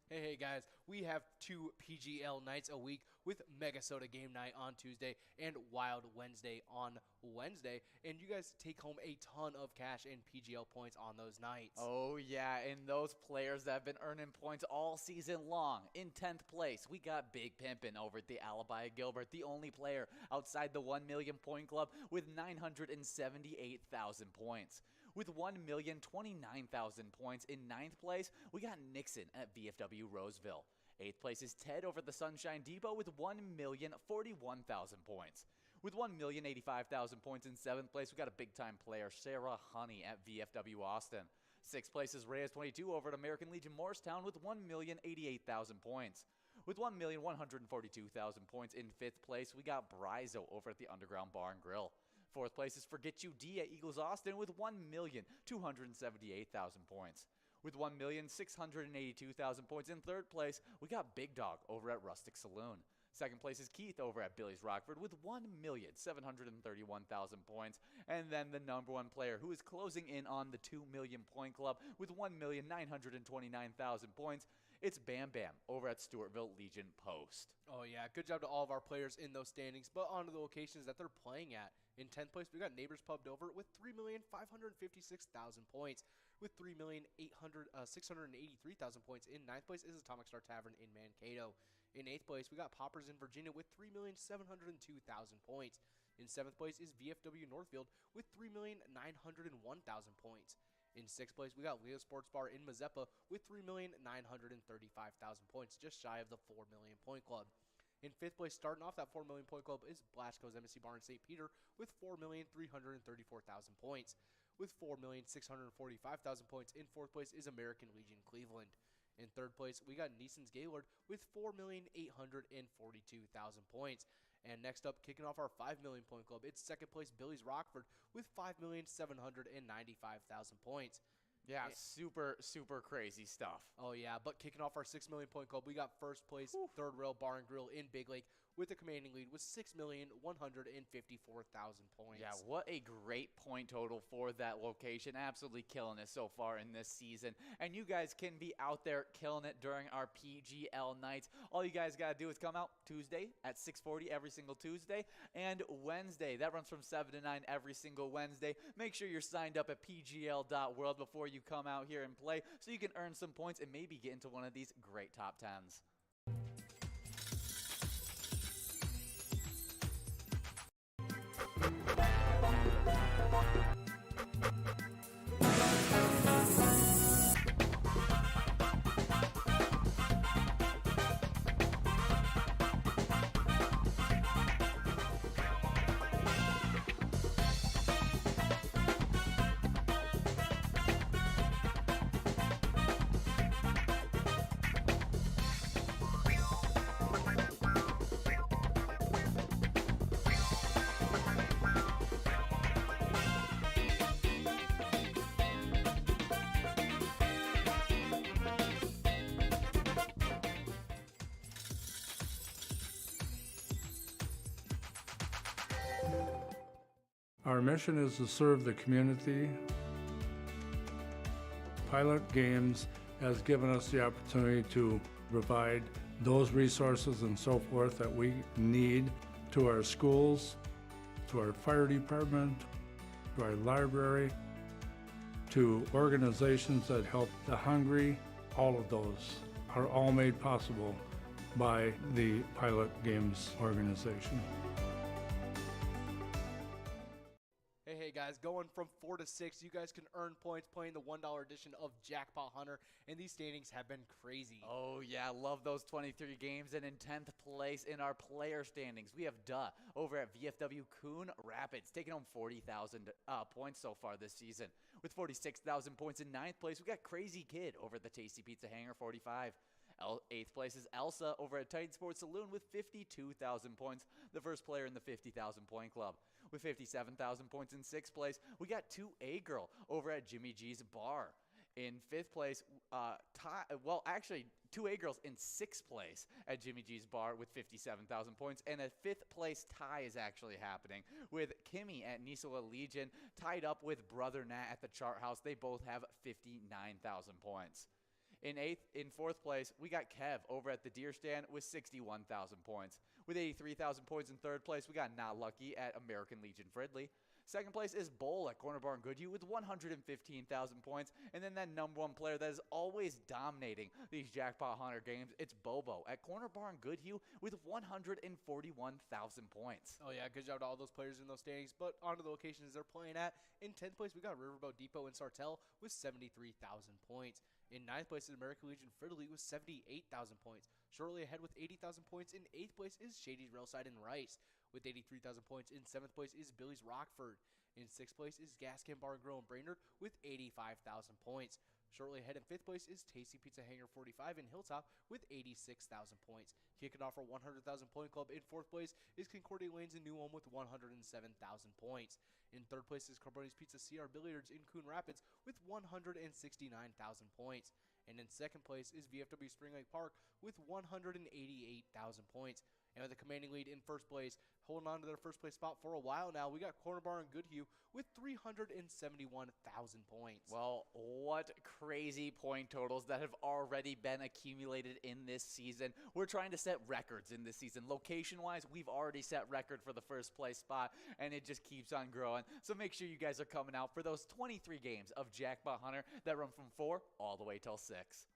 Hey guys, we have 2 PGL nights a week with MegaSota Game Night on Tuesday and Wild Wednesday on Wednesday, and you guys take home a ton of cash and PGL points on those nights. Oh yeah, and those players that have been earning points all season long. In 10th place, we got Big Pimpin' over at the Alibi Gilbert, the only player outside the 1 million point club with 978,000 points. With 1,029,000 points in 9th place, we got Nixon at VFW Roseville. 8th place is Ted over at the Sunshine Depot with 1,041,000 points. With 1,085,000 points in 7th place, we got a big-time player, Sarah Honey at VFW Austin. 6th place is Reyes22 over at American Legion Morristown with 1,088,000 points. With 1,142,000 points in 5th place, we got Brizo over at the Underground Bar and Grill. 4th place is Forget You D at Eagles Austin with 1,278,000 points. With 1,682,000 points in 3rd place, we got Big Dog over at Rustic Saloon. 2nd place is Keith over at Billy's Rockford with 1,731,000 points. And then the number 1 player who is closing in on the 2 million point club with 1,929,000 points. It's Bam Bam over at Stewartville Legion Post. Oh yeah, good job to all of our players in those standings, but on to the locations that they're playing at. In 10th place, we got Neighbors Pub Dover with 3,556,000 points. With 3,683,000 points. In 9th place is Atomic Star Tavern in Mankato. In 8th place, we got Poppers in Virginia with 3,702,000 points. In 7th place is VFW Northfield with 3,901,000 points. In 6th place, we got Leo Sports Bar in Mazeppa with 3,935,000 points, just shy of the 4 million point club. In 5th place, starting off that 4 million point club, is Blasco's Embassy Bar in St. Peter with 4,334,000 points. With 4,645,000 points, in 4th place is American Legion Cleveland. In 3rd place, we got Neeson's Gaylord with 4,842,000 points. And next up, kicking off our 5 million point club, it's second place Billy's Rockford with 5,795,000 points. Yeah, super crazy stuff. Oh, yeah, but kicking off our 6 million point club, we got first place Third Rail Bar and Grill in Big Lake with a commanding lead with 6,154,000 points. Yeah, what a great point total for that location. Absolutely killing it so far in this season. And you guys can be out there killing it during our PGL nights. All you guys got to do is come out Tuesday at 6:40 every single Tuesday, and Wednesday. That runs from 7 to 9 every single Wednesday. Make sure you're signed up at pgl.world before you come out here and play so you can earn some points and maybe get into one of these great top 10s. Our mission is to serve the community. Pilot Games has given us the opportunity to provide those resources and so forth that we need to our schools, to our fire department, to our library, to organizations that help the hungry. All of those are all made possible by the Pilot Games organization. Hey guys, going from 4 to 6, you guys can earn points playing the $1 edition of Jackpot Hunter, and these standings have been crazy. Oh yeah, love those 23 games. And in 10th place in our player standings, we have Duh over at VFW Coon Rapids, taking home 40,000 points so far this season. With 46,000 points in 9th place, we got Crazy Kid over at the Tasty Pizza Hangar, 45. 8th place is Elsa over at Titan Sports Saloon with 52,000 points, the first player in the 50,000 point club. With 57,000 points in 6th place, we got 2A Girl over at Jimmy G's Bar. In 5th place, 2A Girls in 6th place at Jimmy G's Bar with 57,000 points, and a 5th place tie is actually happening with Kimmy at Nisala Legion tied up with Brother Nat at the Chart House. They both have 59,000 points. In 4th place, we got Kev over at the Deer Stand with 61,000 points. With 83,000 points in 3rd place, we got Not Lucky at American Legion Fridley. 2nd place is Bowl at Corner Bar and Goodhue with 115,000 points. And then that #1 player that is always dominating these Jackpot Hunter games, it's Bobo at Corner Bar and Goodhue with 141,000 points. Oh yeah, good job to all those players in those standings. But on to the locations they're playing at. In 10th place, we got Riverboat Depot in Sartell with 73,000 points. In 9th place is American Legion Fridley with 78,000 points. Shortly ahead with 80,000 points in 8th place is Shady's Railside in Rice with 83,000 points. In 7th place is Billy's Rockford. In 6th place is Gaskin Bar and Grill in Brainerd with 85,000 points. Shortly ahead in 5th place is Tasty Pizza Hangar 45 in Hilltop with 86,000 points. Kicking off our 100,000 point club in 4th place is Concordia Lanes in New Ulm with 107,000 points. In 3rd place is Carboni's Pizza CR Billiards in Coon Rapids with 169,000 points. And in 2nd place is VFW Spring Lake Park with 188,000 points. And with a commanding lead in 1st place, holding on to their 1st place spot for a while now, we got Corner Bar and Goodhue with 371,000 points. Well, what crazy point totals that have already been accumulated in this season. We're trying to set records in this season. Location-wise, we've already set record for the 1st place spot, and it just keeps on growing. So make sure you guys are coming out for those 23 games of Jackpot Hunter that run from 4 all the way till 6.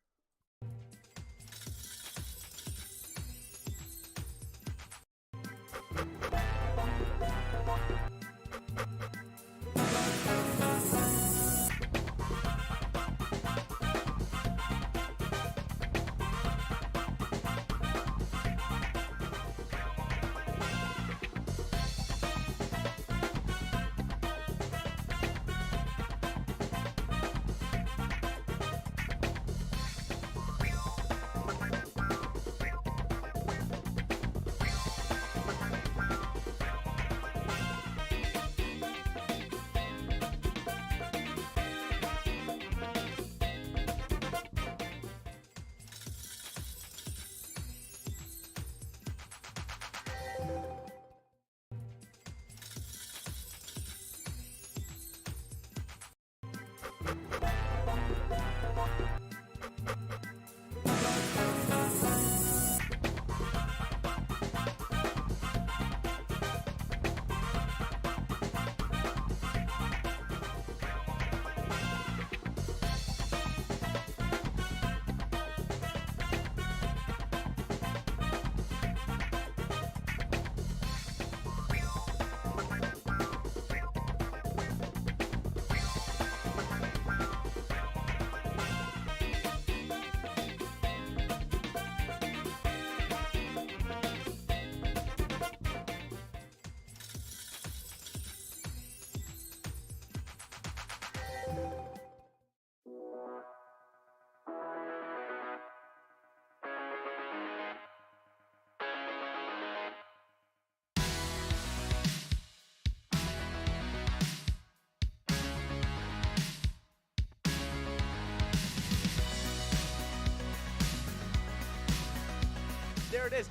There it is.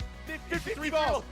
53 balls. balls.